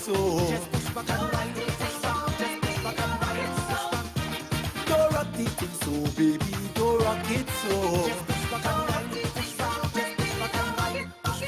so. Just push back and ride it, just push back and ride it, push back. Don't rock the thing so, baby, don't rock it so. Just push back and ride it, push back, just push back and ride it, push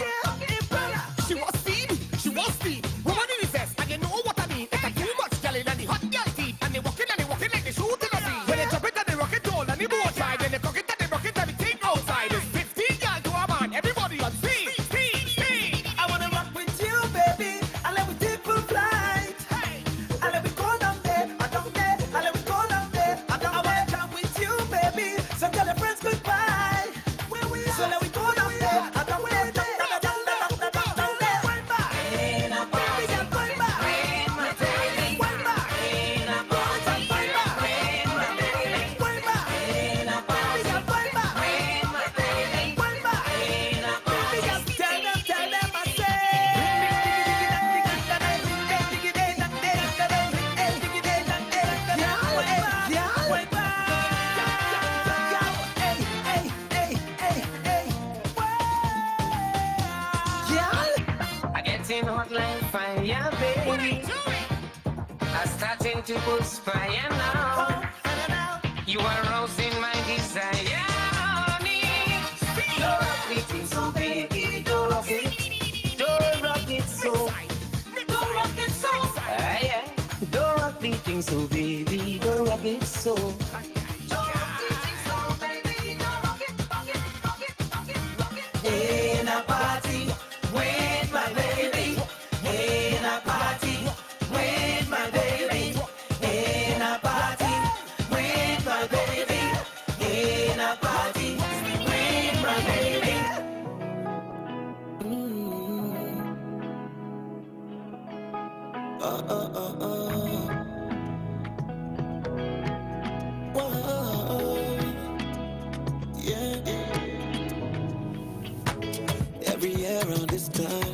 back. She was steamy, she was steamy. Woman in the vest, and you know what I mean. It's a too much jelly and the hot girl teeth. And they walking like they shoot in the sea. When they drop it and they rock it all and the boat ride. And they cock it and they rock it and they take outside. It's 15 girls to a man, everybody on speed, speed, speed. I wanna rock with you, baby. I let me take full flight. Hey, I let me go down there, I down there. I let me go down there, I down there. I wanna come with you, baby. So tell your friends goodbye. So let me go down there, I down there. Hot like fire, baby. I'm starting to perspire now. You are rousing my desire, honey. Don't rock it so, baby. Don't rock it. Don't rock it so. Don't rock it so. Yeah. Don't rock the thing so, baby. Don't rock it so. In a party with my baby. In a party with my baby. In a party with my baby. In a party with my baby. Every year around this time,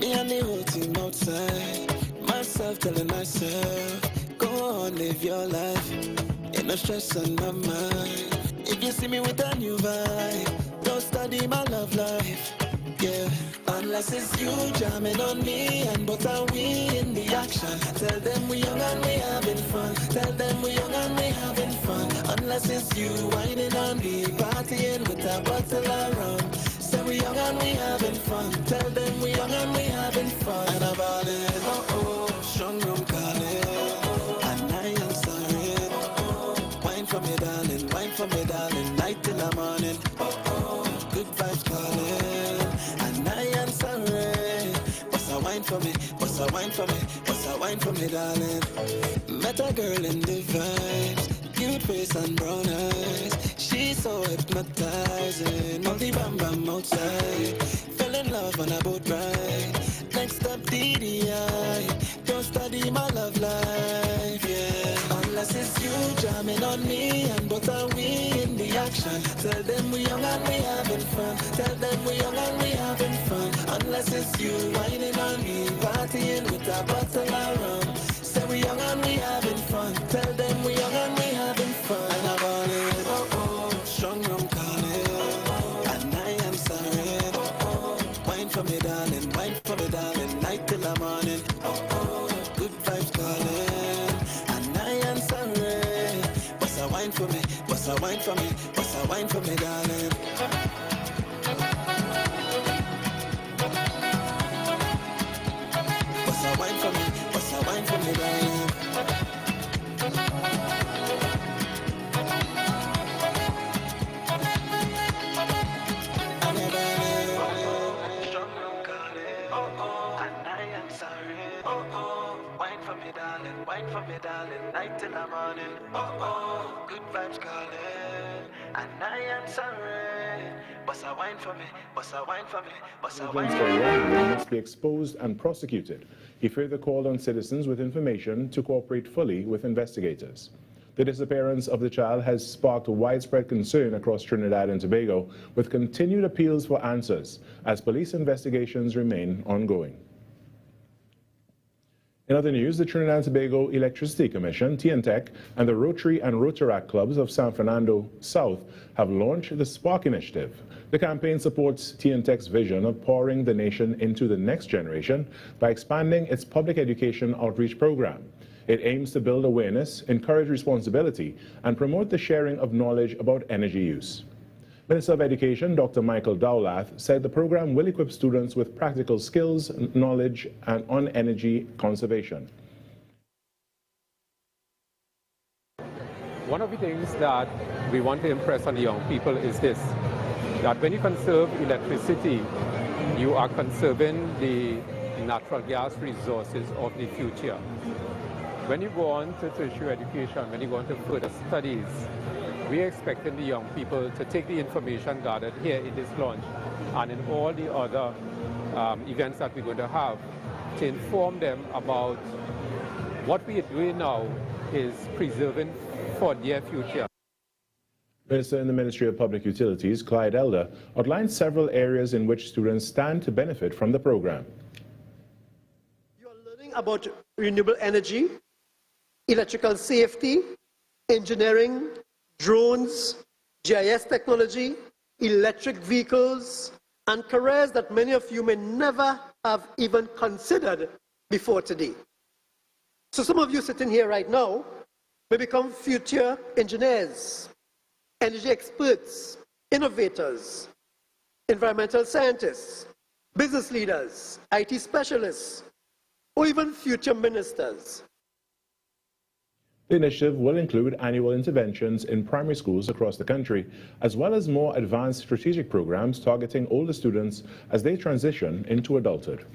me and the whole team outside. Myself telling myself, go on, live your life. Ain't no stress on my mind. If you see me with a new vibe, don't study my love life. Yeah, unless it's you jamming on me, and but are we in the action? Tell them we young and we having fun. Tell them we young and we having fun. Unless it's you whining on me, partying with a bottle of rum. Say we young and we having fun. Tell them we young and we having fun. And about it, strong room calling, and I am sorry. Wine for me, darling, wine for me, darling. Night till the morning. Good vibes calling, and I am sorry. What's a wine for me? What's a wine for me? What's a wine for me, darling? Met a girl in the vibes, cute face and brown eyes. She's so hypnotizing. All the bam bam outside. Fell in love on a boat ride. Next up DDI. Don't study my love life, yeah. Unless it's you jamming on me, and but are we in the action? Tell them we young and we having fun. Tell them we young and we having fun. Unless it's you whining on me, partying with a bottle of rum. Say we young and we having fun. Tell them we young and we having fun. And I'm on it, strong room calling, and I am sorry. Wine for me, darling, wine for me, darling. Night till the morning. Good vibes calling, and I am sorry. What's a wine for me? What's a wine for me? What's a wine for me, darling? What's a wine for me? What's a wine for me, darling? Wine for me, darling, night till the morning. Good vibes calling, and I am sorry. What's a wine for me? What's a wine for me? What's a wine for me? Wrongdoing must be exposed and prosecuted. He further called on citizens with information to cooperate fully with investigators. The disappearance of the child has sparked widespread concern across Trinidad and Tobago, with continued appeals for answers as police investigations remain ongoing. In other news, the Trinidad and Tobago Electricity Commission, TNTEC, and the Rotary and Rotaract clubs of San Fernando South have launched the Spark Initiative. The campaign supports TNTEC's vision of powering the nation into the next generation by expanding its public education outreach program. It aims to build awareness, encourage responsibility, and promote the sharing of knowledge about energy use. Minister of Education, Dr. Michael Dowlath, said the program will equip students with practical skills, knowledge, and on energy conservation. One of the things that we want to impress on the young people is this, that when you conserve electricity, you are conserving the natural gas resources of the future. When you go on to tertiary education, when you go on to further studies, we are expecting the young people to take the information gathered here in this launch and in all the other events that we're going to have to inform them about what we are doing now is preserving for their future. Minister in the Ministry of Public Utilities, Clyde Elder, outlined several areas in which students stand to benefit from the program. You are learning about renewable energy, electrical safety, engineering, drones, GIS technology, electric vehicles, and careers that many of you may never have even considered before today. So some of you sitting here right now may become future engineers, energy experts, innovators, environmental scientists, business leaders, IT specialists, or even future ministers. The initiative will include annual interventions in primary schools across the country, as well as more advanced strategic programs targeting older students as they transition into adulthood.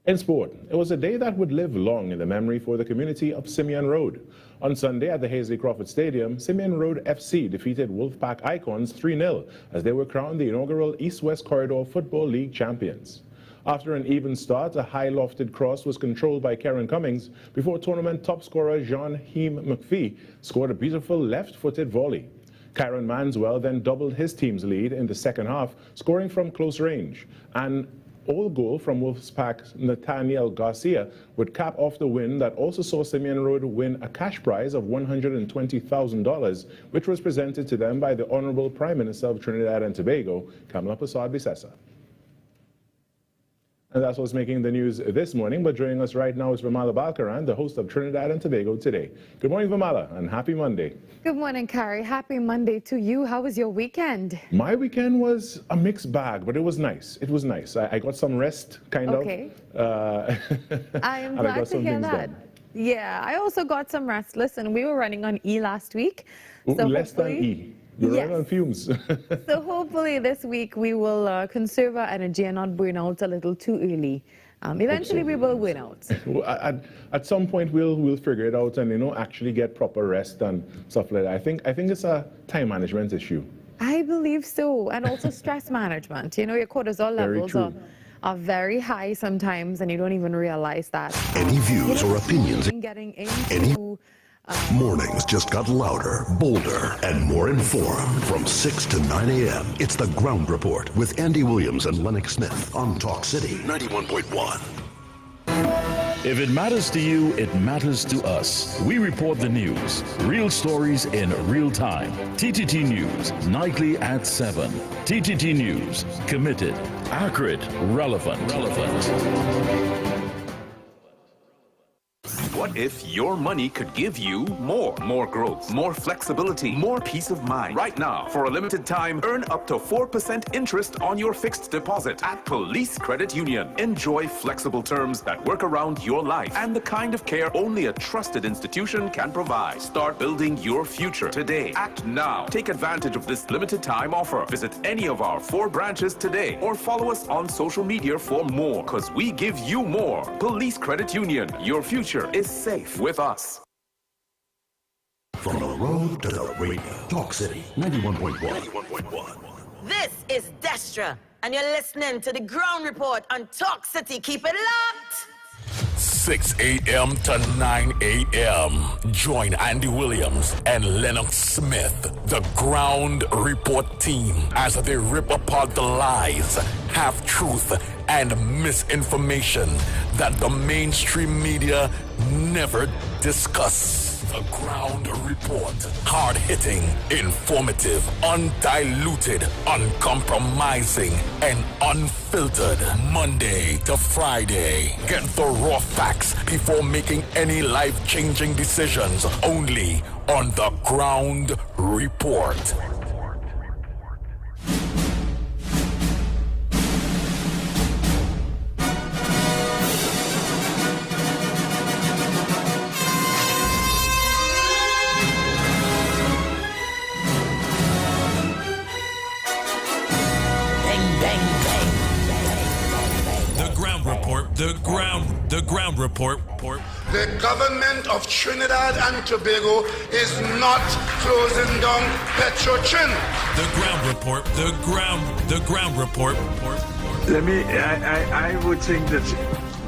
In sport, it was a day that would live long in the memory for the community of Simeon Road. On Sunday at the Hazley Crawford Stadium, Simeon Road FC defeated Wolfpack Icons 3-0 as they were crowned the inaugural East-West Corridor Football League champions. After an even start, a high-lofted cross was controlled by Karen Cummings before tournament top scorer Jean-Heem McPhee scored a beautiful left-footed volley. Kyron Manswell then doubled his team's lead in the second half, scoring from close range. An all goal from Wolfpack's Nathaniel Garcia would cap off the win that also saw Simeon Road win a cash prize of $120,000, which was presented to them by the Honorable Prime Minister of Trinidad and Tobago, Kamala Persad-Bissessar. And that's what's making the news this morning. But joining us right now is Vamala Balkaran, the host of Trinidad and Tobago Today. Good morning, Vamala, and happy Monday. Good morning, Carrie. Happy Monday to you. How was your weekend? My weekend was a mixed bag, but it was nice. It was nice. I got some rest, kind of. I am glad to hear that. Yeah, I also got some rest. Listen, we were running on E last week. So less than E. You're right on fumes. So hopefully this week we will conserve our energy and not burn out a little too early. Eventually we will win out. At some point we'll figure it out and actually get proper rest and stuff like that. I think it's a time management issue. I believe so, and also stress management. Your cortisol levels are very high sometimes, and you don't even realize that. Any views or opinions? Getting into mornings just got louder, bolder, and more informed. From 6 to 9 a.m., it's the Ground Report with Andy Williams and Lennox Smith on Talk City 91.1. If it matters to you, it matters to us. We report the news, real stories in real time. TTT News, nightly at 7. TTT News, committed, accurate, relevant. What if your money could give you more growth, more flexibility, more peace of mind? Right now, for a limited time, earn up to 4% interest on your fixed deposit at Police Credit Union. Enjoy flexible terms that work around your life and the kind of care only a trusted institution can provide. Start building your future today. Act now. Take advantage of this limited time offer. Visit any of our 4 branches today or follow us on social media for more, because we give you more. Police Credit Union. Your future is safe with us. From the road to the radio. Talk City 91.1. This is Destra, and you're listening to the Ground Report on Talk City. Keep it locked. 6 a.m. to 9 a.m. Join Andy Williams and Lennox Smith, the Ground Report team, as they rip apart the lies, half-truth, and misinformation that the mainstream media never discuss. The Ground Report. Hard-hitting, informative, undiluted, uncompromising, and unfiltered. Monday to Friday. Get the raw facts before making any life-changing decisions. Only on The Ground Report. The ground report. The government of Trinidad and Tobago is not closing down Petrotrin. The ground report. The ground report. I would think that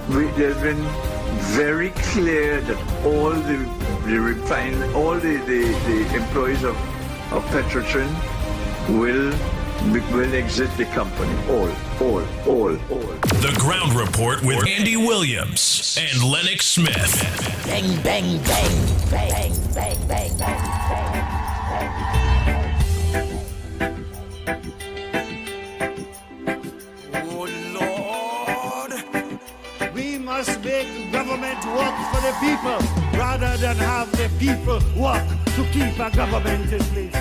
there's been very clear that all the employees of Petrotrin will exit the company. All. The Ground Report with Andy Williams and Lennox Smith. Bang, bang, bang, bang, bang, bang, bang, Oh Lord, we must make government work for the people rather than have the people work to keep a government in place.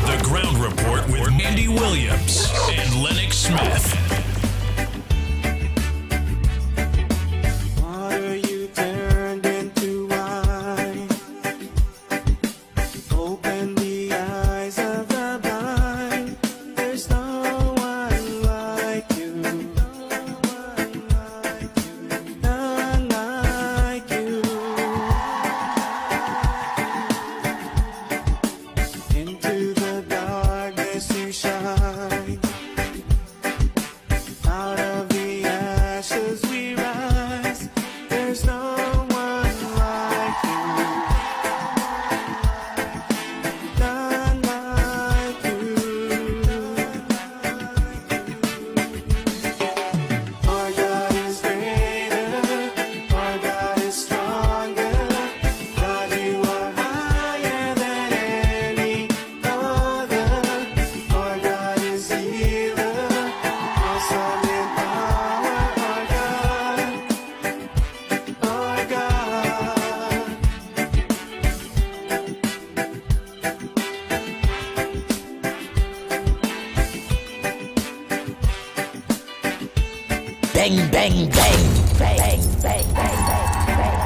The Ground Report with Andy Williams and Lennox Smith. Water you turned into wine. Open the eyes of the blind. There's no one like you. None like you. Into the darkness you shine. Out of the ashes we rise. There's no one like you. None like you. Our God is greater. Our God is stronger. God, you are higher than any other. Our God is healer. Awesome in power. Our God. Our God. bang, bang, bang, bang, bang, bang, bang, bang.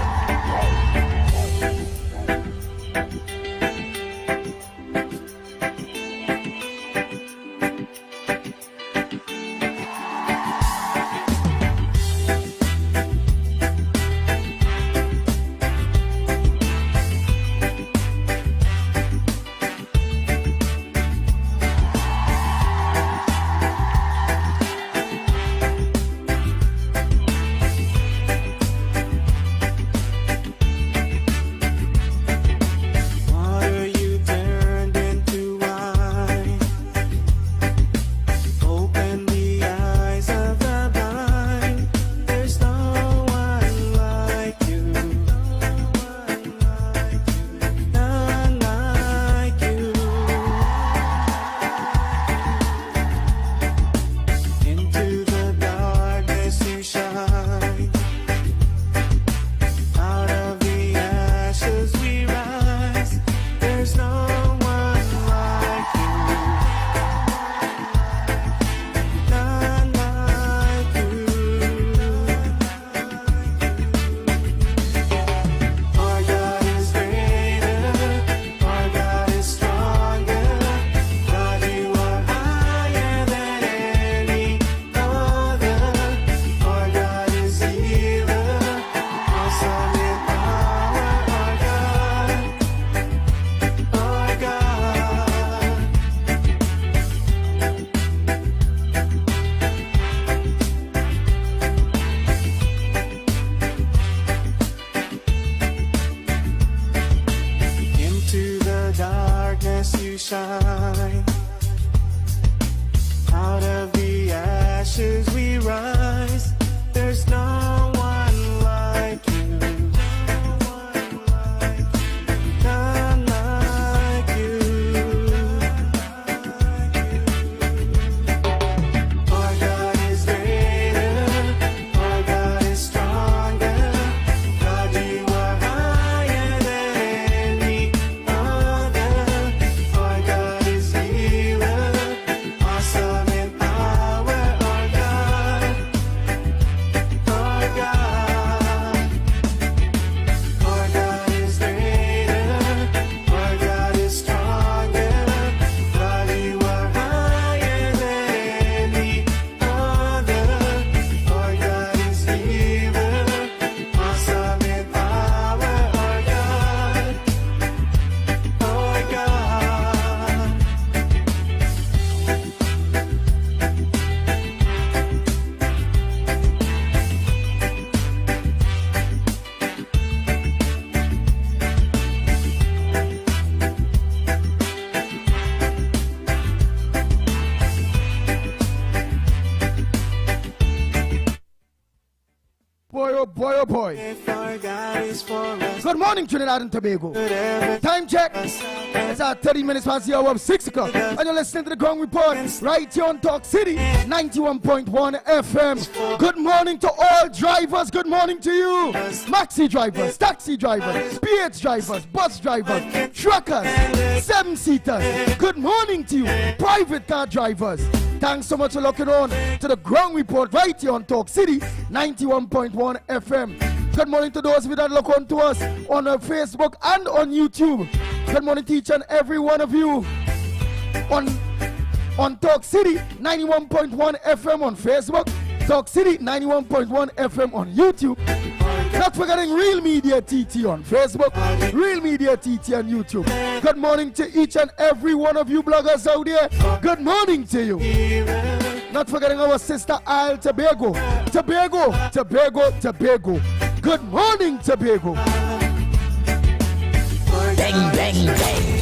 oh boy. Good morning, Trinidad and Tobago. Time check. It's at 30 minutes past the hour of 6 o'clock. And you're listening to the Ground Report right here on Talk City 91.1 FM. Good morning to all drivers. Good morning to you. Maxi drivers, taxi drivers, PH drivers, bus drivers, truckers, 7-seaters. Good morning to you. Private car drivers. Thanks so much for looking on to the Ground Report right here on Talk City 91.1 FM. Good morning to those of you that look on to us on Facebook and on YouTube. Good morning to each and every one of you on Talk City 91.1 FM on Facebook, Talk City 91.1 FM on YouTube. Not forgetting Real Media TT on Facebook, Real Media TT on YouTube. Good morning to each and every one of you bloggers out there. Good morning to you. Not forgetting our sister Isle Tobago. Tobago. Good morning, Tobago. Bang, bang, bang.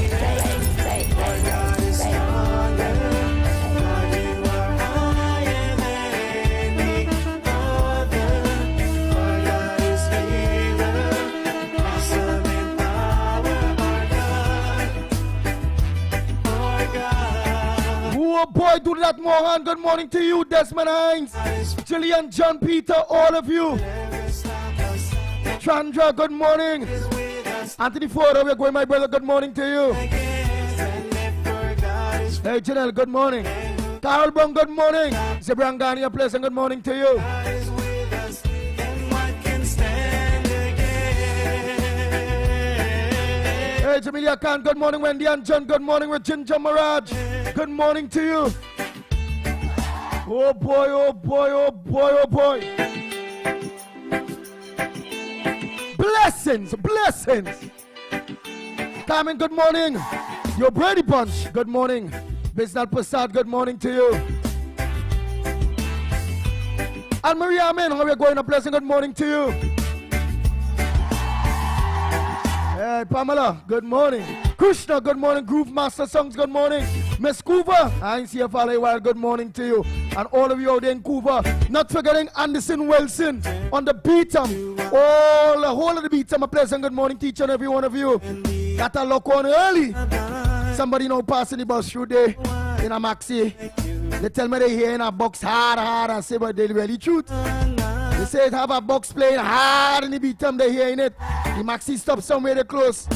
Oh boy, do that more, and good morning to you, Desmond Hines, Jillian, John Peter, all of you. Chandra, good morning. Anthony Ford, we're going, my brother, good morning to you. Hey, Janelle, good morning. Carl Brown, good morning. Zebrangani, a pleasant good morning to you. Hey, Jamelia Khan, good morning. Wendy and John, good morning. With Ginger Maraj, good morning to you. Oh boy, oh boy, oh boy, oh boy. Blessings. Carmen, good morning. Your Brady Bunch, good morning. Bisnal Prasad, good morning to you. And Maria Amen, how are you going? A pleasant good morning to you. Hey, Pamela, good morning. Krishna, good morning. Groove Master Songs, good morning. Miss Coover, I ain't see you for a while. Good morning to you. And all of you out there in Coover. Not forgetting Anderson Wilson on the Beatum. All the whole of the Beatum, a pleasant good morning to each and every one of you. Got a lock on early. Somebody now passing the bus through there in a maxi. They tell me they hear in a box hard. I say, but they really truth. They say it have a box playing hard in the Beatum, they hearing it. The maxi stop somewhere they close.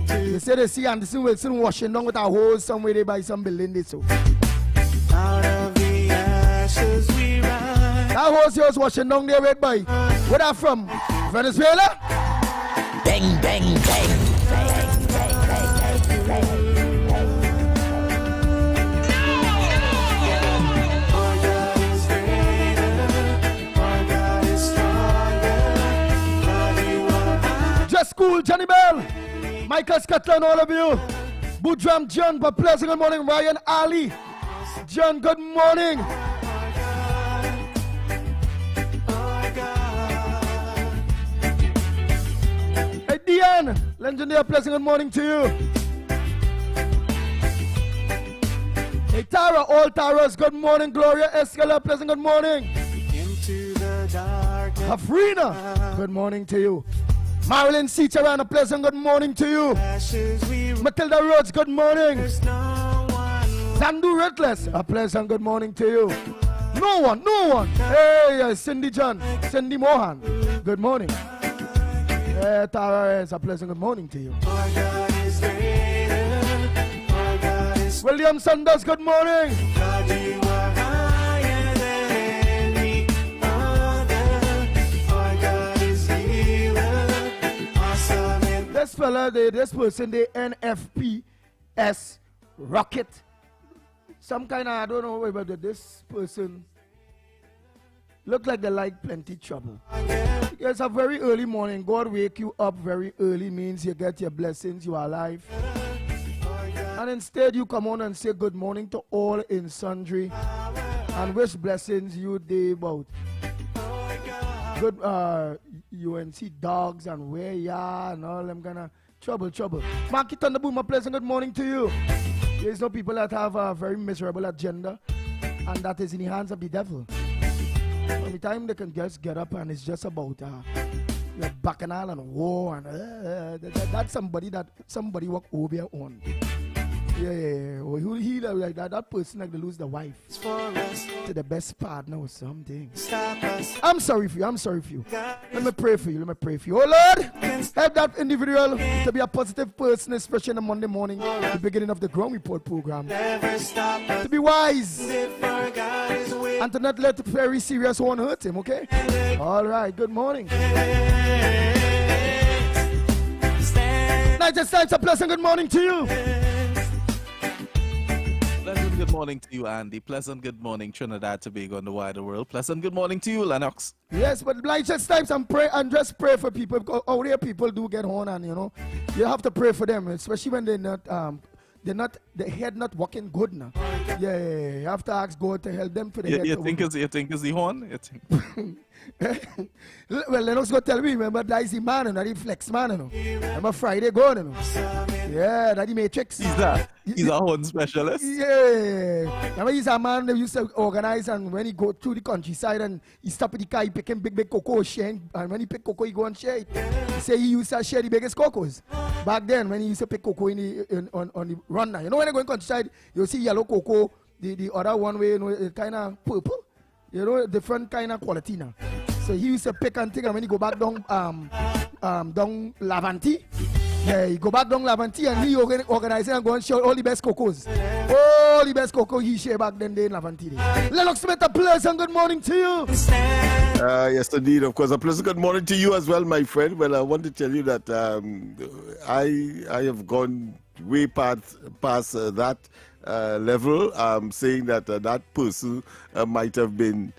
They say they see Anderson Wilson washing down with a hose somewhere they buy some building this so. Out of the ashes we rise. That hose yours washing down there right by. Where that from? Venezuela? Bang, bang, bang. Just School, Johnny Bell, Michael Scotland, all of you. Budram John, but pleasant good morning. Ryan Ali, John, good morning. Hey Diane, legendary, pleasant good morning to you. Hey Tara, all Taras, good morning. Gloria Escala, pleasant good morning. Into the darkness. Hafrina, good morning to you. Marilyn Seacharan, a pleasant good morning to you. Matilda Rhodes, good morning. Zandu Reckless, a pleasant good morning to you. No one. Hey, Cindy John, Cindy Mohan, good morning. Hey, Tara, it's a pleasant good morning to you. William Sanders, good morning. This fella, this person, the NFPS rocket. Some kind of, I don't know, but this person look like they like plenty trouble. It's a very early morning. God wake you up very early means you get your blessings, you are alive. And instead you come on and say good morning to all in sundry and wish blessings you day about. Good UNC dogs and where ya and all them kind of trouble. Market on the boom, a pleasant good morning to you. There's no people that have a very miserable agenda, and that is in the hands of the devil. By the time they can just get up and it's just about bacchanal and war and that's somebody walk over your own. Yeah. Or he like that person like to lose the wife to the best partner or something. I'm sorry for you. Let me pray for you. Oh Lord, help that individual to be a positive person, especially on a Monday morning, the beginning of the Ground Report program. To be wise and to not let the very serious one hurt him, okay? All right, good morning. Night just time, a pleasant good morning to you. Pleasant good morning to you, Andy. Pleasant good morning, Trinidad, Tobago, and the wider world. Pleasant good morning to you, Lennox. Yes, but like just times and just pray for people, because out there people do get on, and you have to pray for them, especially when the head not working good now. Yeah, you have to ask God to help them for the head. You think it's the horn? Well, Lennox go tell me, remember that is the man, not the flex man. Remember Friday going, yeah, that the Matrix. He's a horn specialist. Yeah, remember he's a man that used to organize, and when he go through the countryside and he stop at the car, he picking big cocoa sharing, and when he pick cocoa, he go and share it. He say he used to share the biggest cocos back then when he used to pick cocoa on the run now. You know when they go in countryside, you see yellow cocoa, the other one way, kind of purple. Different kind of quality now. So he used to pick and take, and when he go back down Lavanti, yeah, he go back down Lavanti and he organize and go and show all the best cocos. All the best cocoa he share back then in Lavanti. Lennox Smith, a pleasant good morning to you. Yes, indeed, of course. A pleasant good morning to you as well, my friend. Well, I want to tell you that I have gone way past that level, saying that that person might have been,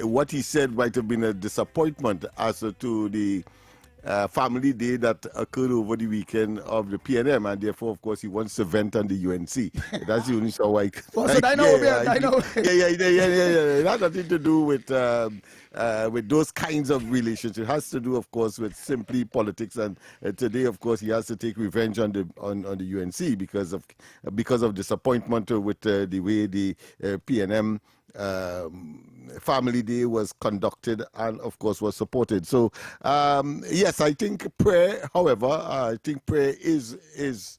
what he said might have been a disappointment as to the family day that occurred over the weekend of the PNM, and therefore, of course, he wants to vent on the UNC. That's the only show I know. Yeah. It has nothing to do with those kinds of relations. It has to do, of course, with simply politics. And today, of course, he has to take revenge on the UNC because of disappointment with the way the PNM family day was conducted and of course was supported. So yes, I think prayer, however, is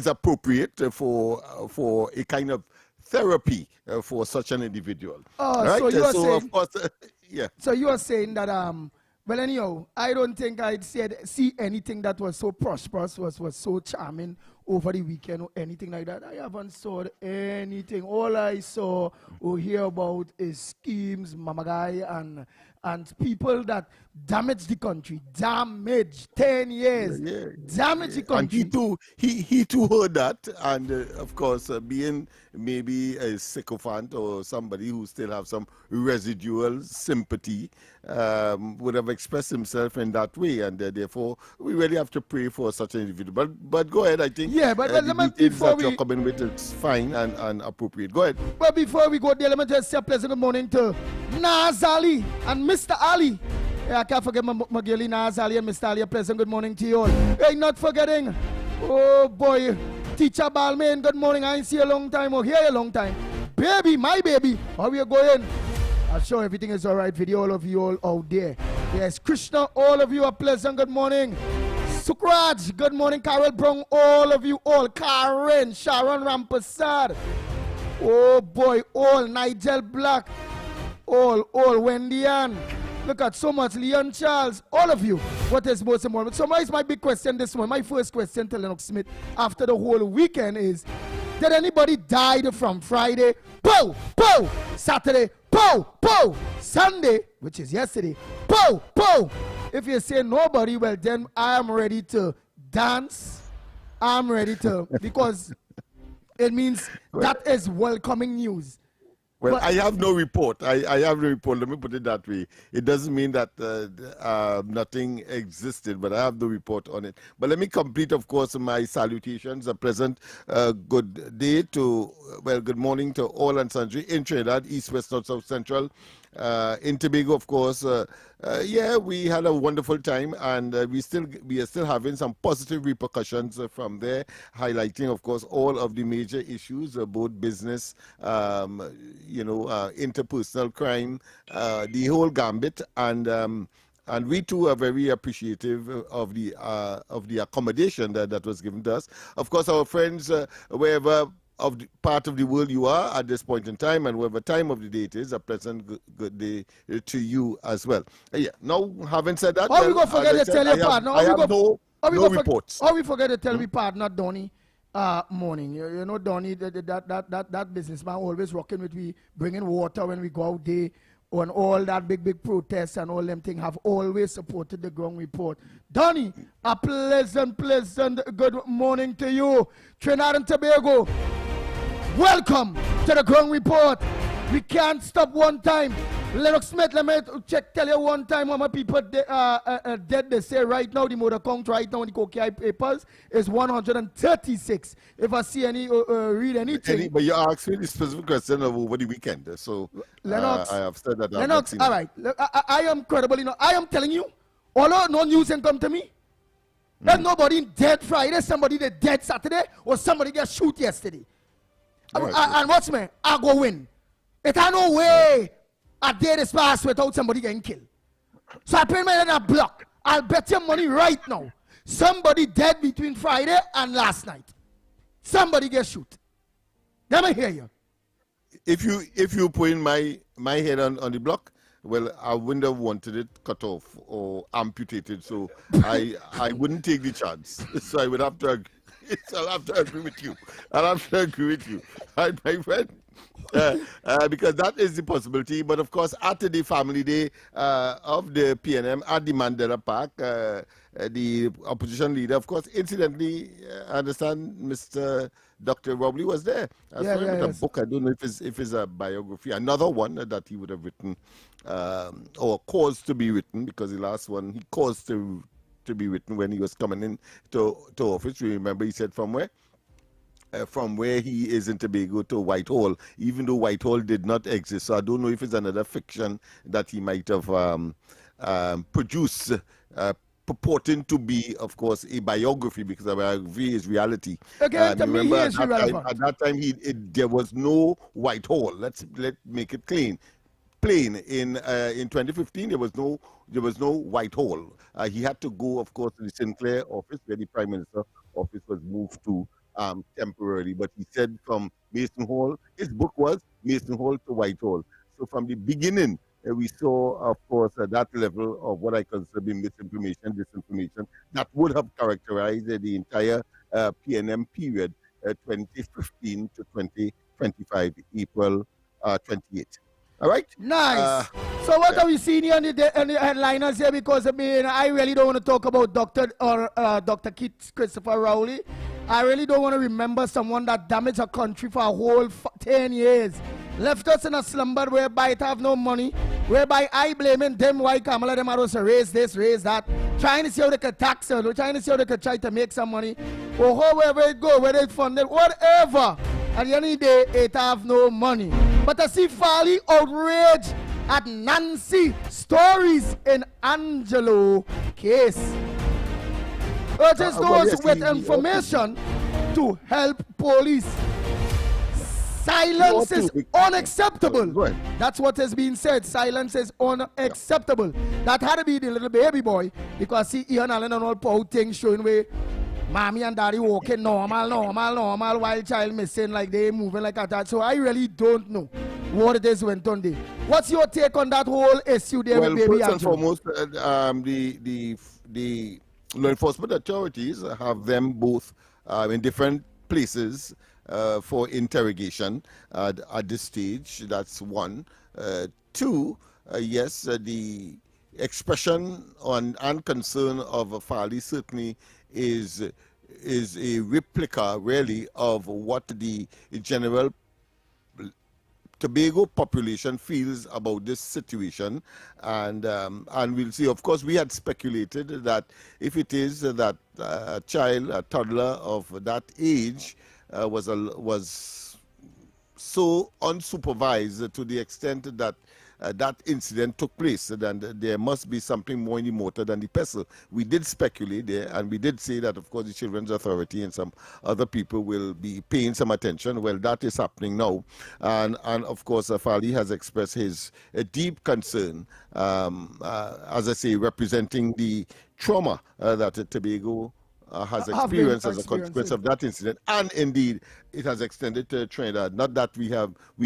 appropriate for a kind of therapy for such an individual. Right? So you are saying, of course, yeah. So you are saying that well, anyhow, I don't think I'd see anything that was so prosperous, was so charming over the weekend or anything like that. I haven't saw anything. All I saw or hear about is schemes, mamagai, and people that damage the country. Damage 10 years. Damage the country. And he too heard that, and of course, being maybe a sycophant or somebody who still have some residual sympathy, would have expressed himself in that way, and therefore we really have to pray for such an individual. But go ahead, I think. Yeah, but before you're coming with, it's fine and appropriate. Go ahead. But before we go there, let me just say a pleasant good morning to Naz Ali and Mr. Ali. Yeah, I can't forget my girlie Naz Ali and Mr. Ali. A pleasant good morning to you all. Hey, not forgetting, oh boy, Teacher Balmain, good morning. I ain't see you a long time or hear you a long time. Baby, my baby, how are you going? I'm sure everything is all right with you, all of you all out there. Yes, Krishna, all of you, a pleasant good morning. Sukraj, good morning. Carol Brown, all of you, all. Karen, Sharon Rampasad. Oh boy, all. Nigel Black, all. Wendy Ann. Look at so much. Leon Charles, all of you. What is most important? So my big question this morning, my first question to Lennox Smith after the whole weekend is, did anybody die from Friday? Pow! Pow! Saturday? Pow! Pow! Sunday, which is yesterday? Pow! Pow! If you say nobody, well then I am ready to dance. I'm ready to, because it means that is welcoming news. Well, I have no report. I have no report. Let me put it that way. It doesn't mean that nothing existed, but I have no report on it. But let me complete, of course, my salutations. A pleasant good day to well, good morning to all and sundry in Trinidad, East, West, North, South, Central. In Tobago, of course, yeah, we had a wonderful time, and we are still having some positive repercussions from there, highlighting, of course, all of the major issues, both business, interpersonal crime, the whole gambit, and we too are very appreciative of the accommodation that was given to us. Of course, our friends, wherever of the part of the world you are at this point in time, and whatever time of the day it is, a pleasant good day to you as well. Yeah. Now, having said that, we go forget to tell your partner? I have no reports. We forget to tell me partner Donny morning. You know, Donny, that businessman always rocking with me, bringing water when we go out there. On all that big protests and all them things, have always supported the ground report. Donny, a pleasant good morning to you. Trinidad and Tobago, welcome to the ground report. We can't stop one time. Lennox Smith, let me tell you one time how many people dead. They say right now, the motor count right now in the Kokai papers is 136. If I see any, read anything. But you asked me the specific question over the weekend, so Lennox, I have said that. Lennox, all right. I am credible, I am telling you, although no news can come to me, there's nobody dead Friday, somebody dead Saturday, or somebody get shoot yesterday. Right. And what's me? I go win. It ain't no way a day this pass without somebody getting killed. So I pay my head in a block. I'll bet you money right now. Somebody dead between Friday and last night. Somebody get shoot. Let me hear you. If you put in my head on the block, well, I wouldn't have wanted it cut off or amputated, so I wouldn't take the chance. So I would have to agree. So I'll have to agree with you. Right, my friend? Because that is the possibility. But of course, after the family day of the PNM at the Mandela Park, the opposition leader, of course, incidentally, I understand Mr. Dr. Robley was there. I saw him with a book. I don't know if it's a biography. Another one that he would have written or caused to be written, because the last one he caused to be written when he was coming in to office. You remember he said from where? From where he is in Tobago to Whitehall, even though Whitehall did not exist. So I don't know if it's another fiction that he might have produced, purporting to be, of course, a biography, because a biography is reality. Again, to me, at that time, there was no Whitehall. Let's make it plain. In 2015, there was no Whitehall. He had to go, of course, to the Sinclair office, where the Prime Minister office was moved to temporarily. But he said from Mason Hall, his book was Mason Hall to Whitehall. So from the beginning, we saw, of course, that level of what I consider being misinformation, disinformation, that would have characterized the entire PNM period, 2015 to 2025, April 28. All right? Nice. So what are we seeing here on the headliners here? Because I really don't want to talk about Dr. Christopher Rowley. I really don't want to remember someone that damaged a country for a whole 10 years. Left us in a slumber whereby it have no money, whereby I blaming them why Kamala them are to raise this, raise that, trying to see how they could tax it, trying to see how they could try to make some money, or however it go, whether it's funded, whatever. At the end of the day, it have no money. But I see Farley outrage at Nancy stories in Angelo case. Urges those with information to help police. Silence is unacceptable. That's what has been said. Silence is unacceptable. That had to be the little baby boy, because see Ian Allen and all poor things showing where mommy and daddy walking normal, while child missing, like they moving like that. So I really don't know what it is went on there. What's your take on that whole issue there, with baby? First and foremost, the law enforcement authorities have them both in different places for interrogation at this stage. That's one. Two, yes, the expression and concern of Farley certainly is a replica, really, of what the general Tobago population feels about this situation, and we'll see. Of course, we had speculated that if it is that a child, a toddler of that age, was so unsupervised to the extent that that incident took place, then there must be something more in the motor than the pestle. We did speculate there, and we did say that, of course, the Children's Authority and some other people will be paying some attention. Well, that is happening now. And of course, Fali has expressed his deep concern, as I say, representing the trauma that Tobago has experienced as a consequence of that incident, and indeed it has extended to Trinidad. Not that we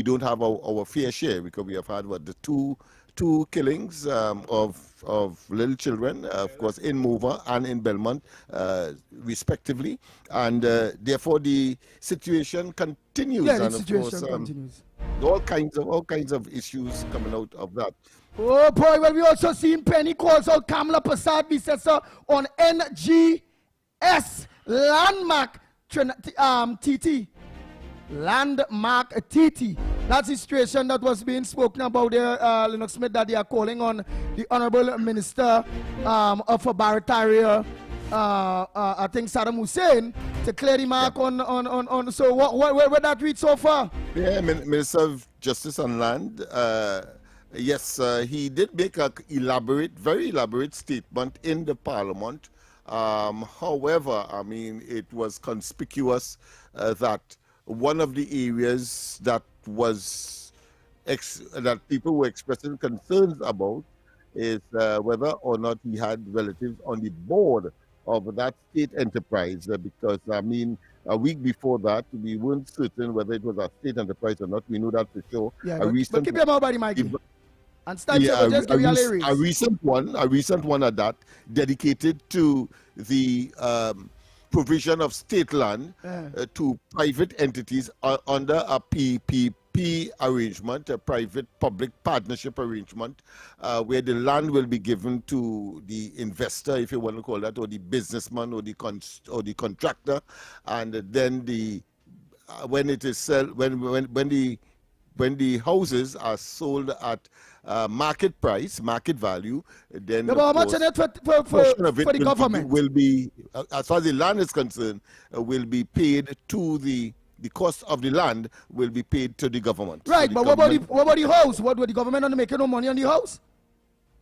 don't have our fair share, because we have had the two killings of little children, of course, in Mova and in Belmont, respectively, and therefore the situation continues. Yeah, and the of situation course, continues. All kinds of issues coming out of that. Oh boy, well, we also seen Penny calls out Kamala Prasad Bisesa on NGS Landmark TT. Landmark TT. That's the situation that was being spoken about there, Lennox Smith, that they are calling on the Honorable Minister of Barataria, I think Saddam Hussein, to clear the mark on. So where that read so far? Yeah, Minister of Justice and Land. Yes, he did make a very elaborate statement in the Parliament. However, I mean, it was conspicuous that one of the areas that was that people were expressing concerns about is whether or not he had relatives on the board of that state enterprise, because I mean, a week before that, we weren't certain whether it was a state enterprise or not. We know that for sure. Yeah, but keep your mouth by the mic. And stand just give you a recent one at that, dedicated to the provision of state land to private entities under a PPP arrangement, a private-public partnership arrangement, where the land will be given to the investor, if you want to call that, or the businessman, or the contractor, and then when it is when the houses are sold at market price, market value, then how much of it for the government will be, as far as the land is concerned, will be paid to the cost of the land will be paid to the government. Right, but what about the house? What would the government not making no money on the house?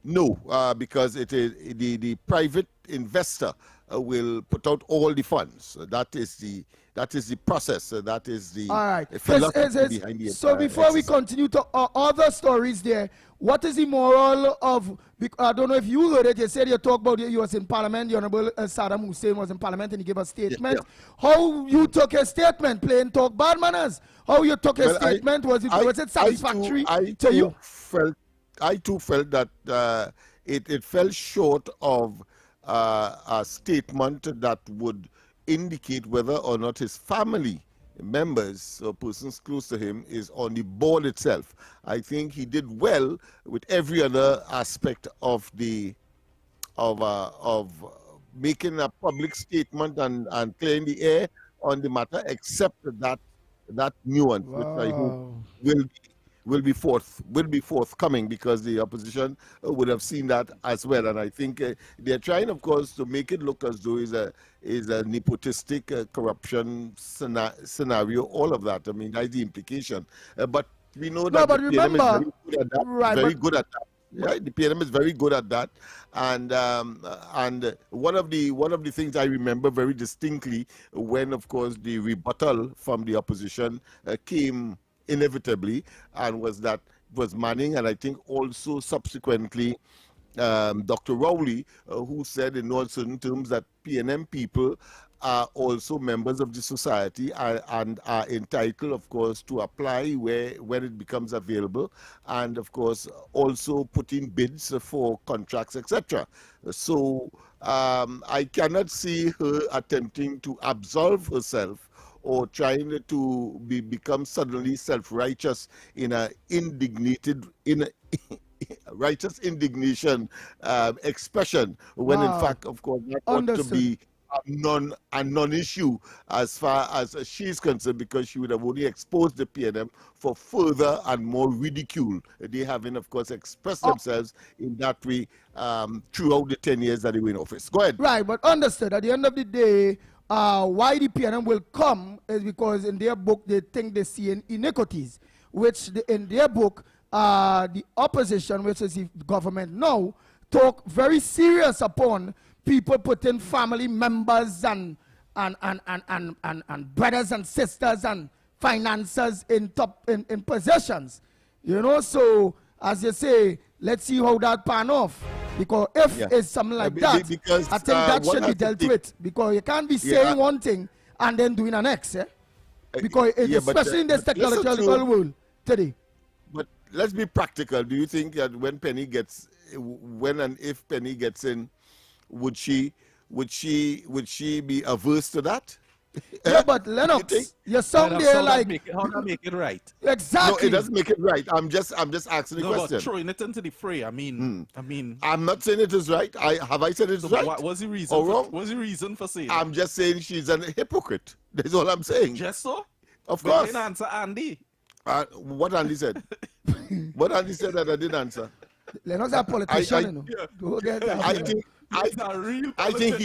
No, because it is the private investor will put out all the funds. That is the process. That is the all right. Philosophy behind the so before we continue to other stories there, what is the moral of, I don't know if you heard it, you said you talked about you was in Parliament, the Honorable Saddam Hussein was in Parliament and he gave a statement. Yeah. How you took a statement, plain talk, bad manners? How you took a statement, was it satisfactory to you? I too felt that it fell short of a statement that would indicate whether or not his family members or persons close to him is on the board itself. I think he did well with every other aspect of making a public statement and clearing the air on the matter, except that nuance, which I hope will be forthcoming, because the opposition would have seen that as well. And I think they're trying, of course, to make it look as though is a nepotistic corruption scenario. All of that. I mean, that's the implication. But we know that the PNM is very good at that. Right, very good at that. Yeah, the PNM is very good at that, and one of the things I remember very distinctly, when, of course, the rebuttal from the opposition came inevitably, and was Manning, and I think also subsequently Dr. Rowley, who said in no certain terms that PNM people are also members of the society and are entitled, of course, to apply when it becomes available, and of course also put in bids for contracts, etc. So I cannot see her attempting to absolve herself or trying to become suddenly self-righteous in a righteous indignation expression, when in fact, of course, that ought to be a non-issue as far as she's concerned, because she would have only exposed the PNM for further and more ridicule. They having, of course, expressed themselves in that way throughout the 10 years that they were in office. Go ahead. Right, but understood. At the end of the day, why the PNM will come is because in their book they think they see iniquities, which in their book the opposition, which is the government now, talk very serious upon people putting family members and brothers and sisters and finances in positions. You know, so as you say, let's see how that pan off. Because if it's something like that, because, I think that should be dealt with. Because you can't be saying one thing and then doing an X. Because especially in this technological world today. But let's be practical. Do you think that when and if Penny gets in, would she be averse to that? Yeah, but Lennox, you sound there like how do I make it right? Exactly. No, it doesn't make it right. I'm just asking the question. But throwing it into the fray. I mean, I'm not saying it is right. Have I said it's right? What was the reason? What was the reason for saying? I'm just saying she's a hypocrite. That's all I'm saying. Just so? Of course. Didn't answer Andy. What Andy said? What Andy said that I didn't answer? Lennox a politician. I think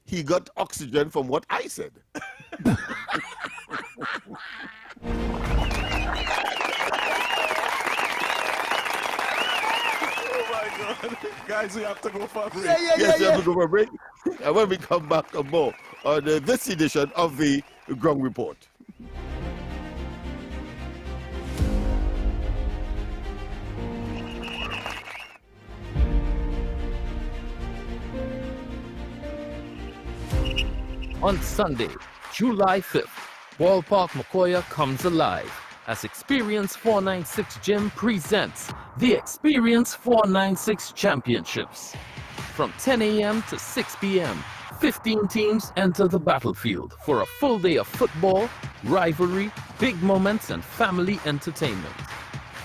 he got oxygen from what I said. Oh my God. Guys, we have to go for a break. Yes, we have to go for a break. And when we come back, more on this edition of the Ground Report. On Sunday, July 5th, Ballpark Macoya comes alive as Experience 496 Gym presents the Experience 496 Championships. From 10 a.m. to 6 p.m., 15 teams enter the battlefield for a full day of football, rivalry, big moments, and family entertainment.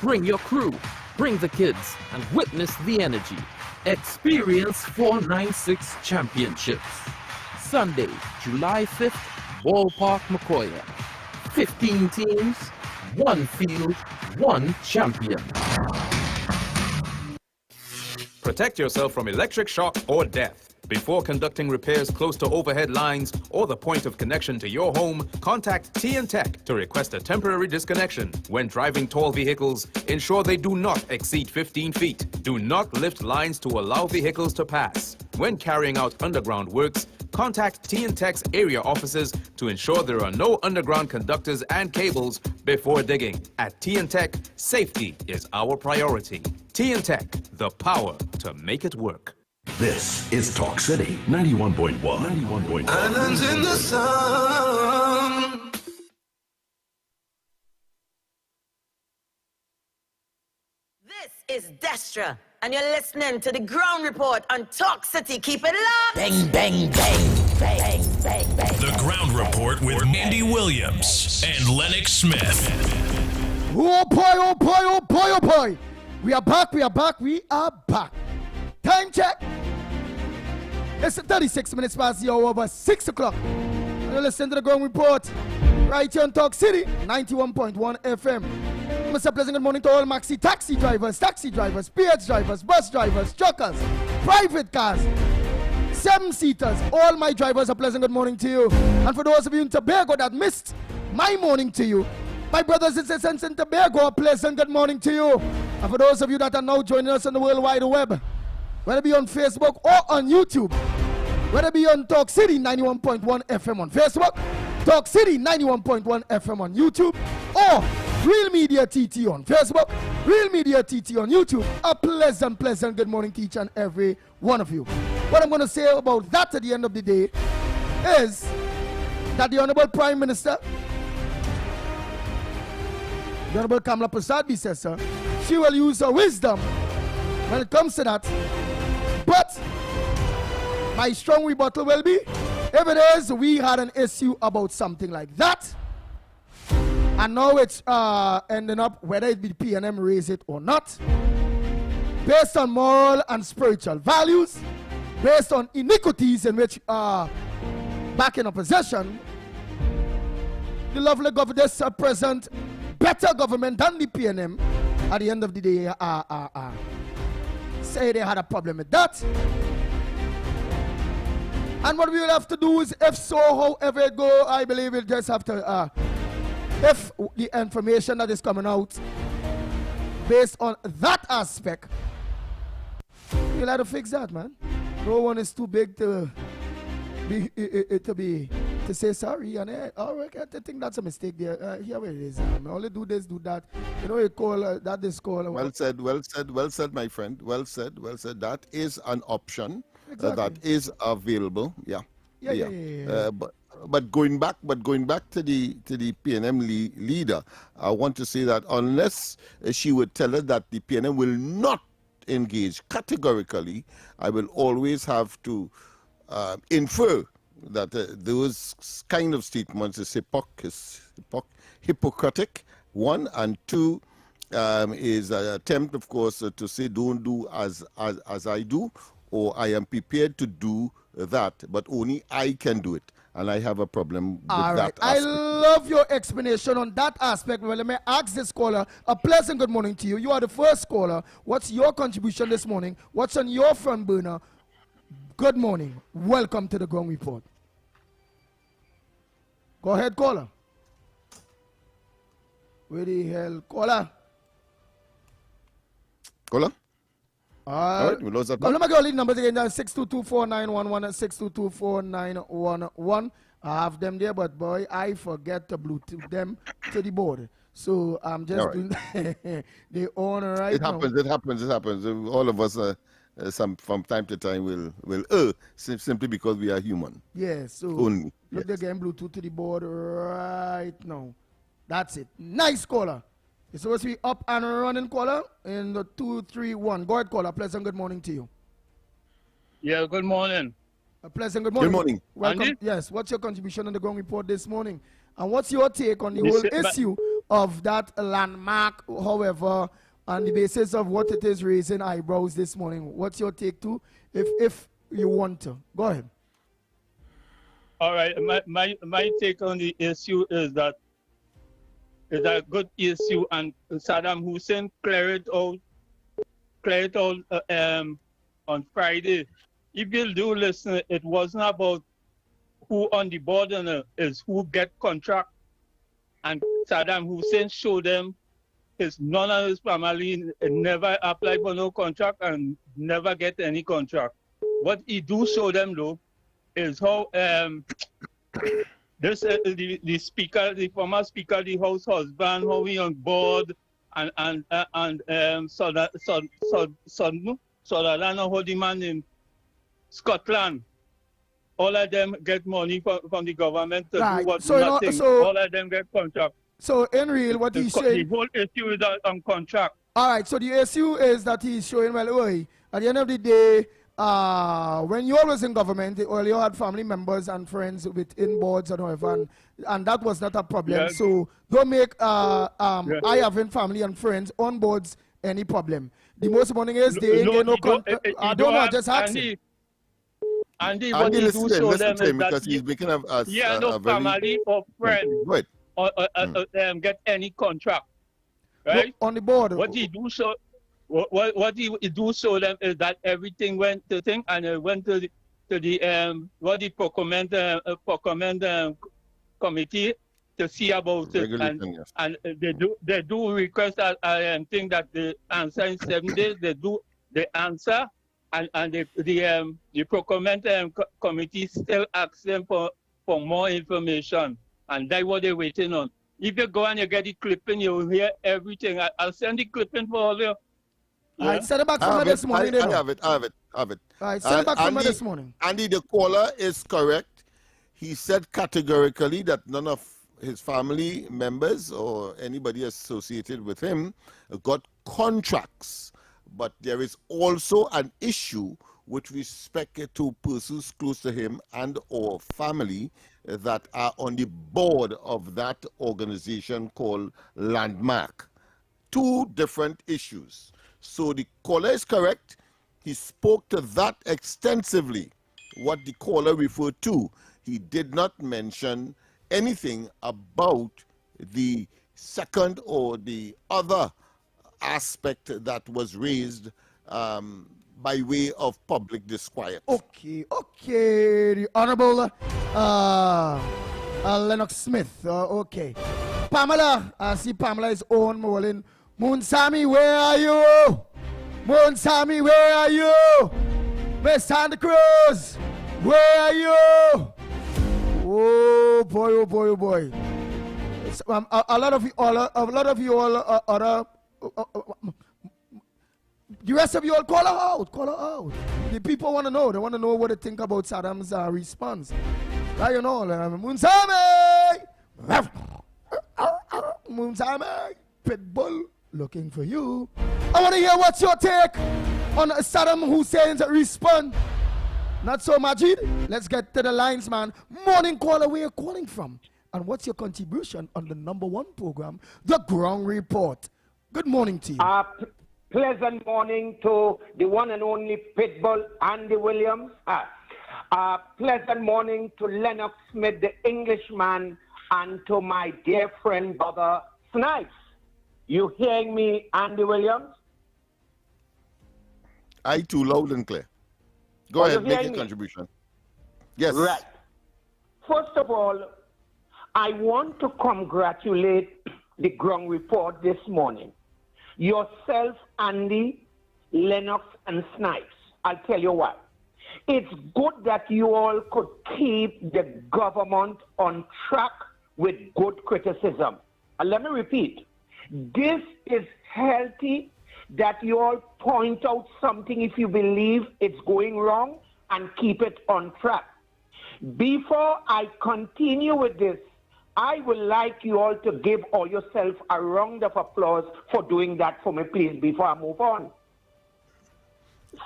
Bring your crew, bring the kids, and witness the energy. Experience 496 Championships. Sunday, July 5th, Ballpark Macoya. 15 teams, one field, one champion. Protect yourself from electric shock or death. Before conducting repairs close to overhead lines or the point of connection to your home, contact TN-Tech to request a temporary disconnection. When driving tall vehicles, ensure they do not exceed 15 feet. Do not lift lines to allow vehicles to pass. When carrying out underground works, contact TN-Tech's area offices to ensure there are no underground conductors and cables before digging. At TN-Tech, safety is our priority. TN-Tech, the power to make it work. This is Talk City 91.1. 91.1. Islands in the sun. This is Destra, and you're listening to the Ground Report on Talk City. Keep it locked. Bang, bang, bang, bang, bang, bang. The Ground Report with Andy Williams and Lennox Smith. Oh boy, oh boy, oh boy, oh boy. We are back, we are back, we are back. Time check. It's 36 minutes past the hour, over 6 o'clock. You listen to the Ground Report right here on Talk City, 91.1 FM. Mr. Pleasant, good morning to all maxi taxi drivers, PH drivers, bus drivers, truckers, private cars, 7-seaters. All my drivers, a pleasant good morning to you. And for those of you in Tobago that missed my morning to you, my brothers and sisters in Tobago, a pleasant good morning to you. And for those of you that are now joining us on the World Wide Web, whether it be on Facebook or on YouTube, whether it be on Talk City 91.1 FM on Facebook, Talk City 91.1 FM on YouTube, or Real Media TT on Facebook, Real Media TT on YouTube, a pleasant good morning to each and every one of you. What I'm going to say about that at the end of the day is that the Honorable Prime Minister, the Honorable Kamala Prasad says, sir, she will use her wisdom when it comes to that. But my strong rebuttal will be, if it is we had an issue about something like that, and now it's ending up, whether it be PNM raise it or not, based on moral and spiritual values, based on iniquities in which back in opposition, the lovely government present better government than the PNM at the end of the day say they had a problem with that. And what we will have to do is, if so, however it go, I believe we'll just have to, if the information that is coming out based on that aspect, you'll have to fix that, man. No one is too big to say sorry. And I think that's a mistake there. Here it is. Only do this, do that. You know, you call that this call. Well said, my friend. Well said. That is an option. Exactly. That is available. Yeah. Yeah. But going back to the PNM leader, I want to say that unless she would tell us that the PNM will not engage categorically, I will always have to infer that those kind of statements is hypocritic, one, and two, is an attempt, of course, to say don't do as I do, or I am prepared to do that, but only I can do it. And I have a problem with that aspect. I love your explanation on that aspect. Well, let me ask this caller a pleasant good morning to you. You are the first caller. What's your contribution this morning? What's on your front burner? Good morning. Welcome to the Ground Report. Go ahead, caller. Where the hell, caller? Caller? All right, we lost that. Let me go lead numbers again. 6224911 and 6224911. I have them there, but boy, I forget to Bluetooth them to the board. So I'm just doing they on right now. It happens. All of us from time to time will simply because we are human. Yeah, so only. Look, they're getting Bluetooth to the board right now. That's it. Nice caller. It's supposed to be up and running, caller, in the 231. Go ahead, caller. Pleasant good morning to you. Yeah, good morning. A pleasant good morning. Good morning. Welcome. Andy? Yes, what's your contribution on the Ground Report this morning? And what's your take on the whole issue of that landmark, however, on the basis of what it is raising eyebrows this morning? What's your take too, if you want to? Go ahead. All right, my take on the issue is that it's a good issue, and Saddam Hussein cleared it out on Friday. If you do listen, it wasn't about who on the border is who get contract, and Saddam Hussein showed them none of his family never applied for no contract and never get any contract. What he do show them though is how this the speaker, the former speaker, the House husband, how he on board and Sutherland, how the man in Scotland, all of them get money from the government to do what nothing. All of them get contract. So in real, what he's saying, the whole issue is on contract. All right. So the issue is that he's showing at the end of the day, when you was in government, you had family members and friends within boards and whatever, and that was not a problem. Yes. So don't make I having family and friends on boards any problem. The most important is they ain't get no I don't know, just asking. Andy, what he do show them is that because he's making no family or friend or get any contract, right? On the board. What he do show. What he do show them is that everything went to thing, and it went to the procurement committee to see about it, and they do request I think that the answer in 7 days. They do the answer, and the procurement committee still asks them for more information, and that's what they're waiting on. If you go and you get the clipping, you'll hear everything. I'll send the clipping for all you. All right, send it back from this morning. I have it. All right, send it back from this morning. Andy, the caller is correct. He said categorically that none of his family members or anybody associated with him got contracts. But there is also an issue with respect to persons close to him and or family that are on the board of that organization called Landmark. Two different issues. So the caller is correct. He spoke to that extensively, what the caller referred to. He did not mention anything about the second or the other aspect that was raised by way of public disquiet. Okay. The Honorable Lennox Smith. Okay. Pamela, I see Pamela is on Molin. Moonsami, where are you? Moonsami, where are you? Miss Santa Cruz, where are you? Oh boy. A lot of you all, the rest of you all call her out. The people want to know. They want to know what they think about Saddam's response. Right, you know, Moonsami, Pitbull, looking for you. I want to hear what's your take on Saddam Hussein's response. Not so, Majid. Let's get to the lines, man. Morning caller, where you calling from? And what's your contribution on the #1 program, The Ground Report? Good morning to you. Pleasant morning to the one and only Pitbull, Andy Williams. Pleasant morning to Lennox Smith, the Englishman, and to my dear friend, Brother Snipes. You hearing me, Andy Williams? I too, loud and clear. Go ahead, make your contribution. Yes. Right. First of all, I want to congratulate the Ground Report this morning. Yourself, Andy, Lennox, and Snipes. I'll tell you what. It's good that you all could keep the government on track with good criticism. And let me repeat. This is healthy that you all point out something if you believe it's going wrong and keep it on track. Before I continue with this, I would like you all to give all yourself a round of applause for doing that for me, please, before I move on.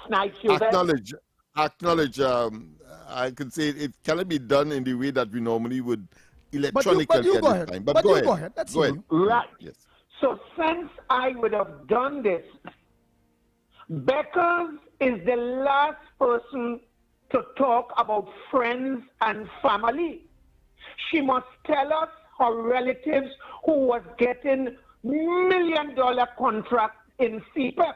Snipes, you Acknowledge. I can say it cannot be done in the way that we normally would electronically at this time. But go ahead. Go ahead. Right. Yes. So since I would have done this, Beckers is the last person to talk about friends and family. She must tell us her relatives who was getting $1 million contract in CPEP.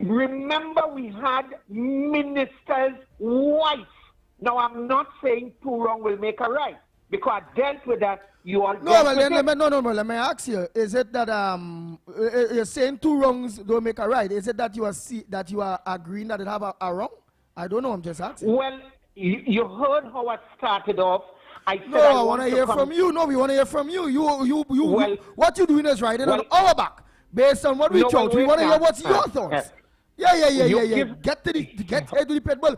Remember, we had minister's wife. Now, I'm not saying two wrong will make a right, because I dealt with that. You all let me ask you. Is it that you're saying two wrongs don't make a right? Is it that you are agreeing that it have a wrong? I don't know. I'm just asking. Well, you heard how I started off. I want to hear from you. No, we want to hear from you. What you're doing is writing on our back. Based on what we told, we want to hear what's your thoughts. Yeah. Get to the Pitbull.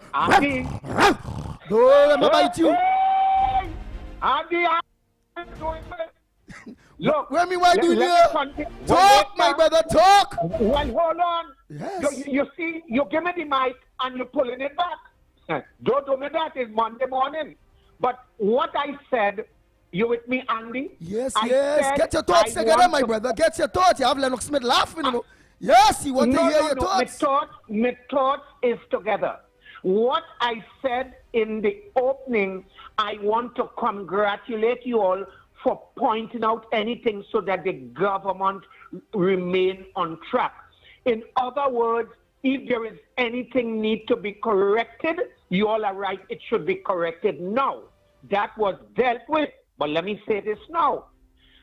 Don't let me bite you. Look, why do you talk, my brother, talk? Well, hold on. Yes. You see, you give me the mic and you're pulling it back. Don't do me that. It's Monday morning. But what I said, you with me, Andy? Yes. Get your thoughts together, my brother. Get your thoughts. You have Lennox Smith laughing, you know. Yes, he wants to hear your thoughts. My thoughts is together. What I said in the opening, I want to congratulate you all for pointing out anything so that the government remain on track. In other words, if there is anything need to be corrected, you all are right, it should be corrected now. That was dealt with. But let me say this now.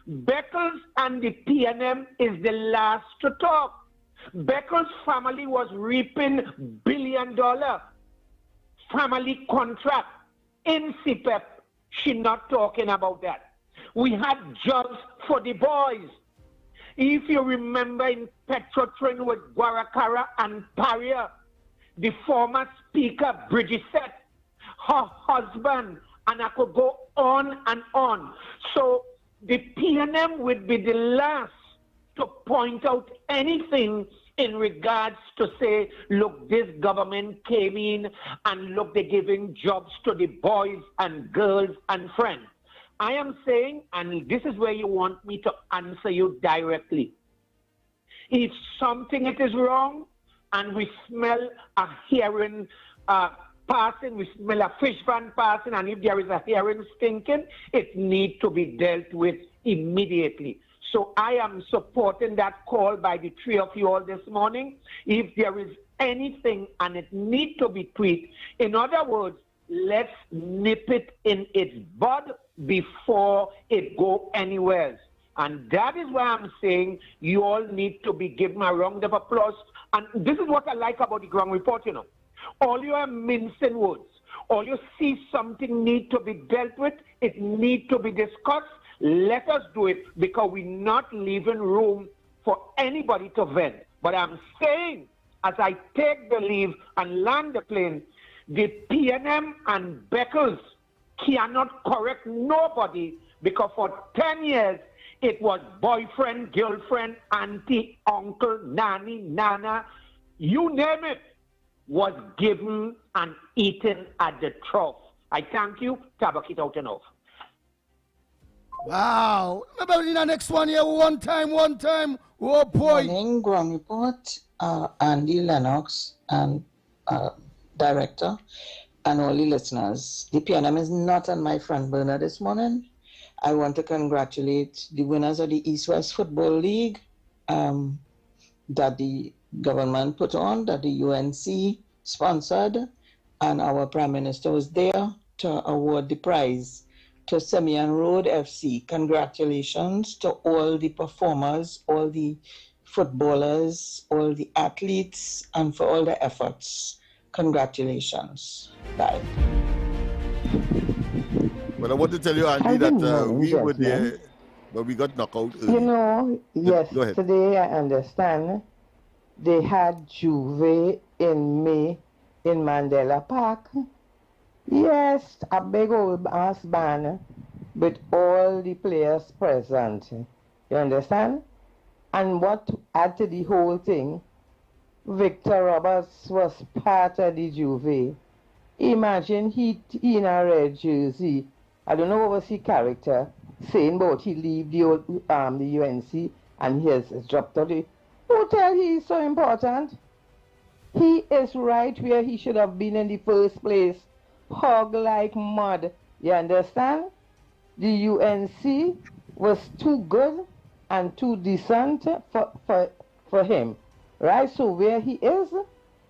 Beckles and the PNM is the last to talk. Beckles' family was reaping $1 billion family contract in CPEP. She's not talking about that. We had jobs for the boys. If you remember in Petrotrin with Guaracara and Paria, the former speaker, Bridget, her husband, and I could go on and on. So the PNM would be the last to point out anything in regards to say, look, this government came in and look, they're giving jobs to the boys and girls and friends. I am saying, and this is where you want me to answer you directly. If something it is wrong and we smell a hearing passing, we smell a fish van passing, and if there is a hearing stinking, it needs to be dealt with immediately. So I am supporting that call by the three of you all this morning. If there is anything and it needs to be tweaked, in other words, let's nip it in its bud before it go anywhere. And that is why I'm saying you all need to be given a round of applause. And this is what I like about the ground report, you know. All you are mincing words. All you see something need to be dealt with, it need to be discussed. Let us do it, because we're not leaving room for anybody to vent. But I'm saying, as I take the leave and land the plane, the PNM and Beckles cannot correct nobody, because for 10 years it was boyfriend, girlfriend, auntie, uncle, nanny, nana, you name it, was given and eaten at the trough. I thank you. Tabak it out and off. Wow. Remember in the next one here, one time. Oh boy. Morning, ground report. Andy, Lennox, and director, and all the listeners. The PNM is not on my front burner this morning. I want to congratulate the winners of the East-West Football League that the government put on, that the UNC sponsored, and our Prime Minister was there to award the prize to Simeon Road FC. Congratulations to all the performers, all the footballers, all the athletes, and for all the efforts. Congratulations. Bye. Well, I want to tell you, Andy, that we were there, but we got knocked out early. You know, yesterday I understand they had Juve in May in Mandela Park. Yes, a big old ass band with all the players present. You understand? And what added to the whole thing, Victor Roberts was part of the Juve. Imagine he in a red jersey. I don't know what was his character saying about he leave the old, the UNC and he has dropped out the hotel. He is so important. He is right where he should have been in the first place. Hog like mud. You understand? The UNC was too good and too decent for him. Right? So where he is,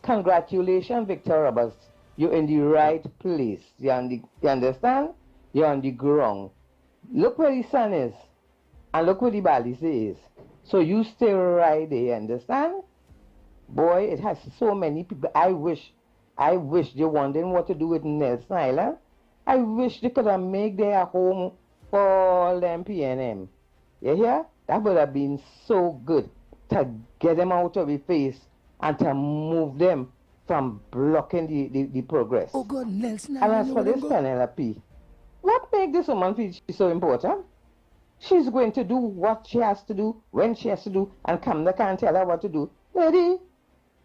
congratulations, Victor Roberts. You're in the right place. You understand? You're on the ground. Look where the sun is. And look where the Balize is. So you stay right there, you understand? Boy, it has so many people. I wish they wondering what to do with Nelson Island. I wish they could have made their home for all them PNM. You hear? That would have been so good to get them out of the face and to move them from blocking the progress. Oh God, Nelson And Island. as for this Penelope, what makes this woman feel she's so important? She's going to do what she has to do, when she has to do, and Kamala can't tell her what to do. Lady,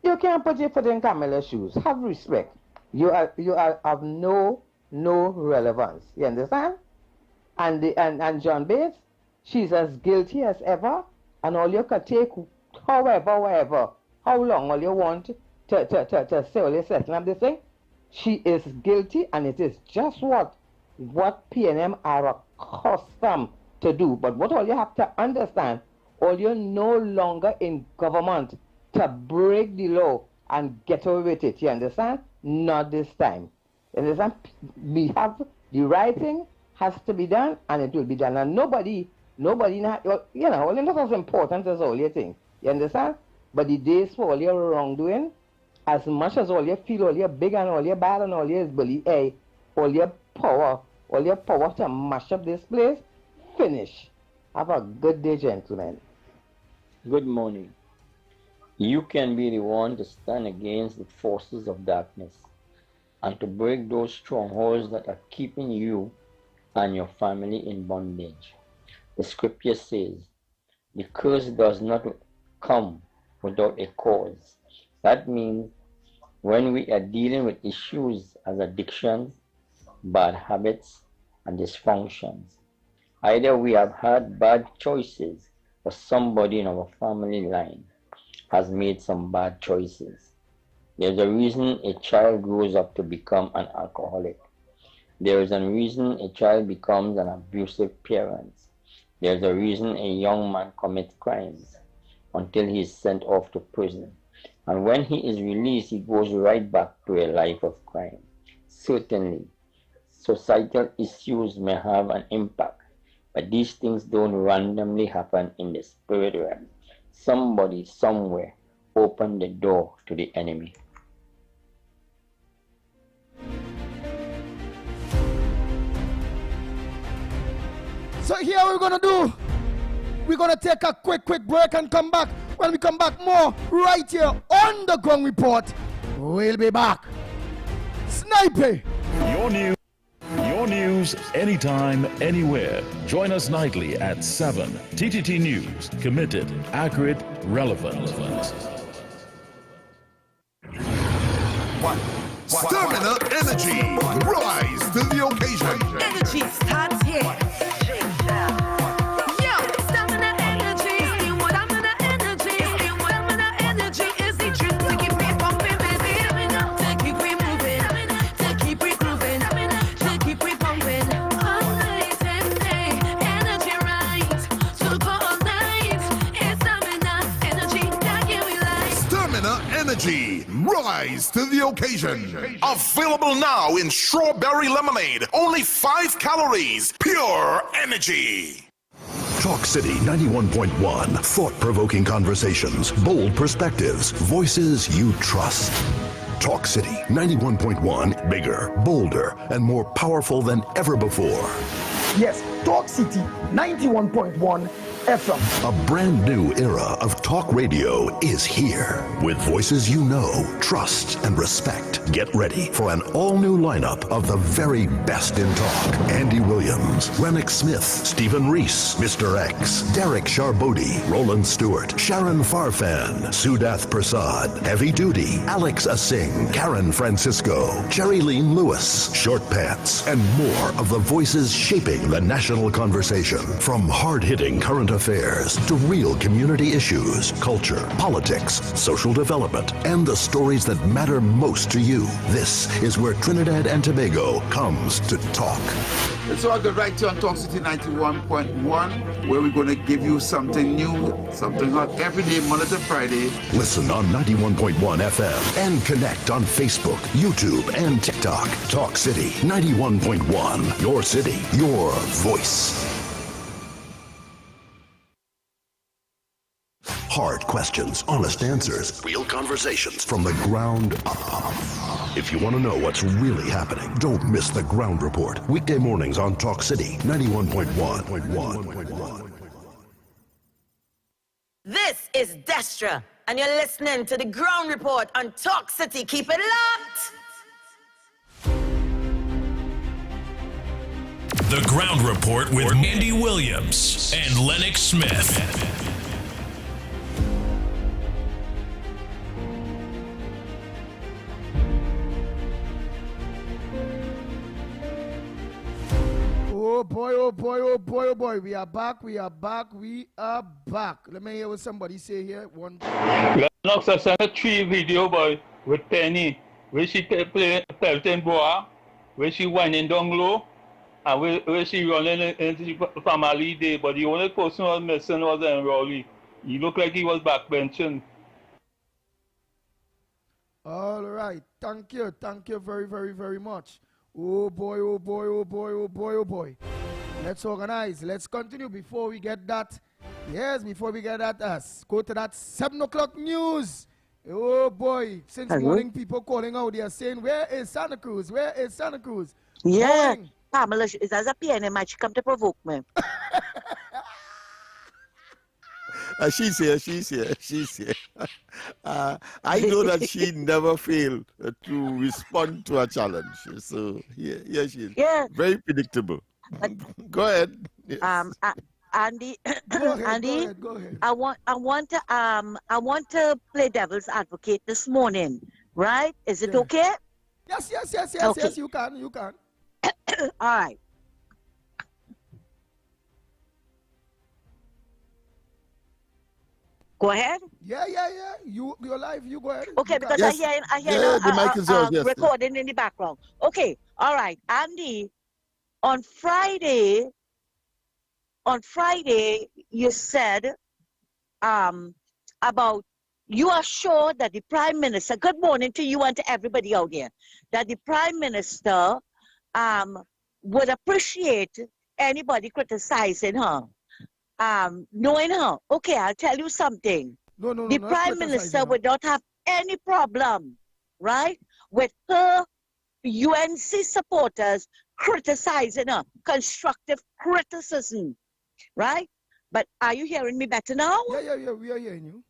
you can't put your foot in Kamala's shoes. Have respect. You are of no relevance. You understand? And John Bates, she's as guilty as ever, and all you can take, however, how long all you want to say all you settle up this thing. She is guilty, and it is just what PNM are accustomed to do. But what all you have to understand, all you're no longer in government to break the law and get away with it. You understand? Not this time. You understand? We have the right thing has to be done, and it will be done. And nobody, you know, only not as important as all your thing. You understand? But the days for all your wrongdoing, as much as all you feel, all your big and all your bad and all your bully, all your power to mash up this place, finish. Have a good day, gentlemen. Good morning. You can be the one to stand against the forces of darkness and to break those strongholds that are keeping you and your family in bondage. The scripture says, the curse does not come without a cause. That means when we are dealing with issues as addictions, bad habits, and dysfunctions, either we have had bad choices or somebody in our family line has made some bad choices. There's a reason a child grows up to become an alcoholic. There is a reason a child becomes an abusive parent. There's a reason a young man commits crimes until he is sent off to prison. And when he is released, he goes right back to a life of crime. Certainly, societal issues may have an impact, but these things don't randomly happen in the spirit realm. Somebody somewhere opened the door to the enemy. So here we're gonna do. We're gonna take a quick break and come back. When we come back, more right here on the Ground Report. We'll be back. Sniper. Your news, anytime, anywhere. Join us nightly at 7. TTT News, committed, accurate, relevant. Stamina energy. Rise to the occasion. Energy starts here. Yo, stamina energy. Stamina energy. Stamina energy is the truth. To keep me pumping, baby. To keep me moving. To keep me grooving. To keep me pumping. All night and day. Energy right. To go all night. It's stamina energy that give me life. Stamina energy. Rise to the occasion. Available now in strawberry lemonade. Only 5 calories. Pure energy. Talk City 91.1. Thought-provoking conversations, bold perspectives, voices you trust. Talk City 91.1. Bigger, bolder, and more powerful than ever before. Yes, Talk City 91.1 FM. A brand new era of talk radio is here. With voices you know, trust, and respect. Get ready for an all-new lineup of the very best in talk. Andy Williams, Lennox Smith, Stephen Reese, Mr. X, Derek Charbodi, Roland Stewart, Sharon Farfan, Sudath Prasad, Heavy Duty, Alex Asing, Karen Francisco, Cherry-Leen Lewis, Short Pants, and more of the voices shaping the national conversation. From hard-hitting current affairs to real community issues, culture, politics, social development, and the stories that matter most to you. This is where Trinidad and Tobago comes to talk. So I'll go right to on Talk City 91.1, where we're going to give you something new, something hot every day, Monday to Friday. Listen on 91.1 FM and connect on Facebook, YouTube, and TikTok. Talk City 91.1. Your city, your voice. Hard questions, honest answers, real conversations from the ground up. If you want to know what's really happening, don't miss the Ground Report. Weekday mornings on Talk City 91.1. This is Destra, and you're listening to the Ground Report on Talk City. Keep it locked. The Ground Report with Andy Williams and Lennox Smith. Oh boy, oh boy, oh boy, oh boy. We are back, we are back, we are back. Let me hear what somebody say here. Lennox has sent a 3 video boy with Penny, where she play Pelton Boa, where she whining down low, and where she running into the family day. But the only person who was missing was Enrolly. He looked like he was backbenching. All right. Thank you very, very, very much. Oh boy, oh boy, oh boy, oh boy, oh boy. Let's organize. Let's continue before we get that. Yes, before we get that, go to that 7 o'clock news. Oh boy, since morning people calling out, they are saying, where is Santa Cruz? Where is Santa Cruz? Yeah, Pamela, is as a piano match come to provoke me. She's here. I know that she never failed to respond to a challenge. So here she is. Yeah. Very predictable. Go ahead. Yes. Andy, go ahead, Andy, go ahead. I want to play devil's advocate this morning, right? Is it okay? Yes, Okay. yes, you can. All right. Go ahead. Yeah. You're live. You go ahead. Okay, because Yes. I hear The mic is yours, yes. recording in the background. Okay, all right. Andy, on Friday, on Friday, you said about you are sure that the Prime Minister, good morning to you and to everybody out there, that the Prime Minister would appreciate anybody criticizing her, knowing her. Okay, I'll tell you something. No, the Prime Minister would not have any problem, right, with her UNC supporters criticizing her, constructive criticism, right? But are you hearing me better now? Yeah, we are hearing you.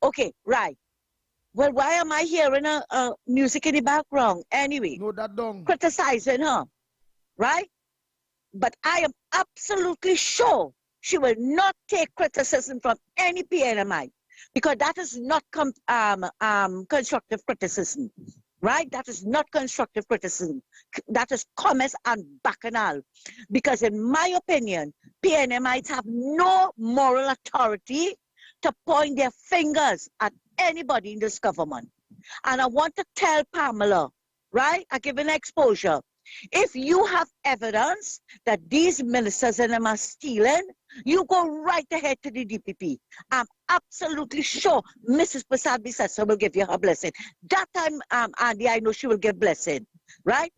Okay, right. Well, why am I hearing music in the background? Anyway, no, that don't. Criticizing her, right? But I am absolutely sure she will not take criticism from any PNMI, because that is not constructive criticism, right? That is not constructive criticism. That is comments and bacchanal. Because in my opinion, PNMIs have no moral authority to point their fingers at anybody in this government. And I want to tell Pamela, right? I give an exposure. If you have evidence that these ministers and them are stealing, you go right ahead to the DPP. I'm absolutely sure Mrs. Prasad Bisesa will give you her blessing. That time, Andy, I know she will give blessing, right?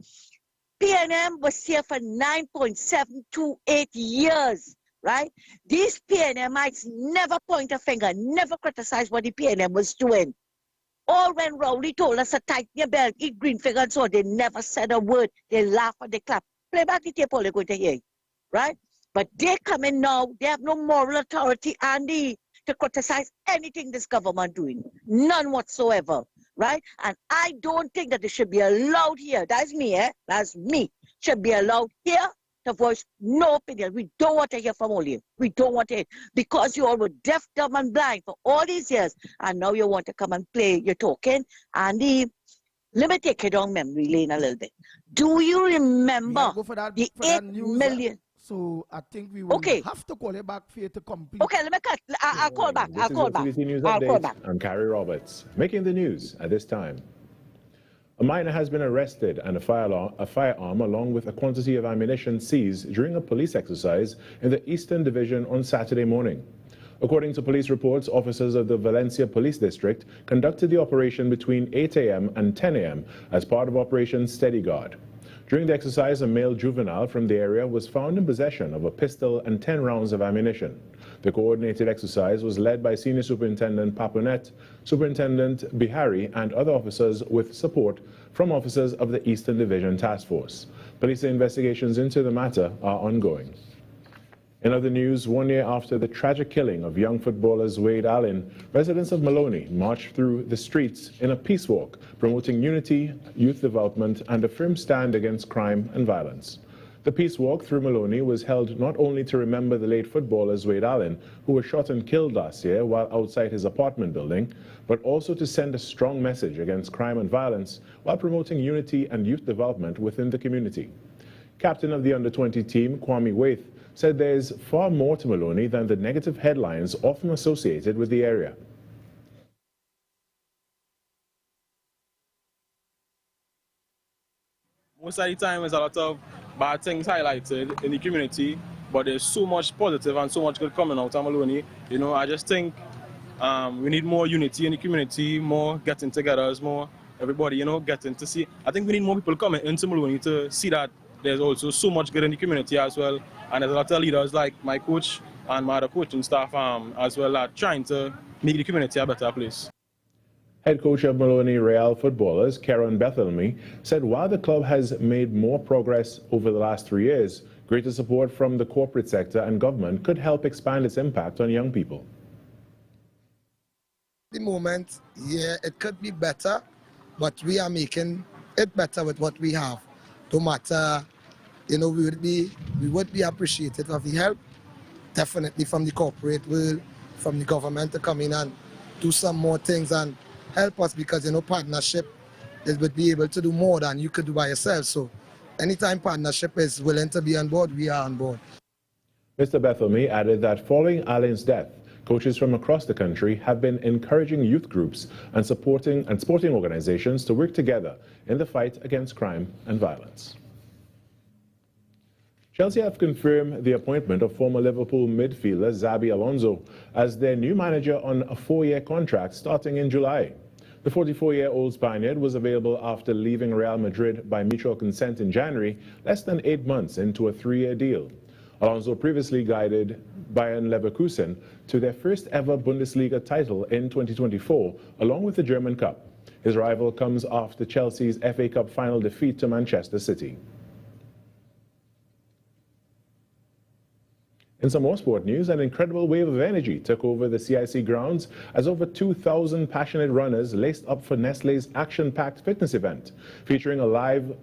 PNM was here for 9.728 years, right? These PNMites never point a finger, never criticize what the PNM was doing. All when Rowley told us to tighten your belt, eat green finger and so on, they never said a word. They laugh and they clap. Play back the tape, all they're going to hear, right? But they come in now, they have no moral authority, Andy, to criticize anything this government doing. None whatsoever, right? And I don't think that they should be allowed here. That's me, That's me. Should be allowed here to voice no opinion. We don't want to hear from all you. We don't want to hear. Because you all were deaf, dumb, and blind for all these years, and now you want to come and play your talking. Andy, let me take you down memory lane a little bit. Do you remember the 8 million? So I think we will have to call it back for you to complete. Okay, let me cut. I'll call back. I'll call back. News I'll call back. I'm Carrie Roberts. Making the news at this time. A minor has been arrested and a firearm along with a quantity of ammunition seized during a police exercise in the Eastern Division on Saturday morning. According to police reports, officers of the Valencia Police District conducted the operation between 8 a.m. and 10 a.m. as part of Operation Steady Guard. During the exercise, a male juvenile from the area was found in possession of a pistol and 10 rounds of ammunition. The coordinated exercise was led by Senior Superintendent Paponet, Superintendent Bihari, and other officers with support from officers of the Eastern Division Task Force. Police investigations into the matter are ongoing. In other news, 1 year after the tragic killing of young footballers Wade Allen, residents of Maloney marched through the streets in a peace walk promoting unity, youth development, and a firm stand against crime and violence. The peace walk through Maloney was held not only to remember the late footballers Wade Allen, who was shot and killed last year while outside his apartment building, but also to send a strong message against crime and violence while promoting unity and youth development within the community. Captain of the under-20 team, Kwame Waith, said there is far more to Maloney than the negative headlines often associated with the area. Most of the time there's a lot of bad things highlighted in the community, but there's so much positive and so much good coming out of Maloney. You know, I just think we need more unity in the community, more getting together, more everybody, you know, getting to see. I think we need more people coming into Maloney to see that there's also so much good in the community as well. And there's a lot of leaders like my coach and my other coaching staff as well are trying to make the community a better place. Head coach of Maloney Real footballers, Karen Bethelmy, said while the club has made more progress over the last 3 years, greater support from the corporate sector and government could help expand its impact on young people. At the moment, yeah, it could be better, but we are making it better with what we have. No matter, you know, we would be appreciative of the help, definitely from the corporate world, from the government to come in and do some more things and help us, because, you know, partnership would be able to do more than you could do by yourself. So anytime partnership is willing to be on board, we are on board. Mr. Bethelmy added that following Allen's death, coaches from across the country have been encouraging youth groups and sporting organizations to work together in the fight against crime and violence. Chelsea have confirmed the appointment of former Liverpool midfielder Xabi Alonso as their new manager on a 4-year contract starting in July. The 44-year-old Spaniard was available after leaving Real Madrid by mutual consent in January, less than 8 months into a 3-year deal. Alonso previously guided Bayern Leverkusen to their first ever Bundesliga title in 2024, along with the German Cup. His arrival comes after Chelsea's FA Cup final defeat to Manchester City. In some more sport news, an incredible wave of energy took over the CIC grounds as over 2,000 passionate runners laced up for Nestlé's action-packed fitness event, featuring a Live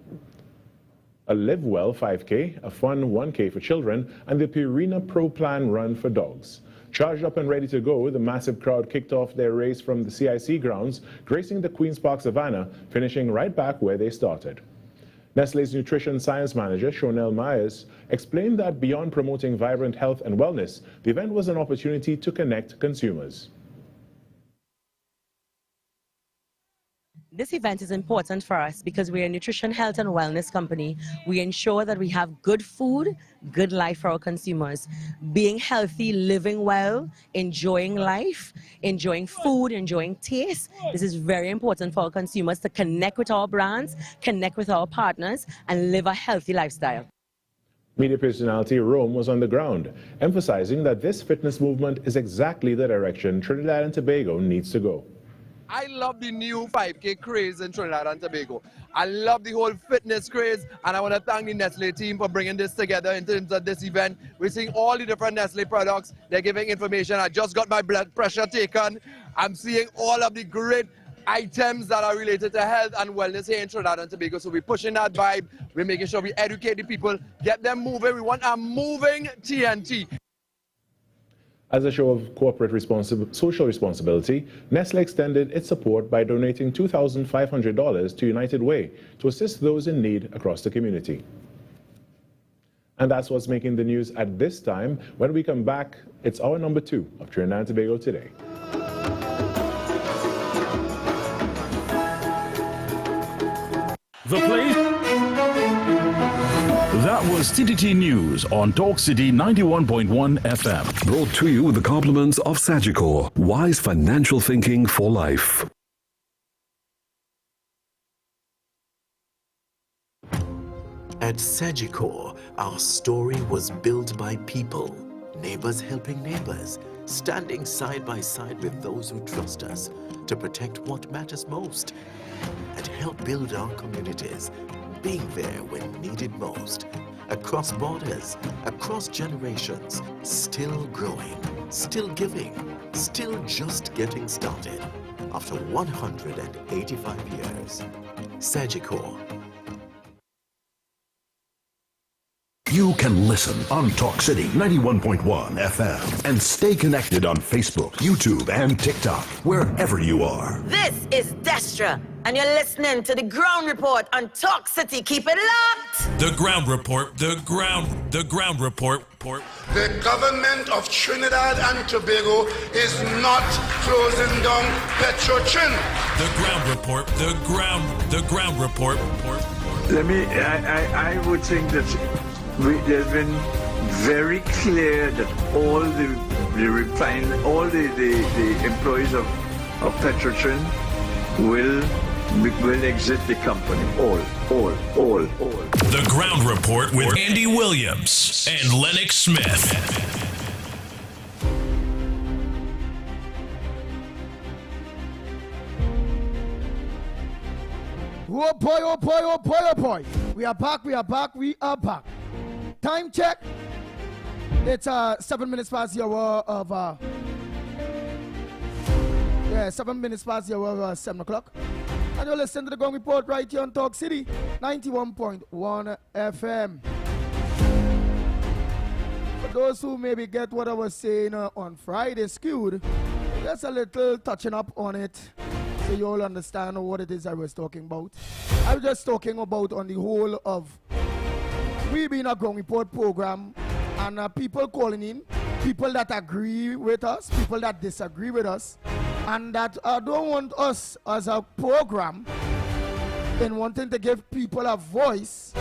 Well 5K, a fun 1K for children, and the Purina Pro Plan run for dogs. Charged up and ready to go, the massive crowd kicked off their race from the CIC grounds, gracing the Queen's Park Savannah, finishing right back where they started. Nestlé's Nutrition Science Manager, Shonelle Myers, explained that beyond promoting vibrant health and wellness, the event was an opportunity to connect consumers. This event is important for us because we're a nutrition, health, and wellness company. We ensure that we have good food, good life for our consumers. Being healthy, living well, enjoying life, enjoying food, enjoying taste. This is very important for our consumers to connect with our brands, connect with our partners, and live a healthy lifestyle. Media personality Rome was on the ground, emphasizing that this fitness movement is exactly the direction Trinidad and Tobago needs to go. I love the new 5K craze in Trinidad and Tobago. I love the whole fitness craze, and I want to thank the Nestle team for bringing this together in terms of this event. We're seeing all the different Nestle products. They're giving information. I just got my blood pressure taken. I'm seeing all of the great items that are related to health and wellness here in Trinidad and Tobago. So we're pushing that vibe. We're making sure we educate the people, get them moving. We want a moving TNT. As a show of social responsibility, Nestle extended its support by donating $2,500 to United Way to assist those in need across the community. And that's what's making the news at this time. When we come back, it's hour number 2 of Trinidad and Tobago Today. The place. That was TTT News on Talk City 91.1 FM. Brought to you with the compliments of Sagicor, wise financial thinking for life. At Sagicor, our story was built by people, neighbors helping neighbors, standing side by side with those who trust us to protect what matters most and help build our communities, being there when needed most, across borders, across generations, still growing, still giving, still just getting started. After 185 years, Sagicor. You can listen on Talk City 91.1 FM and stay connected on Facebook, YouTube, and TikTok, wherever you are. This is Destra, and you're listening to the Ground Report on Talk City. Keep it locked. The Ground Report, the ground report. The government of Trinidad and Tobago is not closing down Petrotrin. The Ground Report, the ground report. I would think that there's been very clear that all the employees of Petrotrin will exit the company. All. The Ground Report with Andy Williams and Lennox Smith. Oh boy. We are back. Time check. It's 7 minutes past the hour of 7 minutes past the hour of 7 o'clock. And you're listening to the Ground Report right here on Talk City 91.1 FM. For those who maybe get what I was saying on Friday skewed, just a little touching up on it so you all understand what it is I was talking about. I was just talking about on the whole of we being a Ground Report program and people calling in, people that agree with us, people that disagree with us, and that don't want us as a program in wanting to give people a voice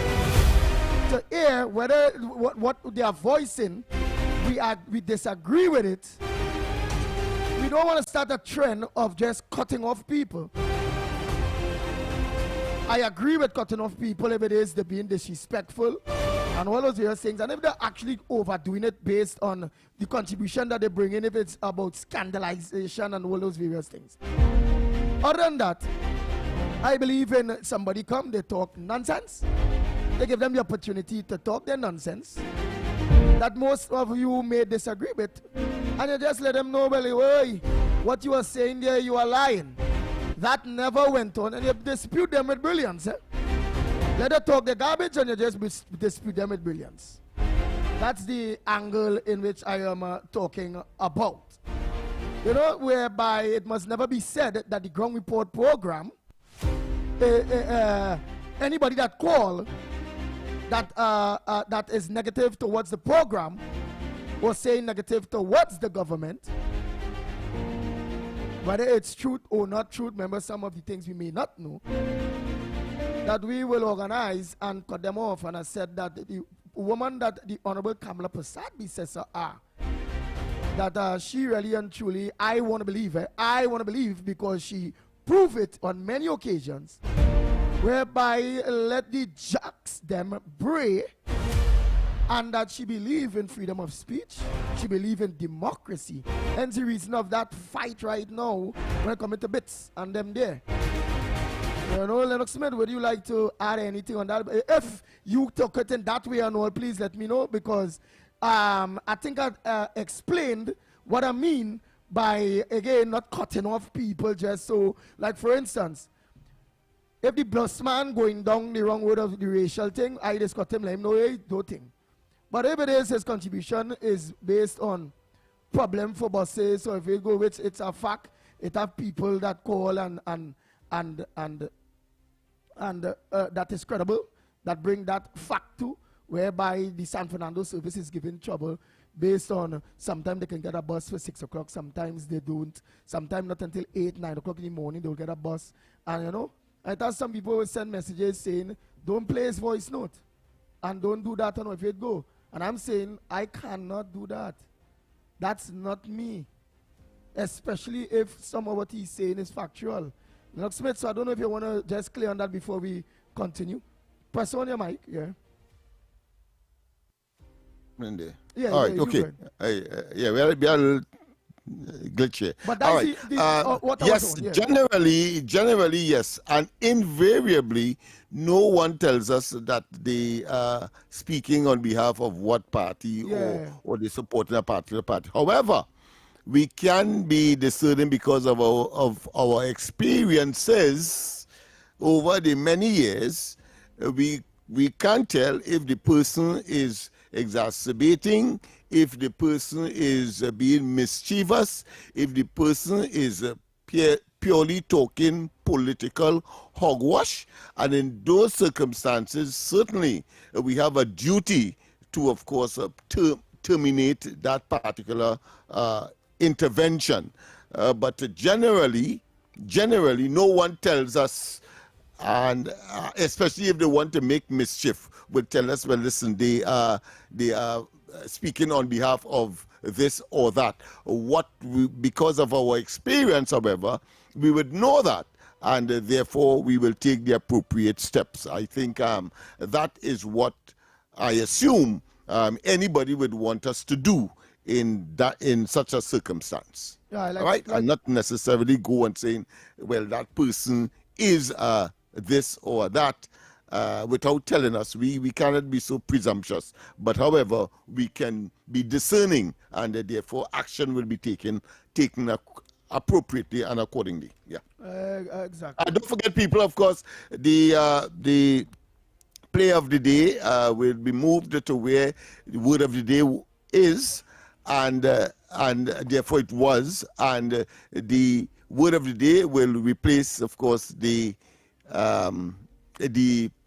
to to hear whether what they are voicing, we disagree with it. We don't want to start a trend of just cutting off people. I agree with cutting off people if it is they're being disrespectful and all those various things, and if they're actually overdoing it based on the contribution that they bring in, if it's about scandalization and all those various things. Other than that, I believe in somebody come, they talk nonsense, they give them the opportunity to talk their nonsense that most of you may disagree with, and you just let them know, well, hey, what you are saying there, you are lying. That never went on, and you dispute them with brilliance. Let them talk the garbage, and you just dispute them with brilliance. That's the angle in which I am talking about. You know, whereby it must never be said that the ground report program, anybody that call that is negative towards the program or saying negative towards the government, whether it's truth or not truth, remember some of the things we may not know, that we will organize and cut them off. And I said that the woman that the Honorable Kamala Prasad says that she really and truly, I want to believe her. I want to believe because she proved it on many occasions, whereby let the jacks them bray, and that she believe in freedom of speech, she believe in democracy. Hence the reason of that fight right now when it comes to bits and them there. You know, Lennox Smith, would you like to add anything on that? If you took it in that way and all, please let me know, because I think I explained what I mean by, again, not cutting off people just so, like for instance, if the bus man going down the wrong road of the racial thing, I just cut him, let him know, hey, don't think. But if it is his contribution is based on problem for buses, so if we go with it's a fact, it have people that call and that is credible, that bring that fact to, whereby the San Fernando service is giving trouble based on sometimes they can get a bus for 6 o'clock, sometimes they don't, sometimes not until 8, 9 o'clock in the morning they'll get a bus. And you know, I thought some people will send messages saying, don't play his voice note and don't do that on if it go. And I'm saying, I cannot do that. That's not me. Especially if some of what he's saying is factual. Lennox Smith, so I don't know if you want to just clear on that before we continue. Press on your mic, yeah. Yeah, all right, okay. Yeah, we'll be a little glitchy. But that's all right. What yes, yeah. generally, yes. And invariably, no one tells us that they are speaking on behalf of what party or they supporting a particular party. However, we can be discerning because of our experiences over the many years. We can't tell if the person is exacerbating, if the person is being mischievous, if the person is purely talking political hogwash. And in those circumstances, certainly we have a duty to, of course, terminate that particular intervention. But generally, no one tells us, and especially if they want to make mischief, will tell us, well, listen, they are speaking on behalf of this or that. Because of our experience, however, we would know that, and therefore we will take the appropriate steps. I think that is what I assume anybody would want us to do in such a circumstance. Yeah, right? And not necessarily go and saying, well, that person is this or that, without telling us. We cannot be so presumptuous. But however, we can be discerning, and therefore action will be taken appropriately and accordingly. Yeah. Exactly. Don't forget, people, of course, the play of the day will be moved to where the word of the day is, and therefore it was, and the word of the day will replace, of course, the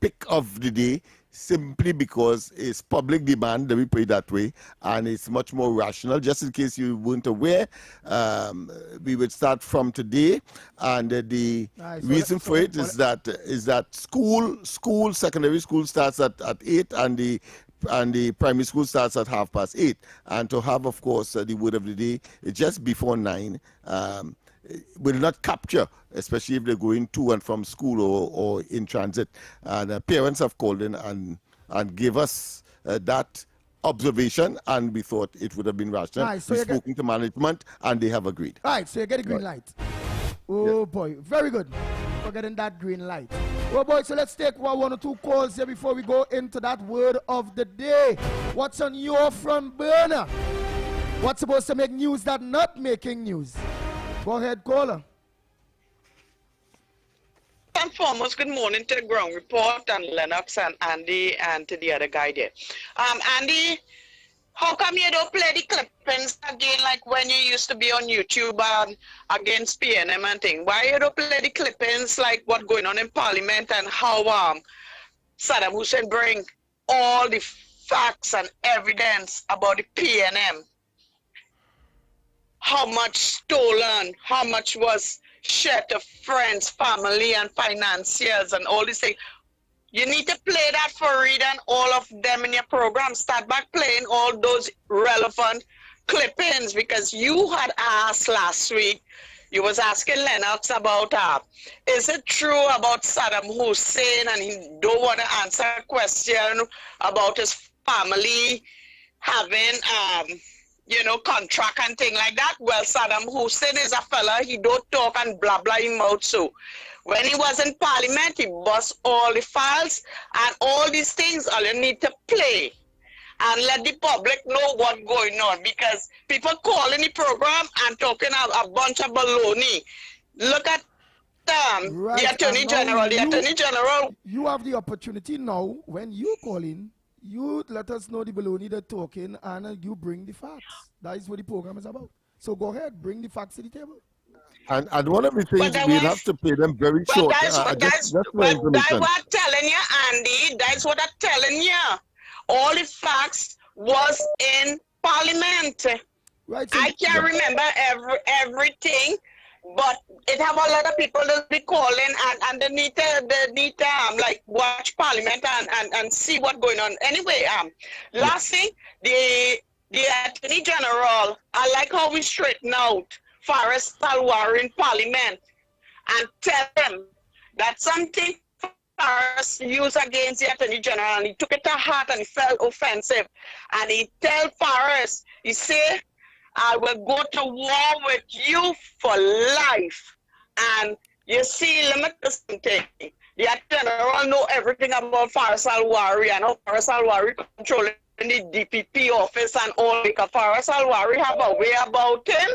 pick of the day, simply because it's public demand, let me put it that way, and it's much more rational. Just in case you weren't aware, we would start from today, and the reason for it is that secondary school starts at 8, and the primary school starts at 8:30. And to have, of course, the word of the day just before 9 will not capture, especially if they're going to and from school or in transit. And parents have called in and gave us that observation, and we thought it would have been rational. Right, so we've spoken to management, and they have agreed. Right, so you get a green light. Oh, boy. Very good for getting that green light. Oh, boy, so let's take one or two calls here before we go into that word of the day. What's on your front burner? What's supposed to make news that not making news? Go ahead, caller. First and foremost, good morning to the Ground Report and Lennox and Andy and to the other guy there. Andy, how come you don't play the clippings again like when you used to be on YouTube against PNM and thing? Why you don't play the clippings like what's going on in Parliament and how Saddam Hussein bring all the facts and evidence about the PNM? How much stolen, how much was shared to friends, family, and financiers, and all these things. You need to play that for Reed and all of them in your program. Start back playing all those relevant clippings, because you had asked last week, you was asking Lennox about, is it true about Saddam Hussein, and he don't want to answer a question about his family having, contract and thing like that. Well, Saddam Hussein is a fella, he don't talk and blah blah him out. So when he was in Parliament, he bust all the files and all these things. All you need to play and let the public know what's going on, because people calling the program and talking a bunch of baloney. Look at the Attorney General. The Attorney General. You have the opportunity now, when you call in, you let us know the baloney they're talking, and you bring the facts. That is what the program is about. So go ahead, bring the facts to the table. And one of the things we'll have to pay them very short. That's what I'm telling you, Andy. That's what I'm telling you. All the facts was in Parliament. Right, I can't remember everything, but it have a lot of people that be calling, and they need to like watch Parliament and see what's going on. Anyway, last thing, the Attorney General, I like how we straighten out Faris Talwar in Parliament and tell them that something Faris used against the Attorney General, and he took it to heart and he felt offensive. And he tell Faris, he say, I will go to war with you for life. And you see, let me tell you something. The General know everything about Faris Alwari, and how Faris Alwari controlling the DPP office and all. Because Faris Alwari have a way about him.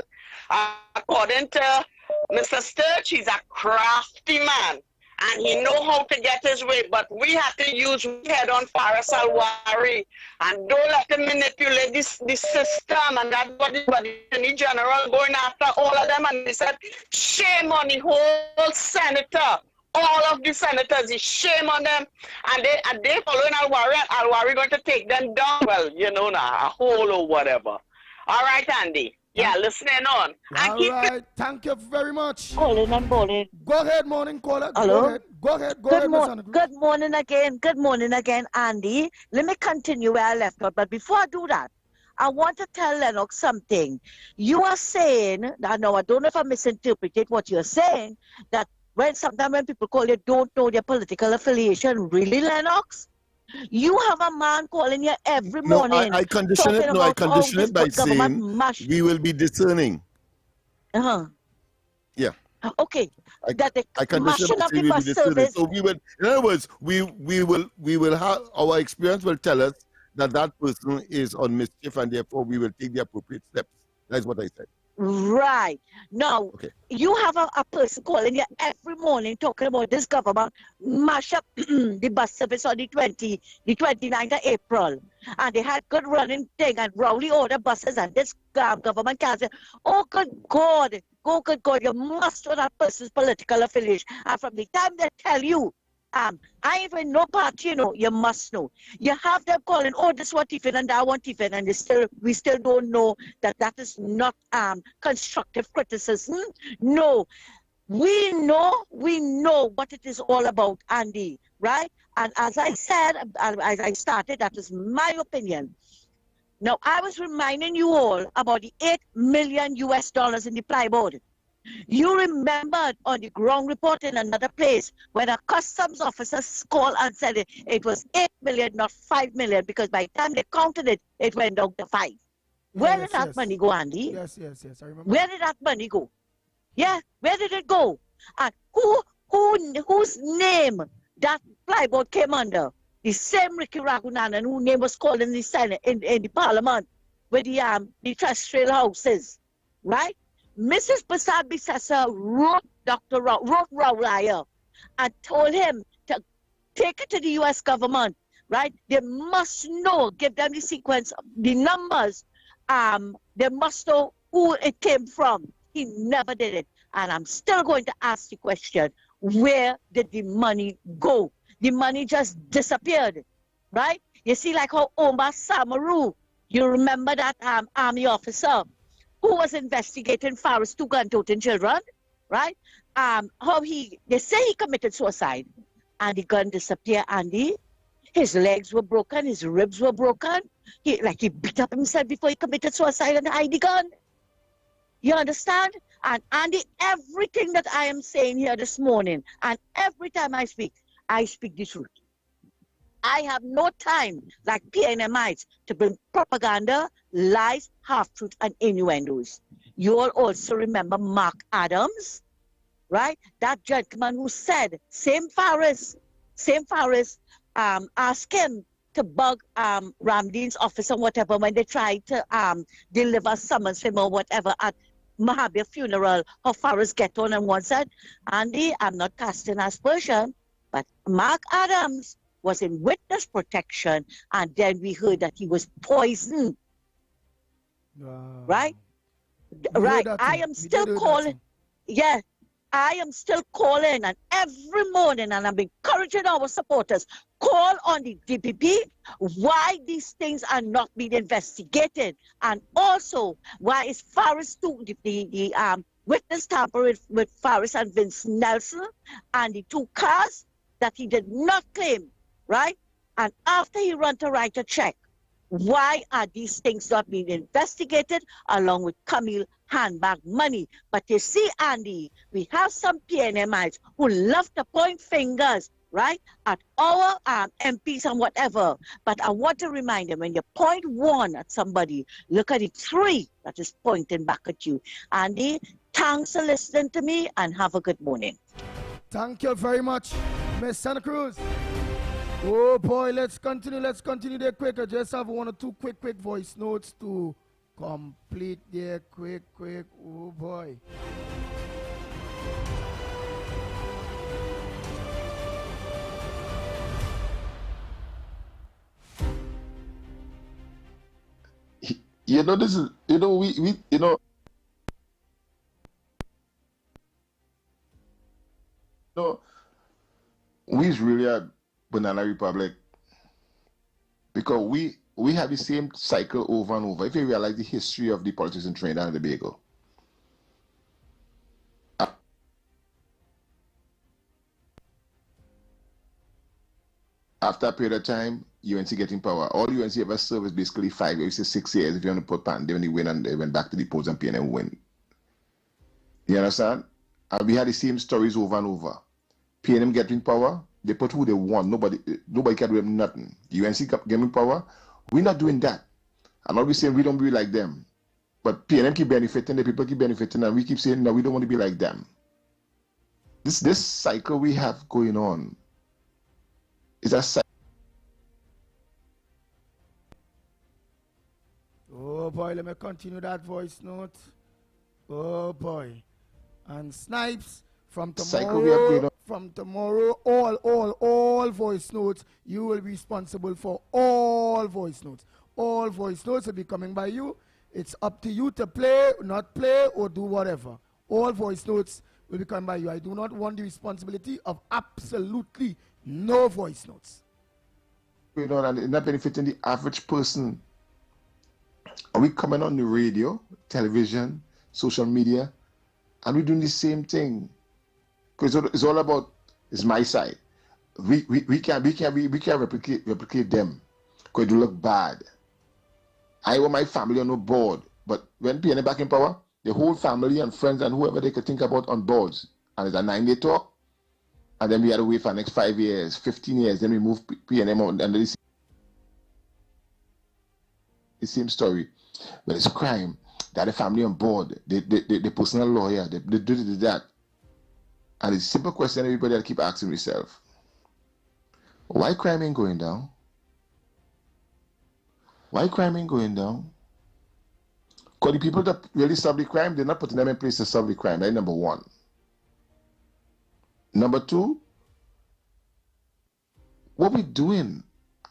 According to Mr. Sturge, he's a crafty man, and he know how to get his way. But we have to use head on Faris Alwari, and don't let him manipulate this system. And that's what the Attorney General going after all of them. And he said, shame on the whole senator. All of the senators, shame on them. And they following Alwari, and Alwari going to take them down. Well, a hole or whatever. All right, Andy. Yeah, listening on. All right, thank you very much. Calling and calling. Go ahead, morning caller. Hello? Go ahead. Good morning again. Good morning again, Andy. Let me continue where I left off. But before I do that, I want to tell Lennox something. You are saying, I don't know if I misinterpreted what you're saying, that sometimes when people call you don't know their political affiliation, really, Lennox? You have a man calling you every morning. I condition it. No, I condition it by saying we will be discerning. Yeah. Okay. I condition it by saying we will be discerning. So we will. In other words, we will have our experience will tell us that person is on mischief, and therefore we will take the appropriate steps. That's what I said. Right. Now, you have a person calling you every morning talking about this government mash up the bus service on the 29th of April. And they had good running thing and Rowley order buses, and this government can't say, oh, good God, you must know that person's political affiliation. And from the time they tell you, I even no part, you know, you must know. You have them calling, oh, this what even and that what even, and we still don't know that that is not constructive criticism. No, we know what it is all about, Andy, right? And as I said, as I started, that is my opinion. Now, I was reminding you all about the $8 million US in the plywood. You remembered on the ground report in another place when a customs officer called and said it was 8 million, not 5 million, because by the time they counted it, it went down to 5. Where did that money go, Andy? Yes, I remember. Where did that money go? Yeah, where did it go? And whose name that plywood came under? The same Ricky Ragunanan whose name was called in the Senate, in the Parliament, with the terrestrial houses, right? Mrs. Prasad Bisasa wrote Rowleye and told him to take it to the U.S. government, right? They must know, give them the sequence, the numbers. They must know who it came from. He never did it. And I'm still going to ask the question, where did the money go? The money just disappeared, right? You see, like how Omar Samaru, you remember that army officer who was investigating Faris to gun-toting children, right? How they say he committed suicide, and the gun disappeared, Andy. His legs were broken, his ribs were broken. He beat up himself before he committed suicide and hid the gun. You understand? And Andy, everything that I am saying here this morning, and every time I speak the truth. I have no time, like PNMites, to bring propaganda, lies, half-truth, and innuendos. You all also remember Mark Adams, right? That gentleman who said, same Faris, asked him to bug Ramdeen's office or whatever when they tried to deliver summons for him or whatever at Mahabir funeral. How Faris get on and one said, Andy, I'm not casting aspersion, but Mark Adams was in witness protection, and then we heard that he was poisoned. Right? Right. I am still calling. Yeah, I am still calling, and every morning, and I'm encouraging our supporters, call on the DPP why these things are not being investigated, and also why is Faris the witness tampering with Faris and Vince Nelson and the 2 cars that he did not claim. Right? And after he ran to write a check, why are these things not being investigated along with Camille handbag money? But you see, Andy, we have some PNMites who love to point fingers, right, at our MPs and whatever. But I want to remind them, when you point one at somebody, look at the 3 that is pointing back at you. Andy, thanks for listening to me, and have a good morning. Thank you very much, Miss Santa Cruz. Oh boy, let's continue there quick. I just have 1 or 2 quick voice notes to complete there quick. Oh boy. You know, this is, you know, we you know, we's really a banana republic, because we have the same cycle over and over. If you realize the history of the politics in Trinidad and Tobago, after a period of time, UNC getting power. All UNC ever served is basically 5 years, 6 years. If you want to put Pan, they win, and they went back to the polls and PNM win. You understand? And we had the same stories over and over. PNM getting power, they put who they want. Nobody can do them nothing. UNC getting power, we're not doing that. I'm not saying we don't be like them, but PNM keep benefiting, the people keep benefiting, and we keep saying no, we don't want to be like them. This cycle we have going on is a cycle. Oh boy, let me continue that voice note. Oh boy. And Snipes, from tomorrow, all voice notes, you will be responsible for all voice notes. All voice notes will be coming by you. It's up to you to play, not play, or do whatever. All voice notes will be coming by you. I do not want the responsibility of absolutely No voice notes. You know, and it's not benefiting the average person. Are we coming on the radio, television, social media, and we're doing the same thing? Because it's all about, it's my side. We can't replicate them because it look bad. I want my family on the board, but when PNA back in power, the whole family and friends and whoever they could think about on boards, and it's a 9-day talk, and then we had to wait for the next 5 years, 15 years, then we move PNM on under the same story. But it's a crime. They had a family on board, the personal lawyer, they do that. And it's a simple question everybody keep asking yourself. Why crime ain't going down? Why crime ain't going down? Because the people that really solve the crime, they're not putting them in place to solve the crime. That's number one. Number two, what we doing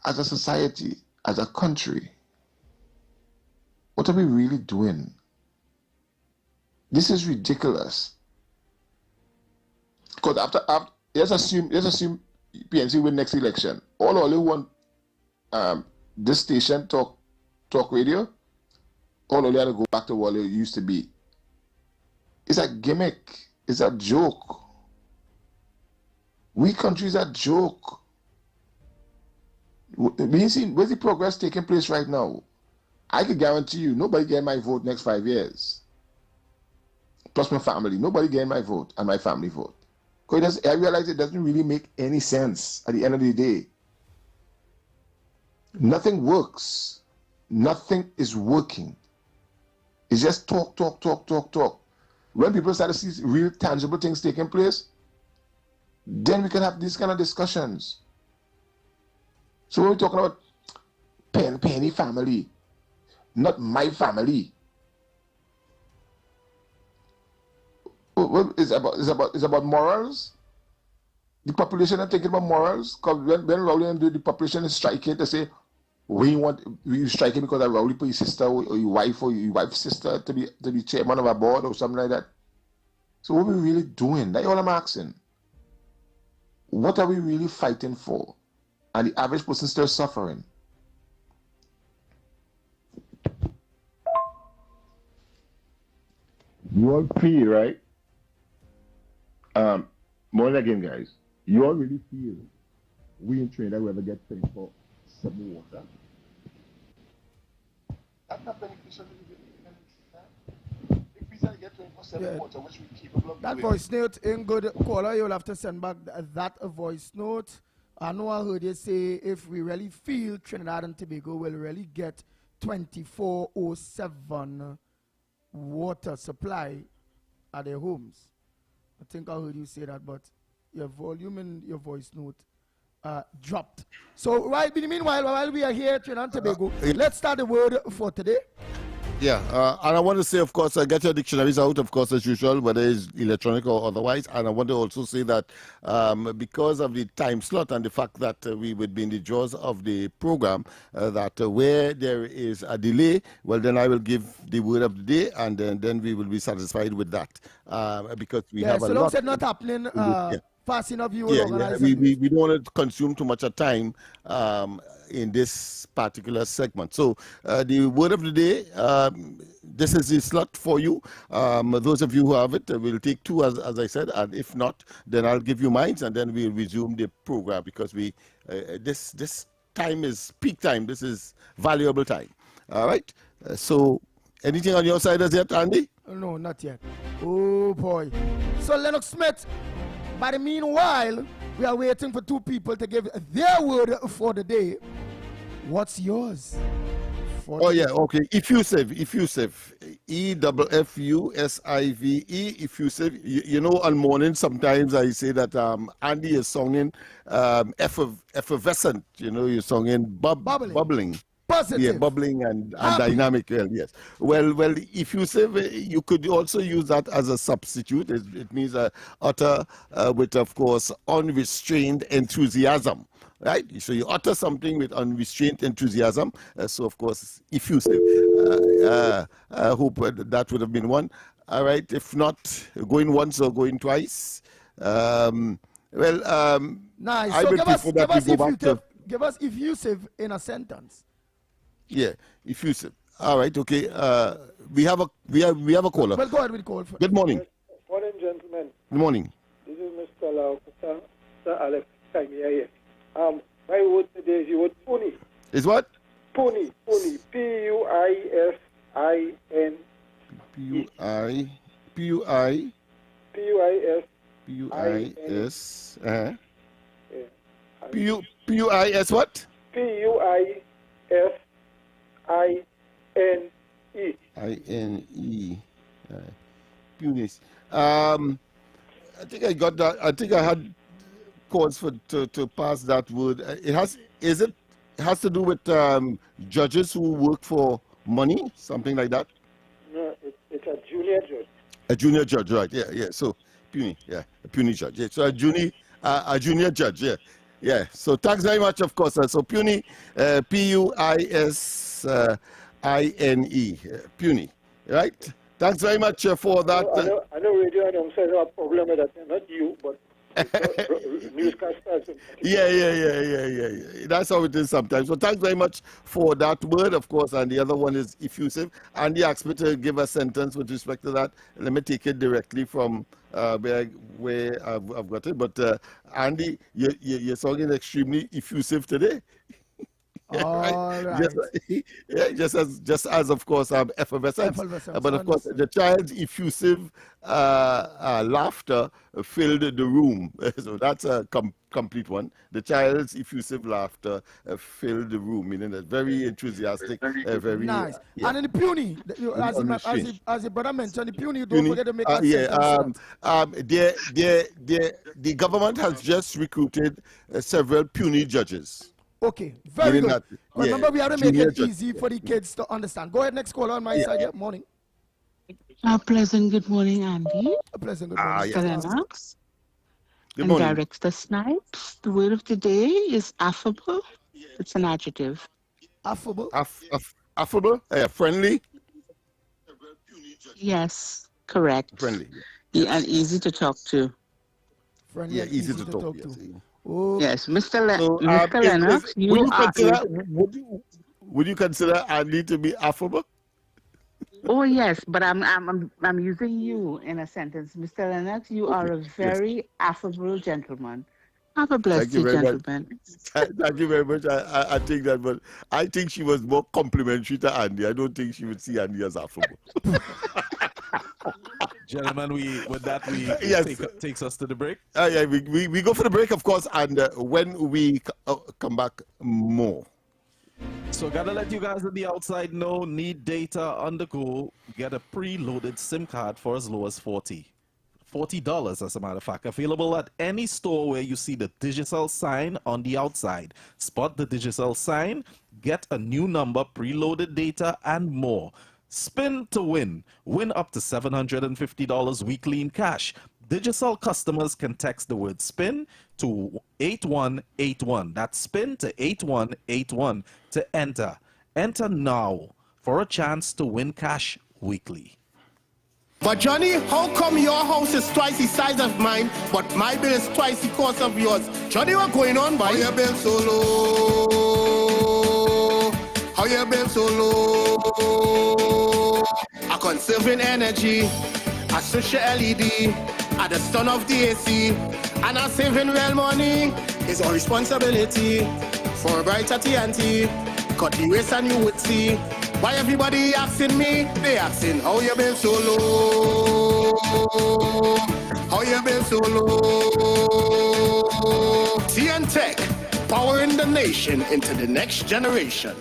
as a society, as a country, what are we really doing? This is ridiculous. Because after let's assume PNC win next election. All they want this station talk radio, all they have to go back to what it used to be. It's a gimmick. It's a joke. We countries are a joke. Where's the progress taking place right now? I can guarantee you, nobody get my vote next 5 years. Plus my family. Nobody get my vote and my family vote. Because I realize it doesn't really make any sense at the end of the day. Nothing works. Nothing is working. It's just talk. When people start to see real tangible things taking place, then we can have these kind of discussions. So when we're talking about Penny family, not my family. Well, it's about morals. The population are thinking about morals. Because when Rowley and the population is striking, they say, we striking because I Rowley put your sister or your wife or your wife's sister to be chairman of a board or something like that. So what are we really doing? That's all I'm asking. What are we really fighting for? And the average person still suffering. You all feel, right? More again, guys. You all really feel we in Trinidad will ever get 24/7 water? That's not beneficial to the if we start to get 24/7 water, which we capable of that doing. voice note ain't good. Caller, you'll have to send back that voice note. I know I heard you say if we really feel Trinidad and Tobago will really get 24/7 water supply at their homes. I think I heard you say that, but your volume in your voice note dropped. So meanwhile, while we are here, Trinidad and Tobago, let's start the word for today. Yeah, and I want to say, of course, get your dictionaries out, of course, as usual, whether it's electronic or otherwise. And I want to also say that because of the time slot and the fact that we would be in the jaws of the program, that where there is a delay, well, then I will give the word of the day, and then we will be satisfied with that. Because we have a lot. So long as it's not happening fast enough, you will organize we don't want to consume too much of time in this particular segment. So the word of the day, this is the slot for you. Those of you who have it, we'll take two, as I said, and if not, then I'll give you mine, and then we'll resume the program because this time is peak time. This is valuable time. All right. So anything on your side as yet, Andy? No, not yet. Oh boy. So Lennox Smith. But the meanwhile, we are waiting for two people to give their word for the day. What's yours? Okay. Effusive. EFFUSIVE. Effusive. You know, on morning sometimes I say that Andy is singing effervescent. You know, you're singing bubbling. Positive. Yeah, bubbling and dynamic. Yes. Well, effusive, you could also use that as a substitute. It means utter with, of course, unrestrained enthusiasm. Right? So you utter something with unrestrained enthusiasm. So, of course, effusive. I hope that would have been one. All right. If not, going once or going twice. Well, Nice. I So would give us, prefer that we go back to... give us effusive in a sentence. Yeah, effusive. All right, okay. We have a caller. Well, go ahead with call. Good morning. Morning, gentlemen. Good morning. This is Mr. Lau, Sir Alex here. My word today is the word pony. Is what? Pony. Puisine. Puis. Puis what? Puisine. INE. Punis. I think I got that. I think I had cause to pass that word. It has to do with judges who work for money, something like that. No, it's a junior judge. A junior judge, right? Yeah. So puny, a puny judge. Yeah. So a junior judge. Yeah. So thanks very much, of course. So puny, Puisine, puny, right? Thanks very much for that. I know radio announcers have a problem with that. Not you, but newscasters. Yeah. That's how it is sometimes. So thanks very much for that word, of course. And the other one is effusive. Andy asked me to give a sentence with respect to that. Let me take it directly from where I've got it. But Andy, you're sounding extremely effusive today. All right. Just as of course effervescence. But of course the child's effusive laughter filled the room. So that's a complete one. The child's effusive laughter filled the room, meaning that's very enthusiastic, very nice. And in the puny, as the brother mentioned, the puny, don't forget to make a sentence. The government has just recruited several puny judges. Okay, very good. Remember, we have to make it easy for the kids to understand. Go ahead, next caller on my side. Yeah, morning. A pleasant good morning, Andy. A pleasant good morning. Lennox. Good morning. And Director Snipes. The word of the day is affable. It's an adjective. Affable? Affable? Friendly? Yes, correct. Friendly. Yeah, and easy to talk to. Friendly and easy to talk to. Yes. Oh. Yes, Mr. Lennox, would you consider Andy to be affable? Oh yes, but I'm using you in a sentence, Mr. Lennox. You are a very affable gentleman. Have a blessed day, gentlemen. Thank you very much. I think that, but I think she was more complimentary to Andy. I don't think she would see Andy as affable. Gentlemen, takes us to the break. We go for the break, of course, and when we come back, more. So gotta let you guys on the outside know, need data on the go, get a preloaded SIM card for as low as $40, as a matter of fact. Available at any store where you see the digital sign on the outside. Spot the digital sign, get a new number, preloaded data, and more. Spin to win. Win up to $750 weekly in cash. Digicel customers can text the word SPIN to 8181. That's SPIN to 8181 to enter. Enter now for a chance to win cash weekly. But Johnny, how come your house is twice the size of mine, but my bill is twice the cost of yours? Johnny, what's going on, boy? How your bill so low? How your bill so low? I conserving energy, I switch your LED, at the stun of the AC, and I'm saving real money. It's our responsibility for a brighter TNT. Cut the waste and you would see. Why everybody asking me? They asking how you been so low? How you been so low? TN Tech, powering the nation into the next generation.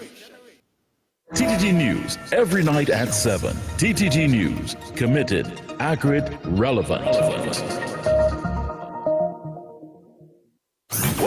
TTT News, every night at 7. TTT News, committed, accurate, relevant.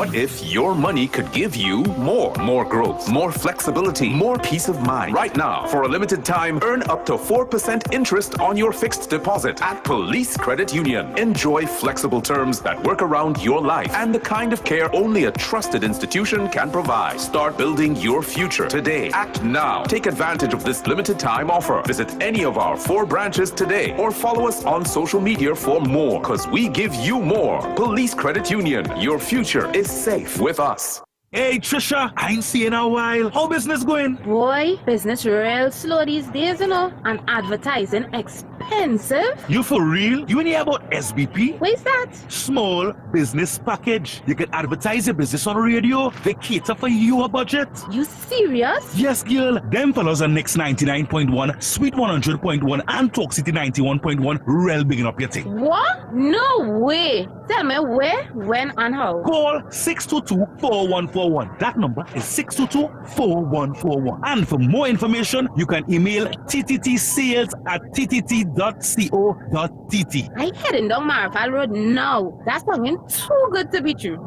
What if your money could give you more? More growth, more flexibility, more peace of mind. Right now, for a limited time, earn up to 4% interest on your fixed deposit at Police Credit Union. Enjoy flexible terms that work around your life and the kind of care only a trusted institution can provide. Start building your future today. Act now. Take advantage of this limited time offer. Visit any of our 4 branches today or follow us on social media for more, because we give you more. Police Credit Union. Your future is safe with us. Hey Trisha, I ain't seen you in a while. How business going? Boy, business real slow these days, you know, and advertising expensive. You for real? You ain't hear about SBP? What is that? Small Business Package. You can advertise your business on radio. They cater for your budget. You serious? Yes, girl. Them fellas are Next 99.1, Sweet 100.1, and Talk City 91.1. Real bigging up your thing. What? No way. Tell me where, when, and how. Call 622-4141. That number is 622-4141. And for more information, you can email tttSales@ttt.co.tt. I heading down Marfal Road now. That's sounding too good to be true.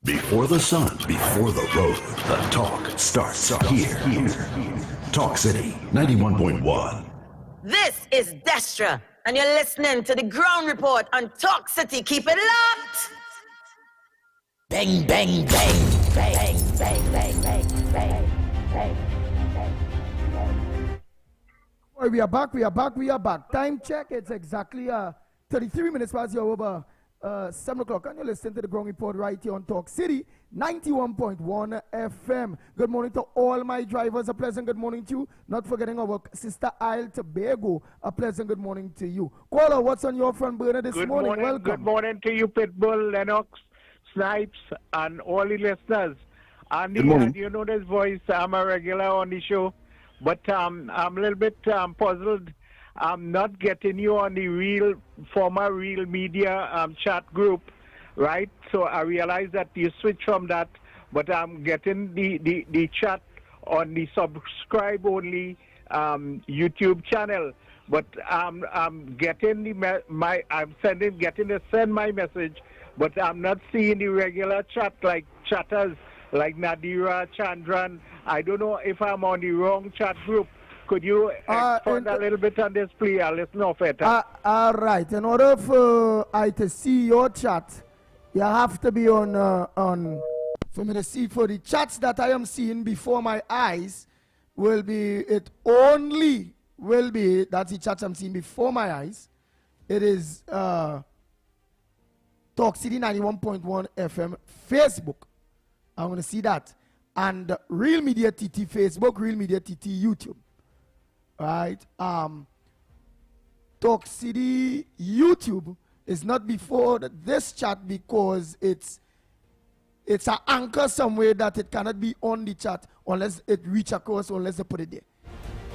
Before the sun, before the road, the talk starts here. Talk City 91.1. This is Destra, and you're listening to the Ground Report on Talk City. Keep it locked. Bang, bang, bang, bang, bang, bang, bang, bang, bang. Well, we are back. Time check, it's exactly 33 minutes past your over 7 o'clock. And you're listening to the Ground Report right here on Talk City 91.1 FM. Good morning to all my drivers. A pleasant good morning to you. Not forgetting our sister Isle Tobago. A pleasant good morning to you. Caller, what's on your front burner this morning? Welcome. Good morning to you, Pitbull, Lennox, Snipes, and all the listeners. Andy, you know this voice. I'm a regular on the show, but I'm a little bit puzzled. I'm not getting you on the former Real Media chat group, right? So I realize that you switch from that, but I'm getting the chat on the subscribe only YouTube channel. But I'm getting getting to send my message, but I'm not seeing the regular chat like chatters like Nadira, Chandran. I don't know if I'm on the wrong chat group. Could you expand a little bit on this, please? I'll listen off it. All right. In order for I to see your chat, you have to be on. For me to see, for the chats that I am seeing before my eyes, will be that's the chats I'm seeing before my eyes. It is Talk City 91.1 FM Facebook. I want to see that. And Real Media TT Facebook, Real Media TT YouTube. Right? Talk City YouTube is not before this chat because it's an anchor somewhere that it cannot be on the chat unless it reach across, unless they put it there.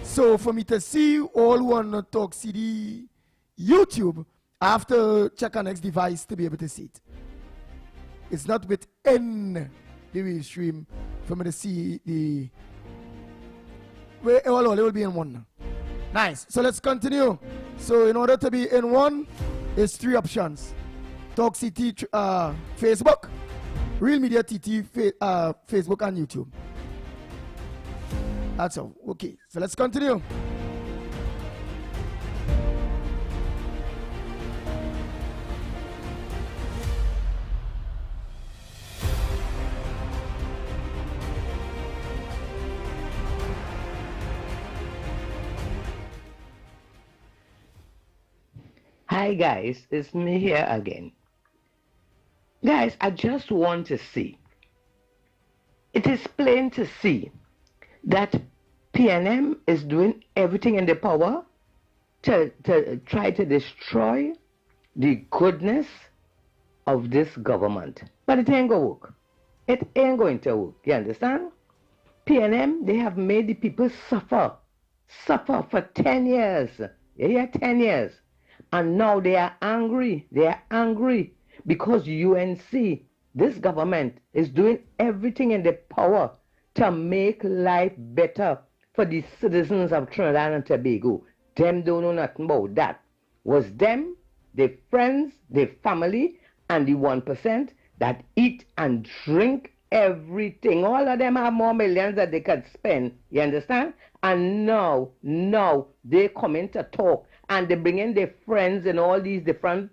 So for me to see all one Talk City YouTube, I have to check an next device to be able to see it. It's not within the real stream for me to see the. It will be in one now. Nice. So let's continue. So in order to be in one, there's 3 options. Talk City Facebook, Real Media TT Facebook and YouTube. That's all. Okay. So let's continue. Hi guys, it's me here again. Guys, I just want to see. It is plain to see that PNM is doing everything in their power to try to destroy the goodness of this government. But it ain't going to work. It ain't going to work. You understand? PNM, they have made the people suffer for 10 years. Yeah, 10 years. And now they are angry. They are angry because UNC, this government, is doing everything in their power to make life better for the citizens of Trinidad and Tobago. Them don't know nothing about that. Was them, their friends, their family, and the 1% that eat and drink everything. All of them have more millions that they could spend. You understand? And now they come in to talk, and they bring in their friends and all these different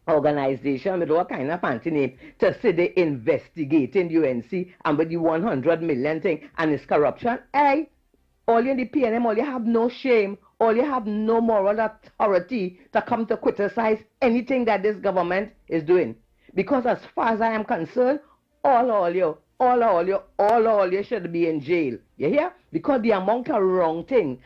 organizations with all kind of fancy name to say they investigating UNC and with the 100 million thing and it's corruption. Hey, all you in the PNM, all you have no shame, all you have no moral authority to come to criticize anything that this government is doing. Because as far as I am concerned, all you should be in jail. You hear? Because the amount of wrong things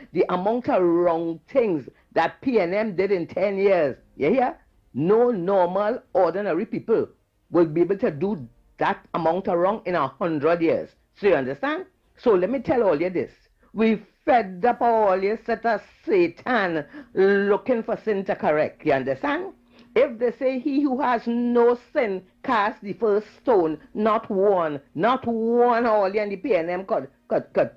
that PNM did in 10 years, you hear? No normal, ordinary people will be able to do that amount of wrong in 100 years. So you understand? So let me tell all you this. We fed up all you set of Satan looking for sin to correct. You understand? If they say he who has no sin cast the first stone, not one all you in the PNM could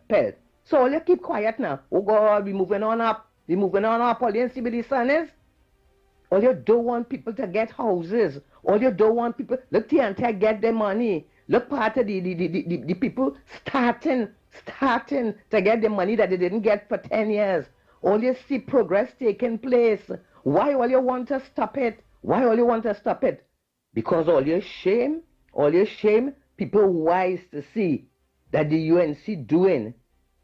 pelt. So all you keep quiet now. Oh God, we moving on up. All you see where the sun is? All you don't want people to get houses. All you don't want people, look TNT get their money. Look part of the people starting to get the money that they didn't get for 10 years. All you see progress taking place. Why all you want to stop it? Because all your shame, people wise to see that the UNC doing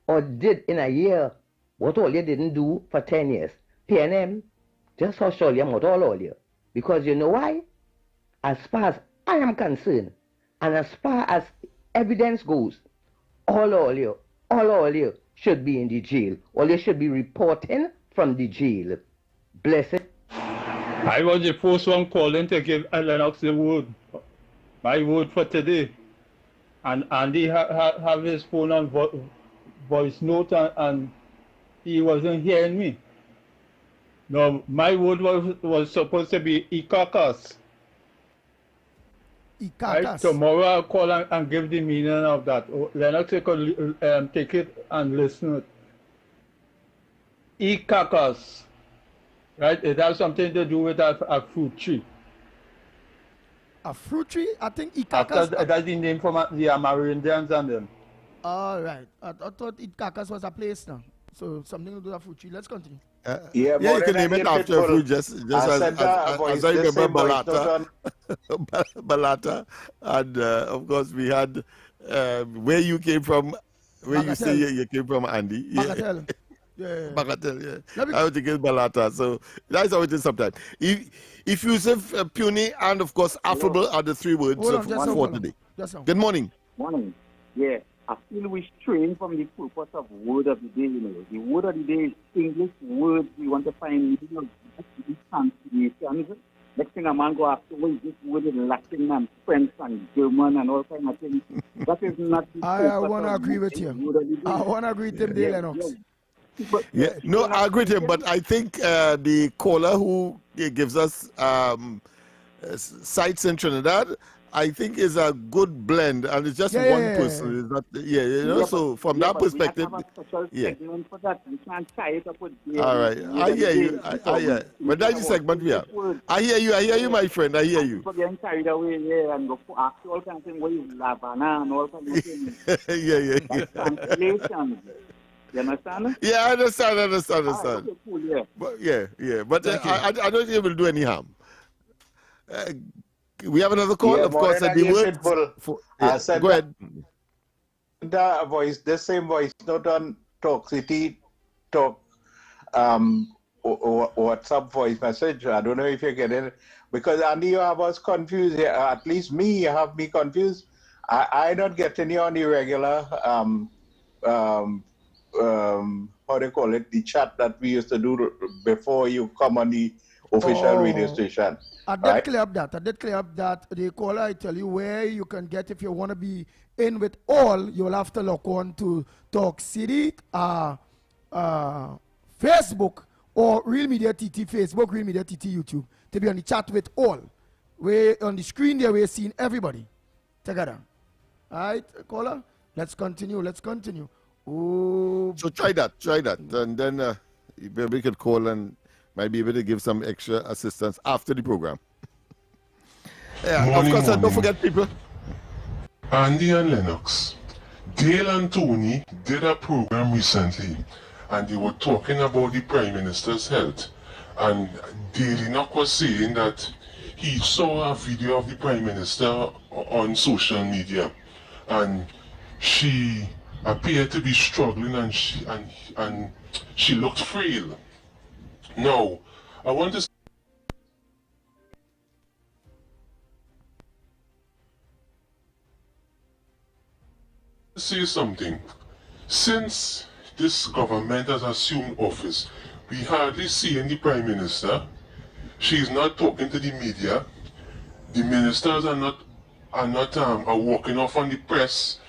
or did in a year what all you didn't do for 10 years. PNM, just hush all your mouth, all you. Because you know why? As far as I am concerned, and as far as evidence goes, all you should be in the jail. All you should be reporting from the jail. Bless it. I was the first one calling to give Lennox the word. My word for today. And Andy have his phone on voice note and he wasn't hearing me. No, my word was supposed to be Ikakas. Right, tomorrow I'll call and give the meaning of that. Lennox could take it and listen to it. Ikakas. Right, it has something to do with a fruit tree. A fruit tree? I think Ikakas. That's the name for the Amerindians and them. All right. I thought Ikakas was a place now. So something to do with a fruit tree. Let's continue. Yeah, you can name it after a fruit, just as I remember Balata. And of course we had where you came from, where you say you came from, Andy. Bagatelle. Bagatelle, yeah. I would think it's Balata. So that's how it is sometimes. Effusive, puny, and of course affable are the three words for today. Good morning. Morning. Yeah. I feel we strain from the purpose of word of the day, you know. The word of the day is English words. We want to find meaning of these translations. Next thing a man go after, well, this word is Latin and French and German and all kind of things. That is not the I want to agree with you. I want to agree with him, Lennox. Yeah, no, I agree with him, but I think the caller who gives us sites in Trinidad, I think is a good blend, and it's just one person. It's not, you know. So from that perspective, for that. We can't tie it up with all right, I hear you. I hear. But that's the segment we have. I hear you, my friend. I hear you. People getting carried away and go for all kinds of things. What is Lavana and all kinds of things. Yeah. Translations. You understand? Yeah, I understand. Okay, cool, yeah. But But I don't think it will do any harm. We have another call, of course, and the word. Go ahead. The voice, the same voice, not on Talk City, Talk, WhatsApp voice message. I don't know if you get it, because Andy, you have us confused here. At least me, you have me confused. I not getting you on the regular, how they call it, the chat that we used to do before you come on the official radio station. I did clear up that. The caller, I tell you where you can get, if you want to be in with all, you'll have to log on to Talk City, Facebook, or Real Media TT Facebook, Real Media TT YouTube, to be on the chat with all. We're on the screen there, we're seeing everybody together. All right, caller, let's continue. Oh, so try that, and then we could call and might be able to give some extra assistance after the program. Yeah, Morning, of course, morning. don't forget people. Andy and Lennox. Dale and Tony did a program recently, and they were talking about the Prime Minister's health. And Dale Enoch was saying that he saw a video of the Prime Minister on social media, and she appeared to be struggling, and she looked frail. Now, I want to say something. Since this government has assumed office, we hardly see any Prime Minister. She's not talking to the media. The ministers are walking off on the press.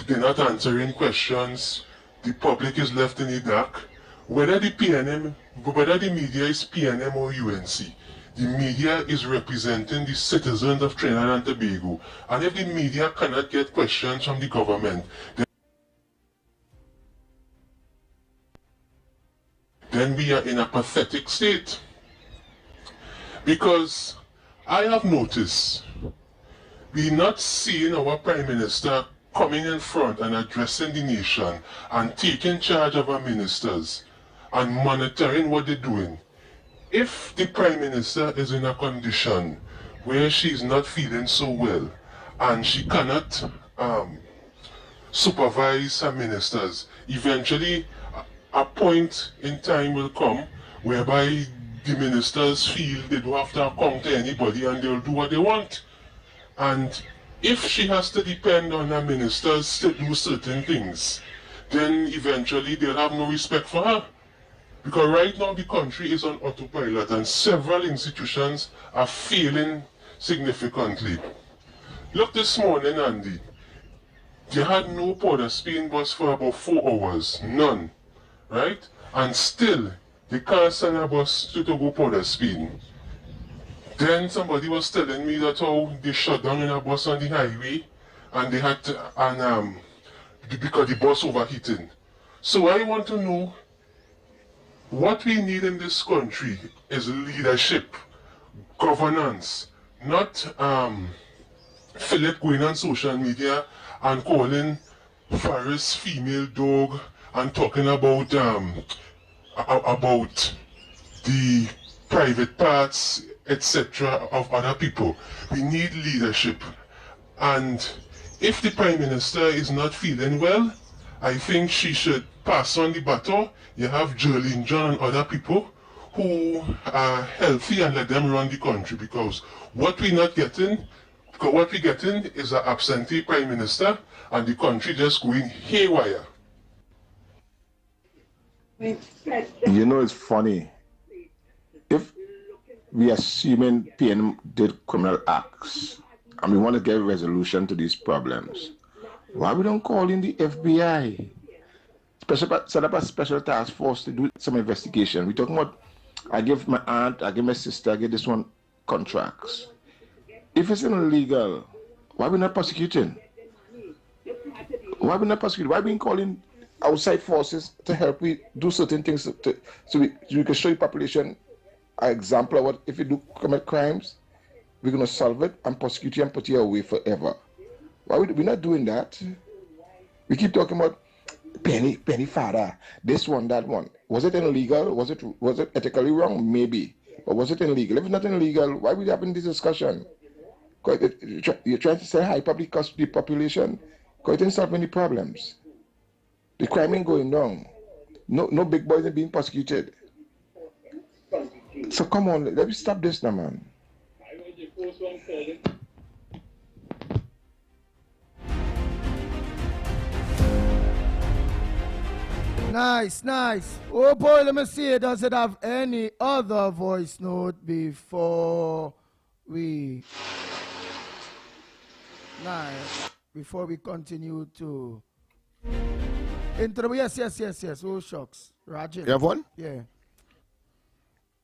They're not answering questions. The public is left in the dark. Whether the media is PNM or UNC, the media is representing the citizens of Trinidad and Tobago. And if the media cannot get questions from the government, then we are in a pathetic state. Because I have noticed we're not seeing our Prime Minister coming in front and addressing the nation and taking charge of our ministers and monitoring what they're doing. If the Prime Minister is in a condition where she's not feeling so well and she cannot supervise her ministers, eventually a point in time will come whereby the ministers feel they don't have to account to anybody and they'll do what they want. And if she has to depend on her ministers to do certain things, then eventually they'll have no respect for her. Because right now the country is on autopilot and several institutions are failing significantly. Look this morning, Andy. They had no powder Spain bus for about 4 hours. None. Right? And still, they can't send a bus to go powder Spain. Then somebody was telling me that how they shut down in a bus on the highway and they had to, because the bus overheating. So I want to know, what we need in this country is leadership, governance, not Philip going on social media and calling Faris female dog and talking about the private parts, etc. of other people. We need leadership. And if the Prime Minister is not feeling well, I think she should pass on the baton. You have Jolene John and other people who are healthy and let them run the country, because what we're getting is an absentee Prime Minister and the country just going haywire. You know, it's funny. If we are assuming PN did criminal acts and we want to get a resolution to these problems, why we don't call in the FBI? Set up a special task force to do some investigation. We're talking about, I give my aunt, I give my sister, I give this one contracts. If it's illegal, why we not prosecuting? Why we not prosecuting? Why we calling outside forces to help we do certain things so we can show the population an example of what, if you do commit crimes, we're going to solve it and prosecute you and put you away forever. Why we're not doing that? We keep talking about penny fada, this one, that one. Was it illegal? Was it ethically wrong? Maybe. But was it illegal? If it's not illegal, why are we having this discussion? You're trying to say high public cost to the population? Because it didn't solve any problems. The crime ain't going down. No big boys are being prosecuted. So come on, let me stop this now, man. Nice, nice. Oh boy, let me see. Does it have any other voice note before we... Nice. Before we continue to... Yes. Oh, shucks. Rajan. You have one? Yeah.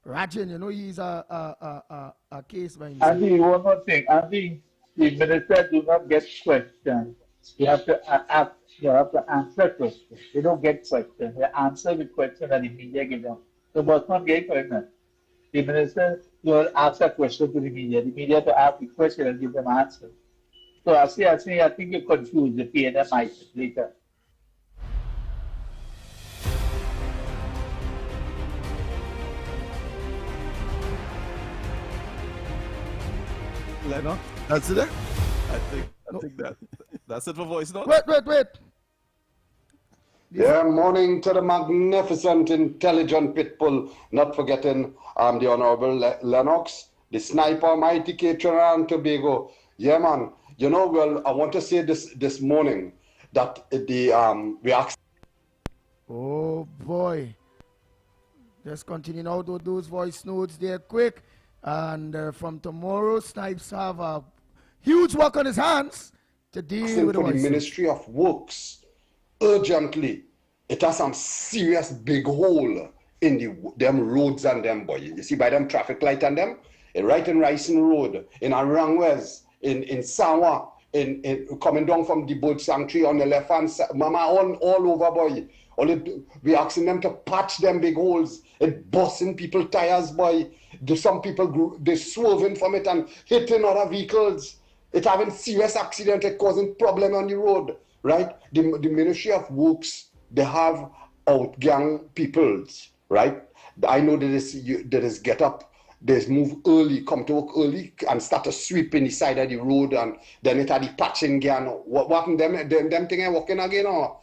Rajan, you know he's a case by himself. Andy, one more thing. Andy, the minister do not get questions. You have to ask. You have to answer questions. They don't get questions. They answer the question that the media give them. So Bosman get questions. the minister will ask a question to the media to ask the question and give them answers. So I think you confuse the PNM items later. Lennox? That's it? I think that's it for voice note. Wait. Yeah, morning to the magnificent, intelligent pitbull, not forgetting the Honorable Lennox, the sniper, mighty Trinidad and Tobago. Yeah, man. You know, well, I want to say this morning that we asked. Oh, boy. Let's continue now to those voice notes there quick. And from tomorrow, Snipes have a huge work on his hands to deal with the Ministry of Works urgently. It has some serious big hole in them roads and them, boy. You see by them traffic light and them, right in Ryson Road, in Arangwes, in Sawa, in coming down from the Bird Sanctuary on the left hand side, mama, all over, boy. We asking them to patch them big holes. It busting people tires, boy. Some people they swerving from it and hitting other vehicles. It having serious accident. It causing problem on the road, right? The Ministry of Works, they have outgang peoples, right? I know that is get up, there's move early, come to work early, and start to sweep in the side of the road, and then it had the patching again. What happened? Them thing ain't working again, or?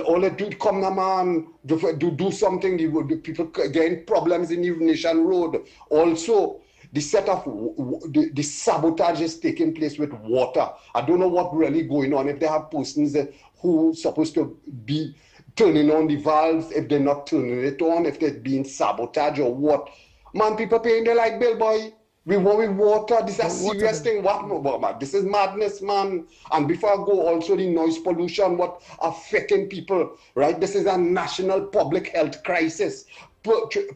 All they do come now, man, do something. The people getting problems in the Nation Road. Also, the set of the sabotage is taking place with water. I don't know what really going on. If they have persons who supposed to be turning on the valves, if they're not turning it on, if they're being sabotaged or what. Man, people paying their light bill, boy. We want with water. This is a serious thing. What? This is madness, man. And before I go, also the noise pollution, what affecting people, right? This is a national public health crisis.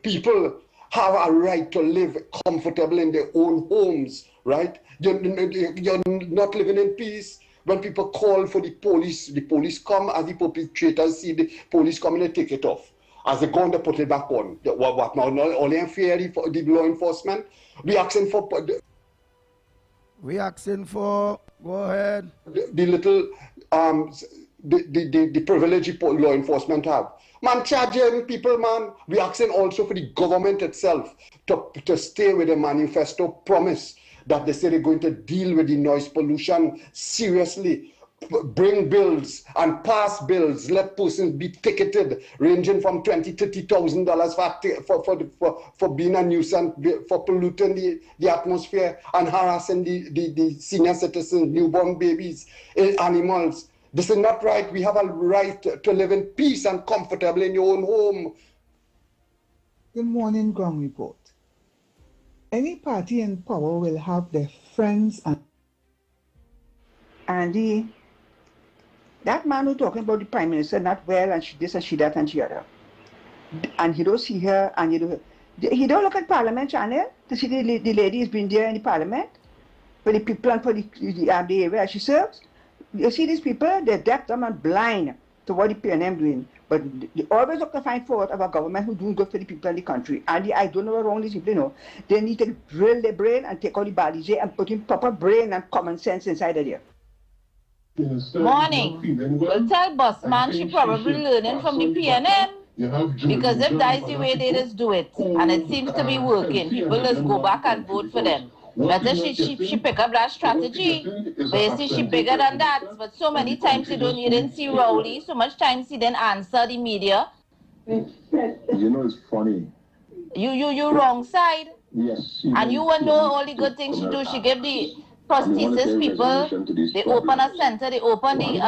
People have a right to live comfortable in their own homes, right? You're not living in peace. When people call for the police come, as the perpetrators see the police come and they take it off. As they go on, they put it back on. What now? Only in theory for the law enforcement. We asking for. Go ahead. The little the privilege law enforcement have. Man, charging people, man. We asking also for the government itself to stay with the manifesto promise that they say they're going to deal with the noise pollution seriously. Bring bills and pass bills. Let persons be ticketed, ranging from $20,000-$30,000 for being a nuisance, for polluting the atmosphere and harassing the senior citizens, newborn babies, animals. This is not right. We have a right to live in peace and comfortable in your own home. Good morning, Ground Report. Any party in power will have their friends and Andy. That man who talking about the Prime Minister not well and she this and she that and she other. And he don't see her and he don't look at Parliament channel to see the lady has been there in the Parliament for the people and for the area she serves. You see these people, they're deaf, dumb and blind to what the PNM doing. But they always look to find fault of a government who doing good for the people in the country. And I don't know what wrong these people, They need to drill their brain and take all the balise and put in proper brain and common sense inside of there. Morning. Well, tell Bossman she probably learning from the PNM. Because if that's the way they just do it, and it seems to be working, people just go back and vote for them. Better she pick up that strategy. But you see, she bigger than that. But so many times you didn't see Rowley. So much times he didn't answer the media. You know, it's funny. You wrong side. Yes. And you will know all the good things she do. She give the prosthesis people, they open a center, they open the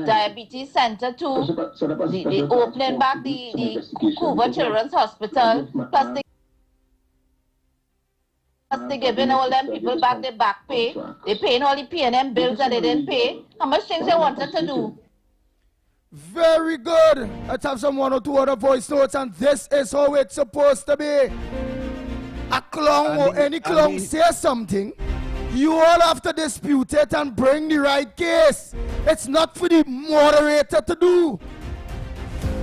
diabetes center too. They opening back the Cougar Children's Hospital. Plus they giving all them people back their back pay. They paying all the PNM bills that they didn't pay. How much things they wanted to do? Very good. Let's have some 1 or 2 other voice notes, and this is how it's supposed to be. A clown or any clown says something, you all have to dispute it and bring the right case. It's not for the moderator to do.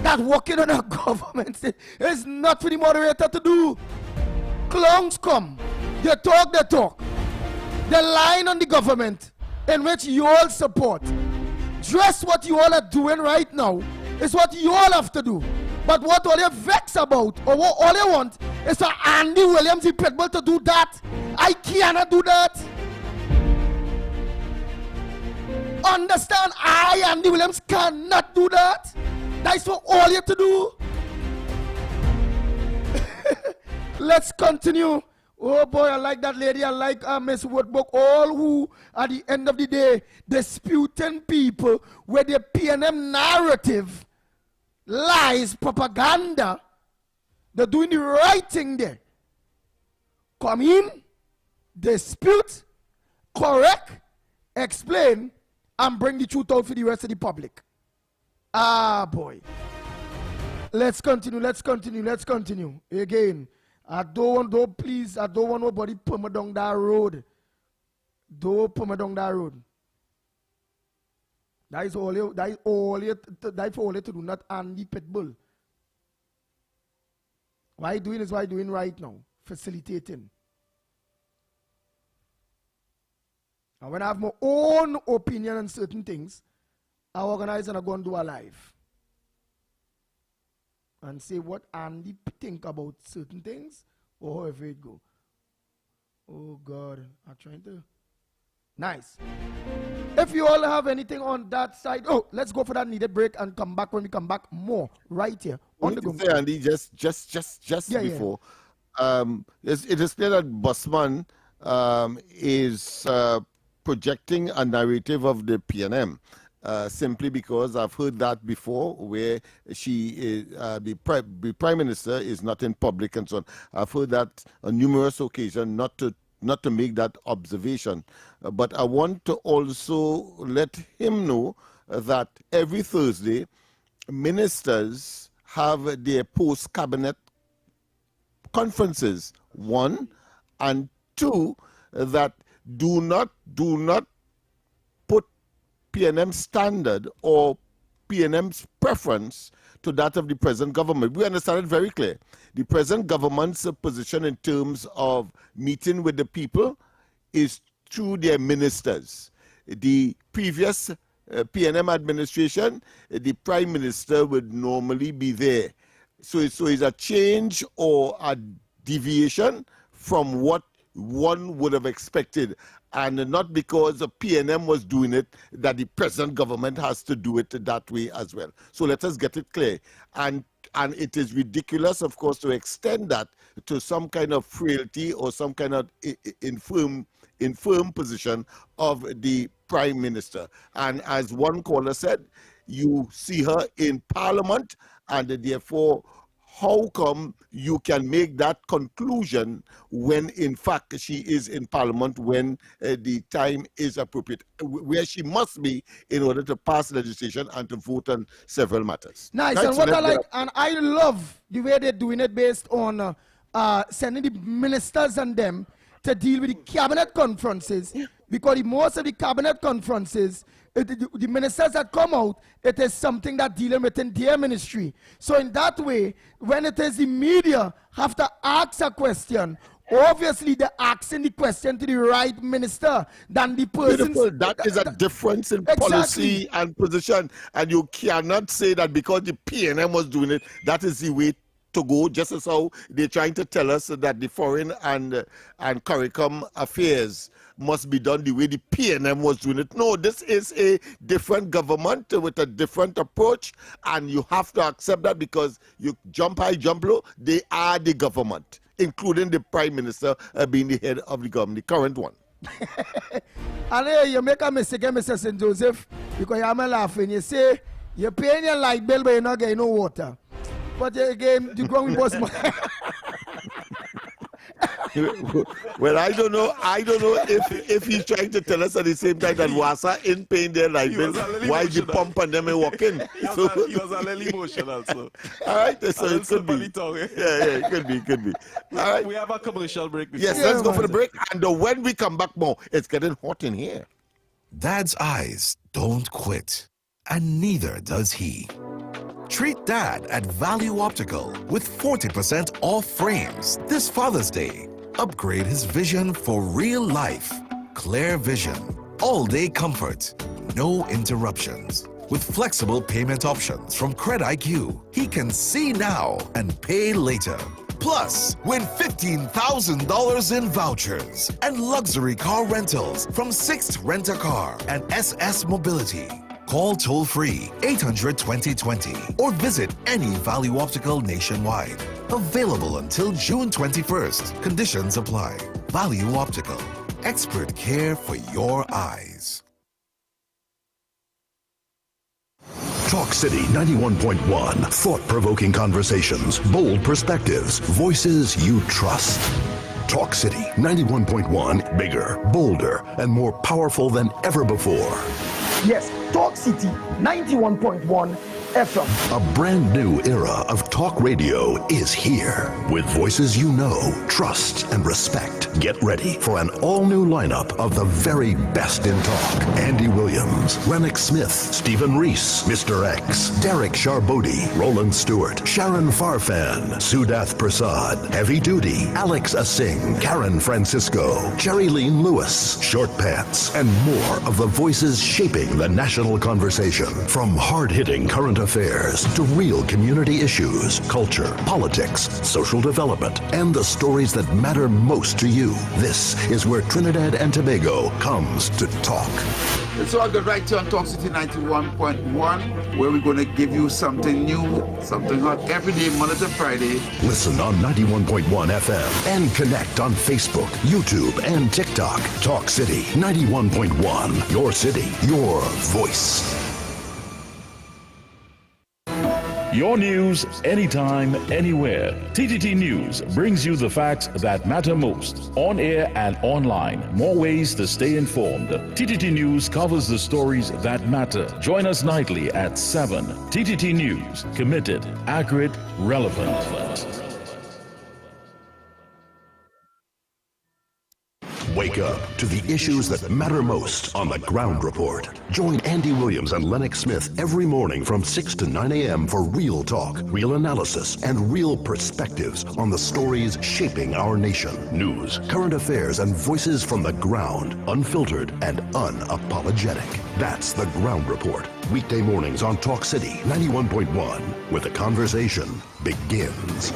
That working on a government, it's not for the moderator to do. clowns come, they talk. They line on the government in which you all support. Just what you all are doing right now is what you all have to do. But what all you vex about, or what all you want, is for Andy Williams, the Pitbull, to do that. I cannot do that. Understand, I, Andy Williams, cannot do that. That's what all you have to do. Let's continue. Oh boy, I like that lady. I like Miss Woodbook. All who, at the end of the day, disputing people with the PNM narrative, lies, propaganda. They're doing the right thing there. Come in, dispute, correct, explain, and bring the truth out for the rest of the public. Ah, boy. Let's continue. Again, I don't want nobody put me down that road. Don't put me down that road. That is all you to do, not Andy Pitbull. Why you doing is what you're doing right now, facilitating. And when I have my own opinion on certain things, I organize and I go and do a live. And say what Andy think about certain things, or however it go. Oh God, I'm trying to. Nice. If you all have anything on that side, let's go for that needed break and come back. When we come back, more right here on the go. Andy, just before, it is clear that Busman is projecting a narrative of the PNM. Simply because I've heard that before, where the Prime Minister is not in public and so on. I've heard that on numerous occasions, not to make that observation. But I want to also let him know that every Thursday, ministers have their post-cabinet conferences, 1, and 2, that do not put PNM standard or PNM's preference to that of the present government. We understand it very clear. The present government's position in terms of meeting with the people is through their ministers. The previous PNM administration, the Prime Minister would normally be there. So it's a change or a deviation from what one would have expected, and not because the PNM was doing it that the present government has to do it that way as well. So let us get it clear. And it is ridiculous, of course, to extend that to some kind of frailty or some kind of infirm position of the Prime Minister. And as one caller said, you see her in Parliament, and therefore, how come you can make that conclusion when in fact she is in Parliament when the time is appropriate, where she must be in order to pass legislation and to vote on several matters. Nice, right? And so what I like, and I love the way they're doing it based on sending the ministers and them to deal with the cabinet conferences, because most of the cabinet conferences, the ministers that come out, it is something that dealing within their ministry. So in that way, when it is the media have to ask a question, obviously they're asking the question to the right minister than the person. That is a difference in policy and position. And you cannot say that because the PNM was doing it, that is the way to go, just as how they're trying to tell us that the foreign and CARICOM affairs must be done the way the PNM was doing it. No, this is a different government with a different approach, and you have to accept that because you jump high, jump low, they are the government, including the Prime Minister being the head of the government, the current one. And you make a mistake, Mr. St. Joseph, because I'm laughing. You say you're paying your light bill, but you're not getting no water. But again, the growing boss. Well, I don't know if he's trying to tell us at the same time that Wasa in paying their light bill, why the pump and them walk in. He was a little emotional, so. All right, so it could be. Yeah, it could be. All right. We have a commercial break. Yes, let's go for the break. And when we come back more, it's getting hot in here. Dad's eyes don't quit, and neither does he. Treat Dad at Value Optical with 40% off frames this Father's Day. Upgrade his vision for real life. Clear vision, all-day comfort, no interruptions. With flexible payment options from CredIQ, he can see now and pay later. Plus, win $15,000 in vouchers and luxury car rentals from Sixth Rent-A-Car and SS Mobility. Call toll-free 800-2020 or visit any Value Optical nationwide. Available until June 21st. Conditions apply. Value Optical. Expert care for your eyes. Talk City 91.1. Thought-provoking conversations, bold perspectives, voices you trust. Talk City 91.1. Bigger, bolder, and more powerful than ever before. Yes, Talk City 91.1 FM. A brand new era of talk radio is here. With voices you know, trust, and respect. Get ready for an all-new lineup of the very best in talk. Andy Williams, Lennox Smith, Stephen Reese, Mr. X, Derek Charbodi, Roland Stewart, Sharon Farfan, Sudath Prasad, Heavy Duty, Alex Asing, Karen Francisco, Jerry Lean Lewis, Short Pants, and more of the voices shaping the national conversation. From hard-hitting current affairs to real community issues, culture, politics, social development, and the stories that matter most to you. This is where Trinidad and Tobago comes to talk. So I'll go right here on Talk City 91.1, where we're going to give you something new, something hot every day, Monday to Friday. Listen on 91.1 FM and connect on Facebook, YouTube, and TikTok. Talk City 91.1. Your city, your voice. Your news, anytime, anywhere. TTT News brings you the facts that matter most. On air and online. More ways to stay informed. TTT News covers the stories that matter. Join us nightly at 7. TTT News. Committed, accurate, relevant. Wake up to the issues that matter most on the Ground Report. Join Andy Williams and Lennox Smith every morning from 6 to 9 a.m. for real talk, real analysis, and real perspectives on the stories shaping our nation. News, current affairs, and voices from the ground, unfiltered and unapologetic. That's the Ground Report. Weekday mornings on Talk City 91.1, where the conversation begins.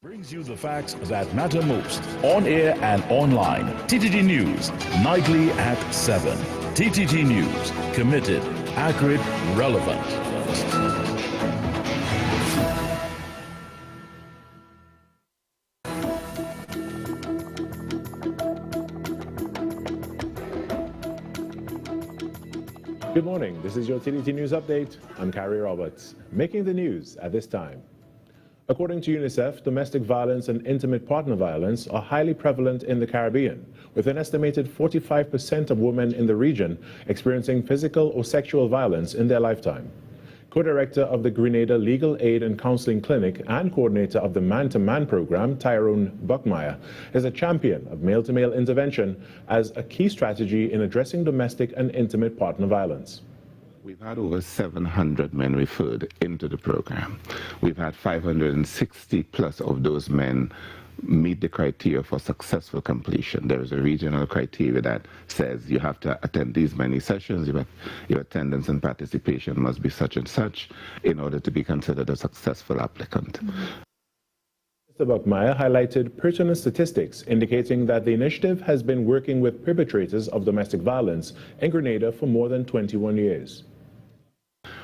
Brings you the facts that matter most. On air and online. TTT News, nightly at 7. TTT News, committed, accurate, relevant. Good morning, this is your TTT News Update. I'm Carrie Roberts. Making the news at this time. According to UNICEF, domestic violence and intimate partner violence are highly prevalent in the Caribbean, with an estimated 45% of women in the region experiencing physical or sexual violence in their lifetime. Co-director of the Grenada Legal Aid and Counseling Clinic and coordinator of the Man-to-Man program, Tyrone Buckmeyer, is a champion of male-to-male intervention as a key strategy in addressing domestic and intimate partner violence. We've had over 700 men referred into the program. We've had 560 plus of those men meet the criteria for successful completion. There is a regional criteria that says you have to attend these many sessions, your attendance and participation must be such and such in order to be considered a successful applicant. Mr. Buckmeyer highlighted pertinent statistics indicating that the initiative has been working with perpetrators of domestic violence in Grenada for more than 21 years.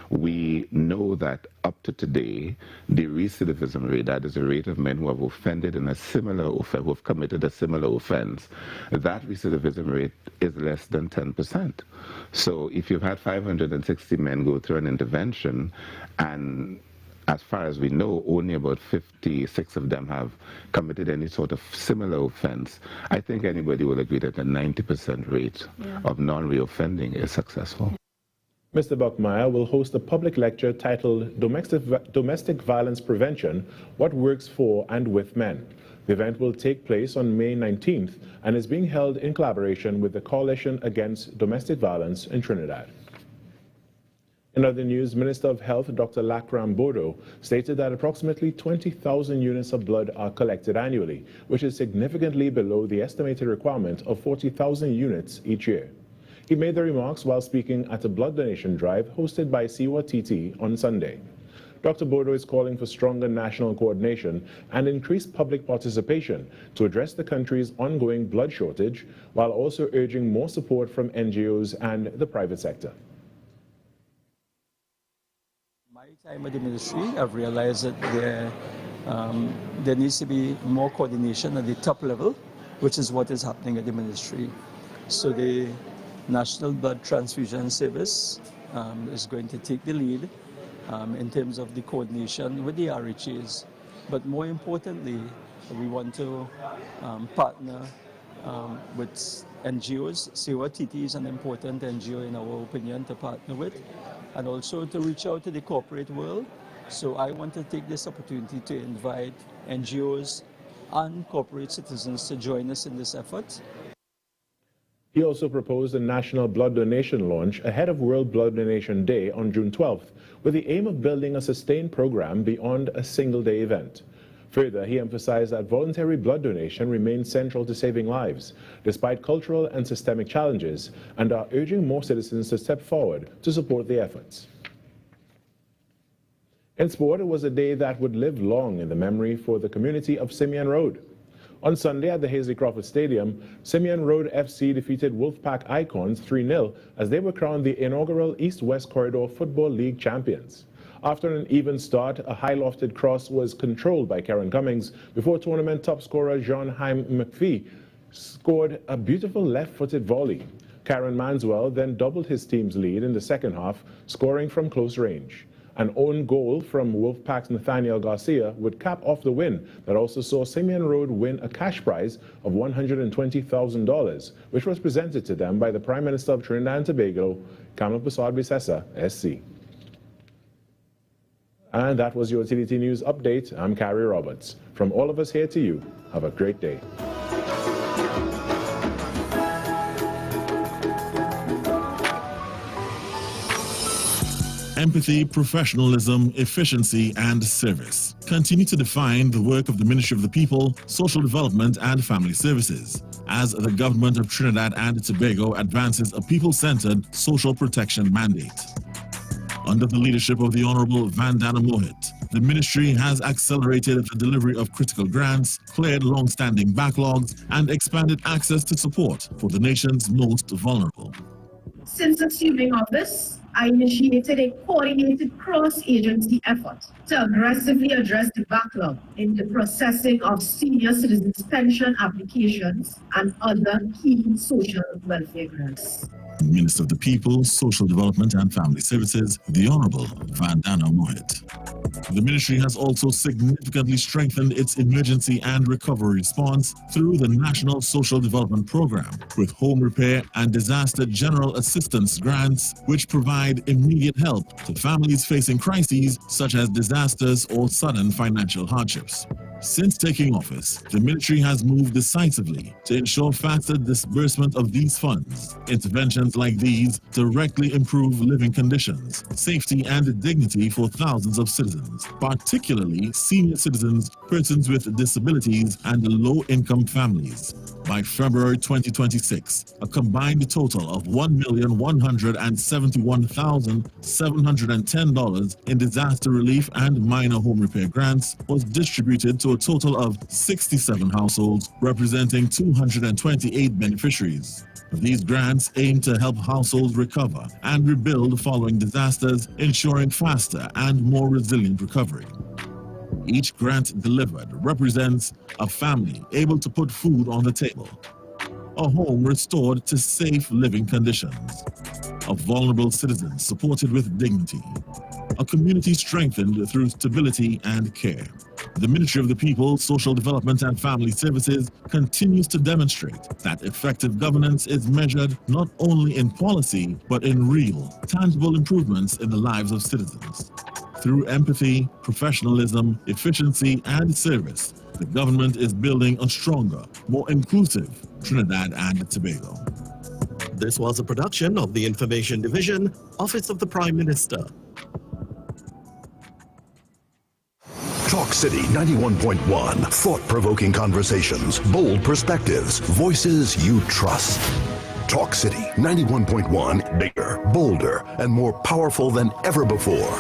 We know that up to today, the recidivism rate, that is the rate of men who have offended in a similar offense, who have committed a similar offense, that recidivism rate is less than 10%. So if you've had 560 men go through an intervention, and as far as we know, only about 56 of them have committed any sort of similar offense, I think anybody will agree that a 90% rate of non-reoffending is successful. Mr. Buckmeyer will host a public lecture titled Domestic Violence Prevention, What Works for and with Men, The event will take place on May 19th and is being held in collaboration with the Coalition Against Domestic Violence in Trinidad. In other news, Minister of Health Dr. Lakram Bodo stated that approximately 20,000 units of blood are collected annually, which is significantly below the estimated requirement of 40,000 units each year. He made the remarks while speaking at a blood donation drive hosted by Siwa TT on Sunday. Dr. Bodo is calling for stronger national coordination and increased public participation to address the country's ongoing blood shortage, while also urging more support from NGOs and the private sector. Time at the ministry, I've realized that there needs to be more coordination at the top level, which is what is happening at the ministry. So the National Blood Transfusion Service is going to take the lead in terms of the coordination with the RHAs. But more importantly, we want to partner with NGOs. Siwa TT is an important NGO in our opinion to partner with, and also to reach out to the corporate world. So I want to take this opportunity to invite NGOs and corporate citizens to join us in this effort. He also proposed a national blood donation launch ahead of World Blood Donation Day on June 12th, with the aim of building a sustained program beyond a single-day event. Further, he emphasized that voluntary blood donation remains central to saving lives, despite cultural and systemic challenges, and are urging more citizens to step forward to support the efforts. In sport, it was a day that would live long in the memory for the community of Simeon Road. On Sunday at the Hazley Crawford Stadium, Simeon Road FC defeated Wolfpack Icons 3-0 as they were crowned the inaugural East-West Corridor Football League champions. After an even start, a high-lofted cross was controlled by Karen Cummings before tournament top scorer Jean-Haim McPhee scored a beautiful left-footed volley. Karen Manswell then doubled his team's lead in the second half, scoring from close range. An own goal from Wolfpack's Nathaniel Garcia would cap off the win that also saw Simeon Road win a cash prize of $120,000, which was presented to them by the Prime Minister of Trinidad and Tobago, Kamel Basad Bisessa, SC. And that was your TDT News Update. I'm Carrie Roberts. From all of us here to you, have a great day. Empathy, professionalism, efficiency, and service continue to define the work of the Ministry of the People, Social Development and Family Services, as the government of Trinidad and Tobago advances a people-centered social protection mandate. Under the leadership of the Honorable Vandana Mohit, the ministry has accelerated the delivery of critical grants, cleared long-standing backlogs, and expanded access to support for the nation's most vulnerable. Since assuming office, I initiated a coordinated cross-agency effort to aggressively address the backlog in the processing of senior citizens' pension applications and other key social welfare grants. Minister of the People, Social Development and Family Services, the Honorable Vandana Mohit. The ministry has also significantly strengthened its emergency and recovery response through the National Social Development Program, with home repair and disaster general assistance grants, which provide immediate help to families facing crises such as disasters or sudden financial hardships. Since taking office, the ministry has moved decisively to ensure faster disbursement of these funds. Interventions like these directly improve living conditions, safety, and dignity for thousands of citizens, particularly senior citizens, persons with disabilities, and low-income families. By February 2026, a combined total of $1,171,710 in disaster relief and minor home repair grants was distributed to a total of 67 households, representing 228 beneficiaries. These grants aim to help households recover and rebuild following disasters, ensuring faster and more resilient recovery. Each grant delivered represents a family able to put food on the table, a home restored to safe living conditions, a vulnerable citizen supported with dignity, a community strengthened through stability and care. The Ministry of the People, Social Development and Family Services continues to demonstrate that effective governance is measured not only in policy, but in real, tangible improvements in the lives of citizens. Through empathy, professionalism, efficiency, and service, The government is building a stronger, more inclusive Trinidad and Tobago. This was a production of the Information Division, Office of the Prime Minister. Talk City 91.1. Thought-provoking conversations, bold perspectives, voices you trust. Talk City 91.1. Bigger, bolder, and more powerful than ever before.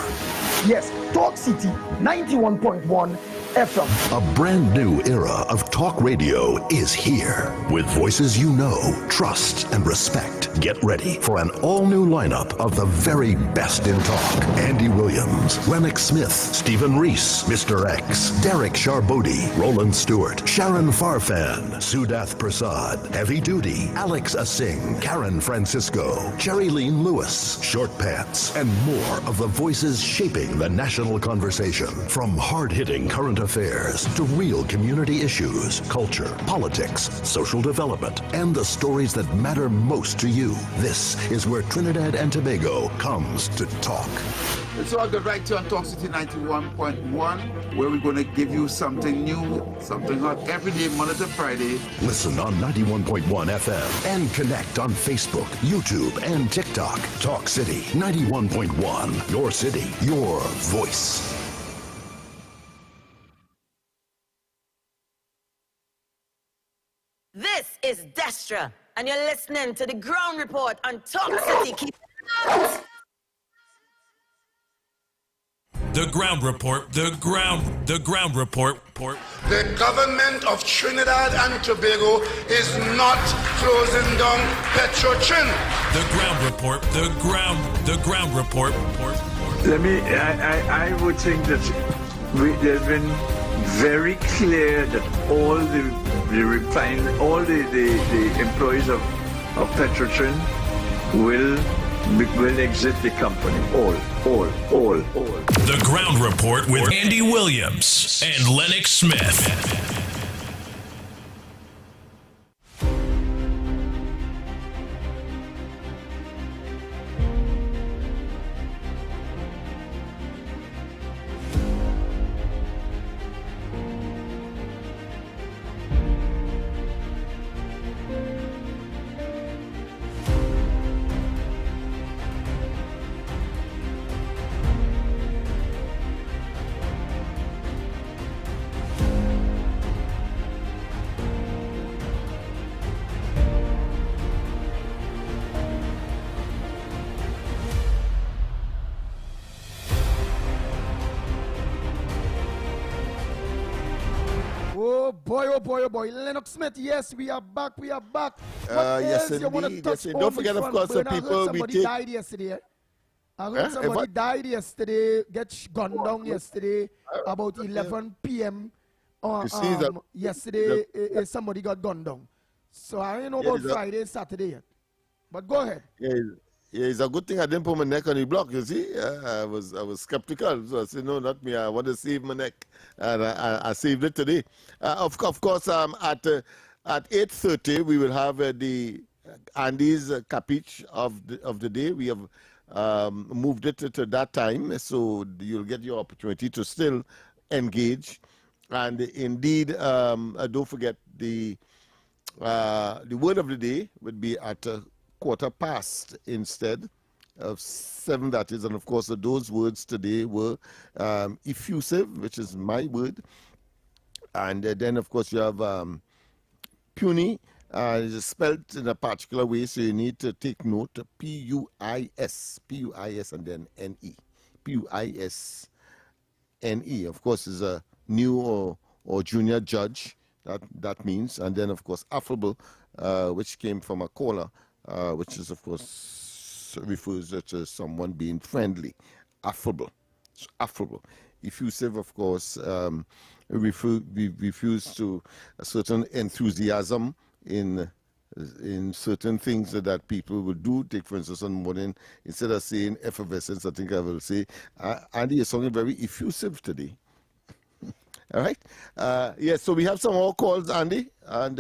Yes, Talk City 91.1 FM. A brand new era of talk radio is here. With voices you know, trust, and respect. Get ready for an all-new lineup of the very best in talk. Andy Williams, Lennox Smith, Stephen Reese, Mr. X, Derek Charbodi, Roland Stewart, Sharon Farfan, Sudath Prasad, Heavy Duty, Alex Asing, Karen Francisco, Cherry Lean Lewis, Short Pants, and more of the voices shaping the national conversation. From hard-hitting current affairs to real community issues, culture, politics, social development, and the stories that matter most to you. This is where Trinidad and Tobago comes to talk. It's all good right here on Talk City 91.1, where we're going to give you something new, something hot every day, Monday to Friday. Listen on 91.1 FM and connect on Facebook, YouTube, and TikTok. Talk City 91.1. Your city, your voice. This is Destra, and you're listening to the Ground Report on Talk City. Keep it out. The Ground Report, the Ground Report. The government of Trinidad and Tobago is not closing down Petrotrin. The Ground Report, the Ground Report. I would think that there's been very clear that all the employees of Petrotrin will exit the company. All. The Ground Report with Andy Williams and Lennox Smith. Oh boy. Lennox Smith, yes, we are back. Yes, indeed. Don't forget, of course, the people we take. Died yesterday. I heard somebody died yesterday, gunned down yesterday, about 11 p.m. Yesterday, somebody got gunned down. So I don't know about Friday, Saturday yet. But go ahead. Yeah, it's a good thing I didn't put my neck on the block, you see. I was skeptical. So I said, no, not me. I want to save my neck. And I saved it today. Of course, at 8:30, we will have the Andy's Capich of the day. We have moved it to that time, so you'll get your opportunity to still engage. And indeed, don't forget the word of the day would be at 1:15 instead of 7, that is. And of course, those words today were effusive, which is my word. And then, of course, you have puny. It's spelled in a particular way, so you need to take note. P-U-I-S, and then N-E. P-U-I-S-N-E. Of course, is a new or junior judge. That means. And then, of course, affable, which came from a caller, which is, of course, refers to someone being friendly. Affable. So affable. Effusive, of course, refers to a certain enthusiasm in certain things that people will do. Take, for instance, on morning, instead of saying effervescence, I think I will say, Andy is sounding very effusive today. All right? Yes, so we have some more calls, Andy, and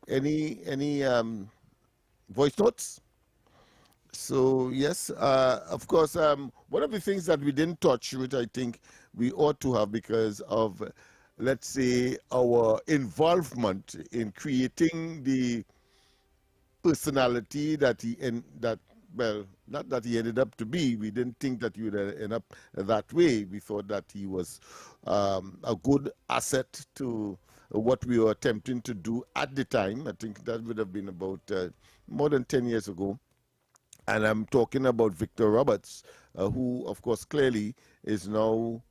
any voice notes? So, yes, of course, one of the things that we didn't touch, which I think we ought to have because of, let's say, our involvement in creating the personality that well, not that he ended up to be. We didn't think that he would end up that way. We thought that he was a good asset to what we were attempting to do at the time. I think that would have been about more than 10 years ago. And I'm talking about Victor Roberts, who, of course, clearly is now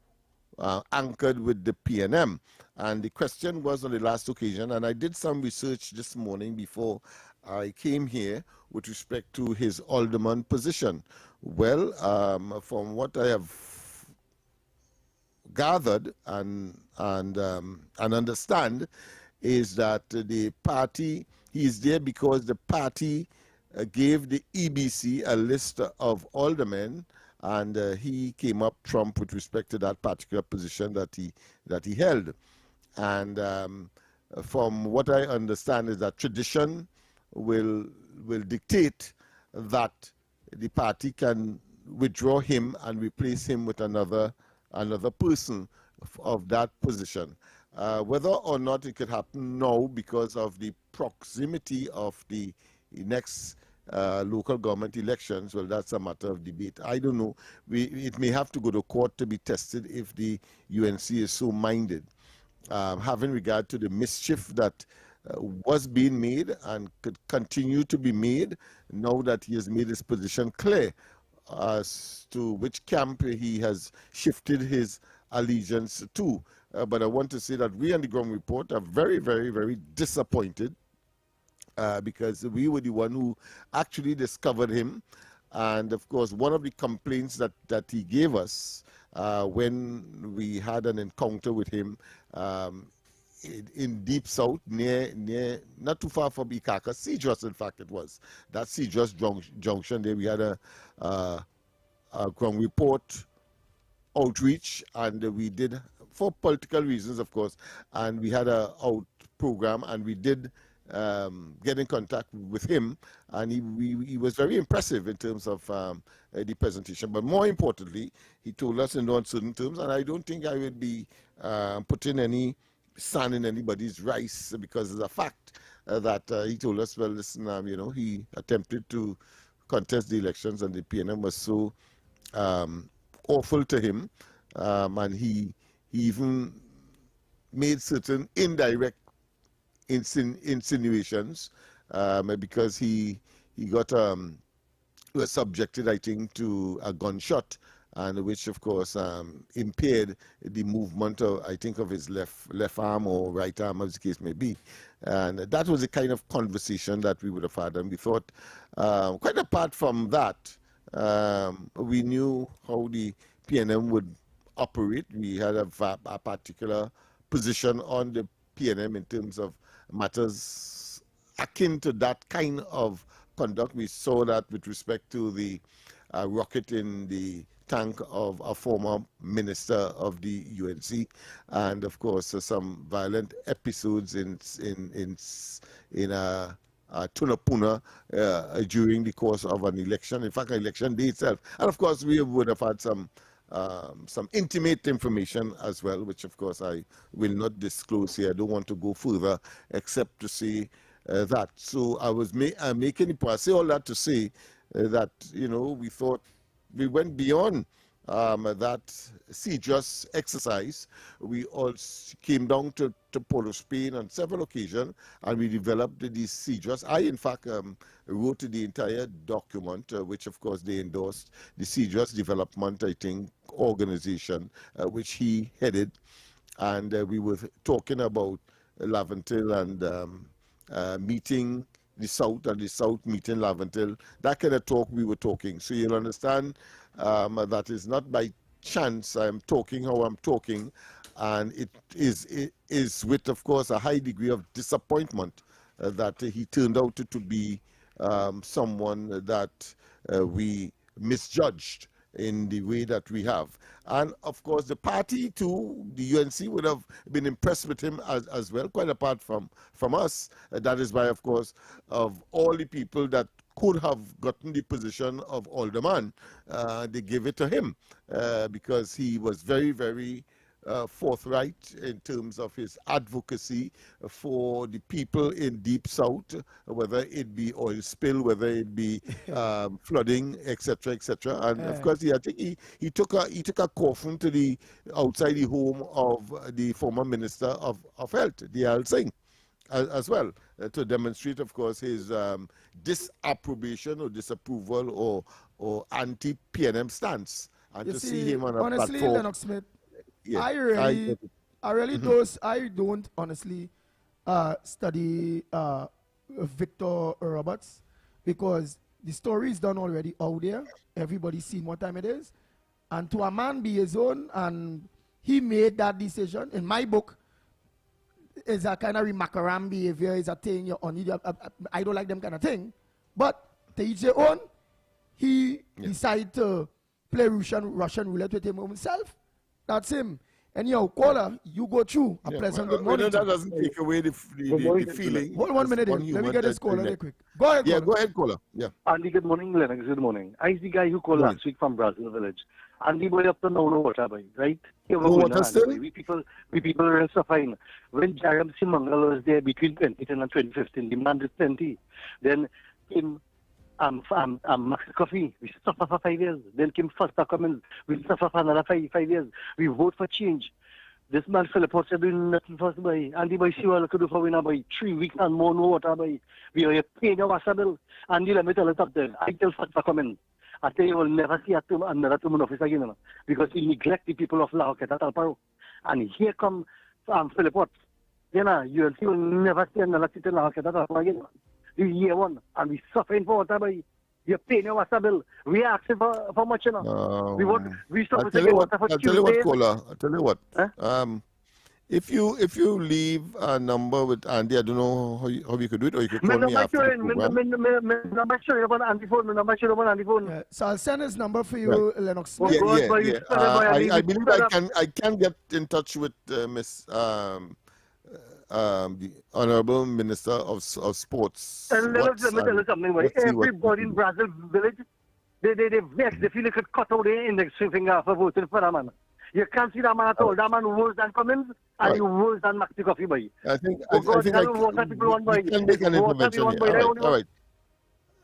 anchored with the PNM. And the question was on the last occasion, and I did some research this morning before I came here with respect to his alderman position. Well, from what I have gathered and understand, is that the party, he's there because the party gave the EBC a list of aldermen, and he came up trump with respect to that particular position that he held. And from what I understand is that tradition will dictate that the party can withdraw him and replace him with another person of that position. Whether or not it could happen now because of the proximity of the next local government elections, well, that's a matter of debate. I don't know. It may have to go to court to be tested if the UNC is so minded. Having regard to the mischief that was being made and could continue to be made now that he has made his position clear as to which camp he has shifted his allegiance to. But I want to say that we on the ground report are very, very, very disappointed because we were the one who actually discovered him. And of course, one of the complaints that he gave us when we had an encounter with him in Deep South, near not too far from Ikaka, Cedros, in fact, it was. That Cedros junction there, we had a ground report outreach, and we did, for political reasons, of course, and we had a out program, and we did get in contact with him, and he was very impressive in terms of the presentation. But more importantly, he told us in no uncertain terms, and I don't think I would be putting any sand in anybody's rice because it's a fact that he told us, well, listen, he attempted to contest the elections and the PNM was so awful to him, and he even made certain indirect insinuations because he was subjected, I think, to a gunshot, and which, of course, impaired the movement of, I think, of his left arm or right arm, as the case may be. And that was the kind of conversation that we would have had. And we thought, quite apart from that, we knew how the PNM would operate. We had a particular position on the PNM in terms of matters akin to that kind of conduct. We saw that with respect to the rocket in the tank of a former minister of the UNC, and of course some violent episodes in Tunapuna during the course of an election. In fact, an election day itself, and of course we would have had some intimate information as well, which of course I will not disclose here. I don't want to go further except to say that. So I was making it. I say all that to say that we thought we went beyond that Cedros exercise. We all came down to Port of Spain on several occasions, and we developed these Cedros. I, in fact, wrote the entire document, which, of course, they endorsed, the Cedros Development, I think, organization, which he headed. And we were talking about Laventille and meeting the South, and the South meeting Laventille. That kind of talk we were talking. So you'll understand that is not by chance I'm talking how I'm talking, and it is with, of course, a high degree of disappointment that he turned out to be someone that we misjudged in the way that we have. And of course the party too, the UNC, would have been impressed with him as well, quite apart from us. That is why, of course, of all the people that could have gotten the position of alderman. They gave it to him because he was very, very forthright in terms of his advocacy for the people in Deep South, whether it be oil spill, whether it be flooding, etc., etc. And of course, I think he took a coffin to the outside the home of the former Minister of Health, Dayal Singh, as well, to demonstrate, of course, his disapprobation or disapproval or anti-PNM stance, and you to see, see him on a honestly, platform. Lennox Smith, Yeah, I really don't honestly study Victor Roberts, because the story is done already out there. Everybody's seen what time it is. And to a man be his own, and he made that decision. In my book, is a kind of remarkaram behavior, is a thing you're on. I don't like them kind of thing. But to each their own, he decided to play Russian roulette with him himself. That's him. Anyhow, caller, you go through a pleasant good morning. That doesn't take away the feeling. Hold 1 minute. Let me get this caller real quick. Go ahead, caller. Go ahead, caller. Yeah. Andy, good morning. Lennox, good morning. I the guy who called last week from Brazil Village. Andy, boy, up to no water, boy, right? Here we water still? We people are suffering. When Jaram Simangal was there between 2010 and 2015, demand is plenty. Then came Max Coffee. We suffer for 5 years. Then came Foster Cummins. We suffer for another 5 years. We vote for change. This man Philip Potts are doing nothing for us, boy. Andy, boy, see what I could do for winner, boy. 3 weeks and more no water, boy. We are paying our water bill. Andy, let me tell it up there. I tell Foster Cummins. I tell you, you'll never see another Tumun office again, because he neglect the people of Laoket at Alparo. And here come Philip Potts. You know, you'll never see another city in Laoket at Alparo again. This year one, and we're suffering for water, boy. You're paying your water bill. We are asking for much, you know. We stop to take water for 2 days. I'll tell you what, caller. I'll tell you what. Huh? If you leave a number with Andy, I don't know how you could do it, or you could call me after the program. So I'll send his number for you, Lennox. I believe I can get in touch with Miss the Honorable Minister of Sports. And let me tell you something, boy. Everybody in Brazil Village, they vex. They feel they could cut out their index finger for voting for that man. You can't see that man at all. That man worse than Cummins and he worse than Maxi Coffee, boy. I think I can make an intervention here.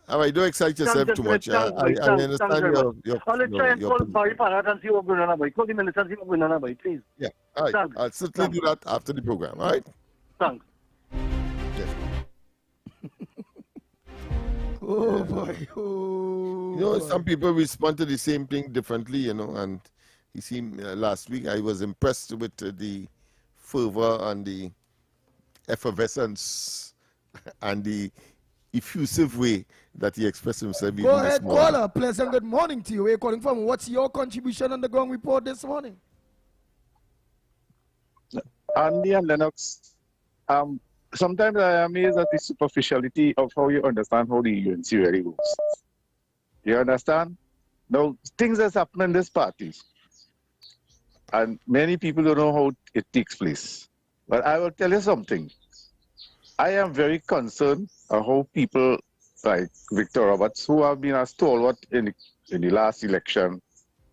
All right, don't excite yourself too much. I understand your I'll try and call Barry Parrott and see what's going on, boy. Call the minister and see what's going on, boy, please. Yeah, all right. I'll certainly do that after the program, all right? Thanks. Yes. Oh, boy. Oh, you know, boy. some people respond to the same thing differently, you know, and he seemed last week I was impressed with the fervor and the effervescence and the effusive way that he expressed himself. Go ahead, caller. Pleasant good morning to you. Where are you calling from? What's your contribution on the ground report this morning? Andy and Lennox, sometimes I am amazed at the superficiality of how you understand how the UNC really works. You understand? Now, things that's happening in this party, and many people don't know how it takes place. But I will tell you something. I am very concerned of how people like Victor Roberts, who have been a stalwart in the last election,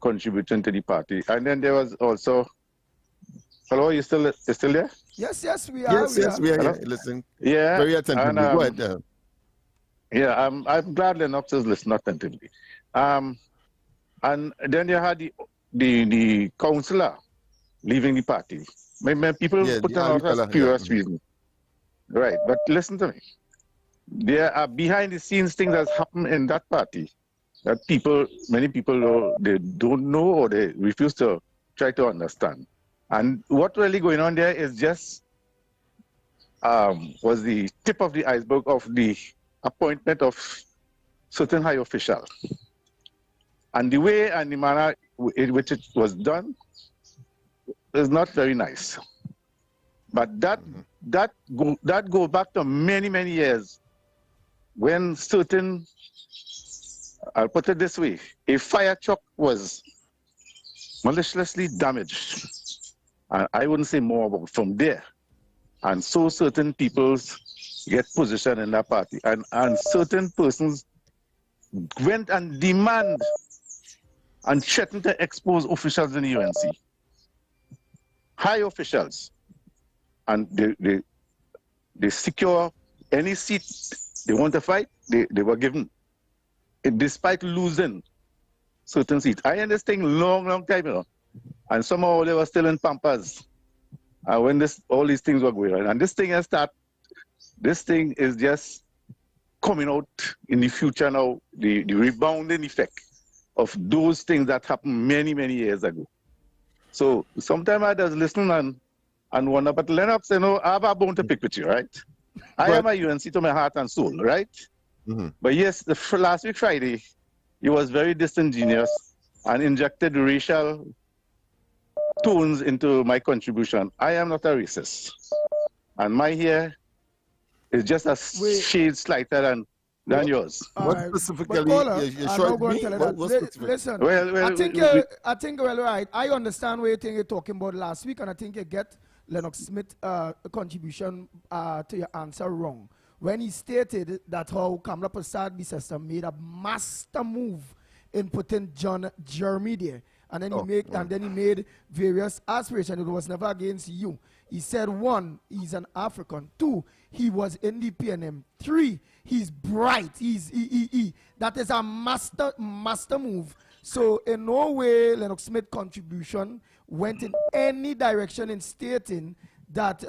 contributing to the party. And then there was also, hello, you still there? Yes, we are. Yes, we are here. Listen. Yeah. Very attentively. Go ahead. Yeah, I'm glad Lennox is listening attentively. And then you had the councillor leaving the party. People put out a curious reason. Right, but listen to me. There are behind the scenes things that happen in that party that many people they don't know or they refuse to try to understand. And what really going on there is just was the tip of the iceberg of the appointment of certain high officials. And the way and the manner in which it was done is not very nice. But that goes back to many, many years when certain, I'll put it this way, a fire truck was maliciously damaged. And I wouldn't say more about from there. And so certain people get position in that party. And certain persons went and demanded and threatened to expose officials in the UNC. High officials. And they secure any seat they want to fight, they were given. Despite losing certain seats. I had this thing long time ago. And somehow they were still in Pampas. When all these things were going on. And this thing has started, this thing is just coming out in the future now, the rebounding effect of those things that happened many, many years ago. So sometimes I just listen and wonder, but Lennox, you know, I have a bone to pick with you, right? I am a UNC to my heart and soul, right? Mm-hmm. But yes, last week Friday, he was very disingenuous and injected racial tones into my contribution. I am not a racist. And my hair is just a shade slighter than yours. What specifically? You showed me? What specifically? Listen, well, I think right. I understand what you think you're talking about last week, and I think you get Lennox Smith contribution to your answer wrong. When he stated that how Kamala Prasad Bisesta made a master move in putting John Jeremy there. And then he made various aspirations. It was never against you. He said, 1, he's an African. 2, he was in the PNM. 3, he's bright. That is a master move. So in no way Lennox Smith's contribution went in any direction in stating that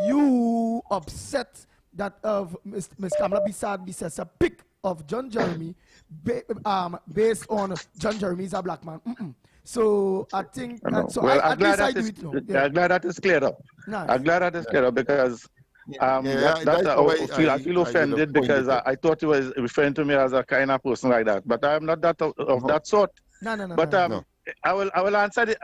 you upset that of Ms. Kamala Bisesa pick of John Jeremy based on John Jeremy is a black man. So I think I'm glad that is cleared up. Nice. I'm glad that is cleared up because I feel offended because I thought he was referring to me as a kind of person like that, but I'm not that of that sort. No. But I will answer it.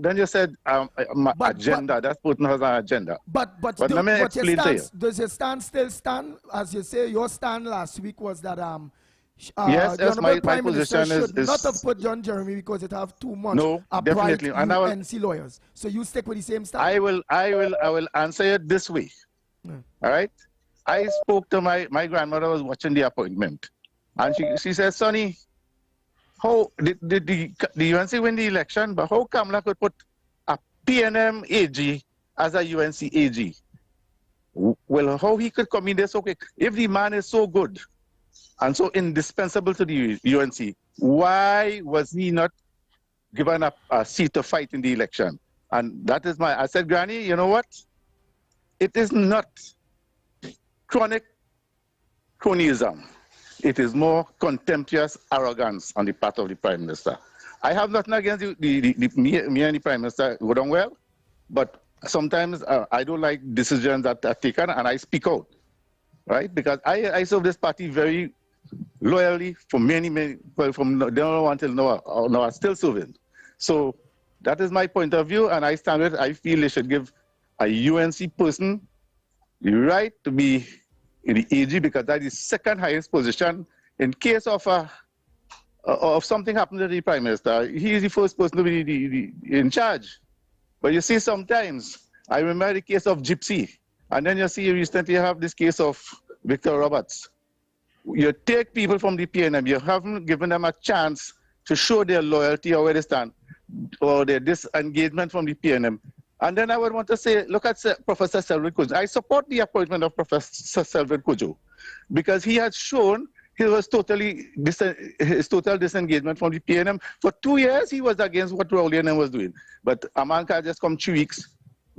Then you said agenda. That's Putin has an agenda. But let me explain to you. Does your stand still stand? As you say, your stand last week was that yes, my Prime Minister position should not have put John Jeremy because it have too much definitely. bright UNC lawyers. So you stick with the same stand. I will answer it this way. All right. I spoke to my grandmother was watching the appointment, and she said, "Sonny, how did the UNC win the election? But how Kamala could put a PNM AG as a UNC AG? Well, how he could come in there so quick? If the man is so good and so indispensable to the UNC, why was he not given a seat to fight in the election?" And that is I said, Granny, you know what? It is not chronic cronyism. It is more contemptuous arrogance on the part of the Prime Minister. I have nothing against me and the Prime Minister go down well, but sometimes I don't like decisions that are taken and I speak out, right? Because I serve this party very loyally for many, well, from day one until now, I'm still serving. So that is my point of view, and I stand with it. I feel they should give a UNC person the right to be in the AG because that is the second highest position in case of something happened to the Prime Minister. He is the first person to be in charge. But you see, sometimes, I remember the case of Gypsy, and then you see recently you have this case of Victor Roberts. You take people from the PNM, you haven't given them a chance to show their loyalty or where they stand, or their disengagement from the PNM. And then I would want to say, look at Professor Selvin Kujo. I support the appointment of Professor Selvin Kujo because he has shown his total disengagement from the PNM. For 2 years, he was against what Rowley was doing. But Amanka just come 2 weeks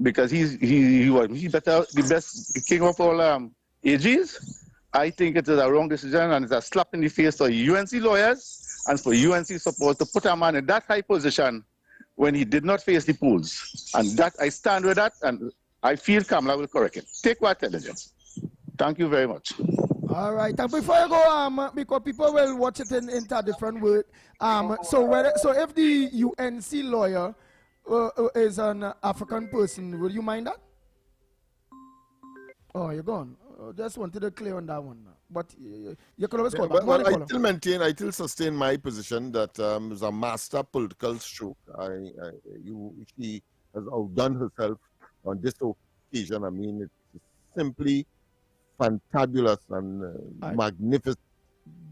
because he was the best king of all AGs. I think it is a wrong decision and it's a slap in the face for UNC lawyers and for UNC support to put a man in that high position when he did not face the polls. And that I stand with that, and I feel Kamala will correct it. Take what intelligence. Thank you very much. All right. And before you go, because people will watch it into a different word. So if the UNC lawyer is an African person, will you mind that? Oh, you're gone. Just wanted to clear on that one. But you can always call back. Well, I still sustain my position that it's a master political stroke. She has outdone herself on this occasion. I mean, it's simply fantabulous and magnificent.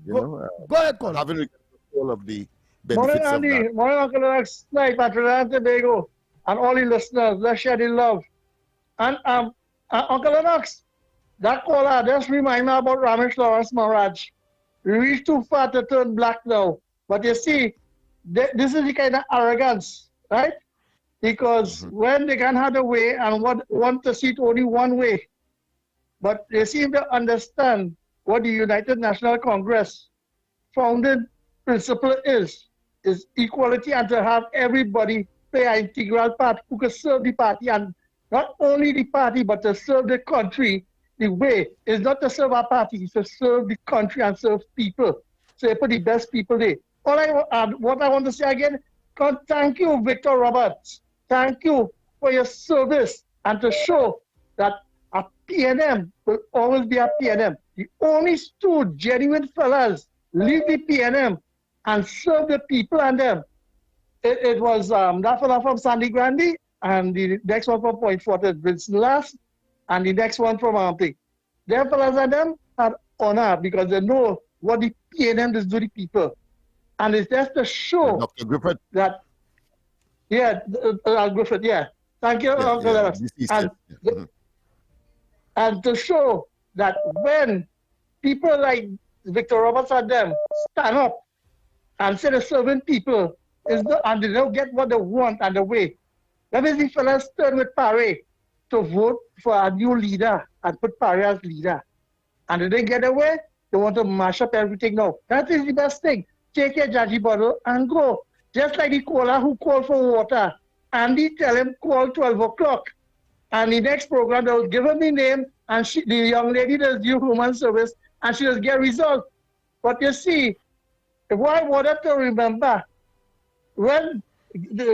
Go ahead, caller. Having all of the Morning, benefits of Andy. that. Morning, Uncle Lennox. Night, Petrotrin and Tobago. And all the listeners, let's share the love. And Uncle Lennox, that caller just remind me about Ramesh Lawrence Maharaj. We reach too far to turn black now. But you see, this is the kind of arrogance, right? Because when they can have a way and want to see it only one way, but they seem to understand what the United National Congress founded principle is equality, and to have everybody play an integral part who can serve the party, and not only the party, but to serve the country. The way is not to serve our party, it's to serve the country and serve people. So they put the best people there. What I want to say again, thank you, Victor Roberts. Thank you for your service and to show that a PNM will always be a PNM. The only two genuine fellas leave the PNM and serve the people and them. It was that fella from Sandy Grande, and the next one from Point Fortin, Vincent Last, and the next one from them fellas and them had honor because they know what the PNM does to the people. And it's just to show Dr. Griffith. that, Griffith, thank you, Uncle Lennox. And to show that when people like Victor Roberts and them stand up and say the serving people and they don't get what they want and the way. That means the fellas turn with Paré to vote for a new leader and put Paré as leader. And they didn't get away, they want to mash up everything now. That is the best thing. Take your judgy bottle and go. Just like the caller who called for water. Andy tell him call 12 o'clock. And the next program, they'll give him the name, and the young lady does do human service, and she does get result. But you see, what I wanted to remember, when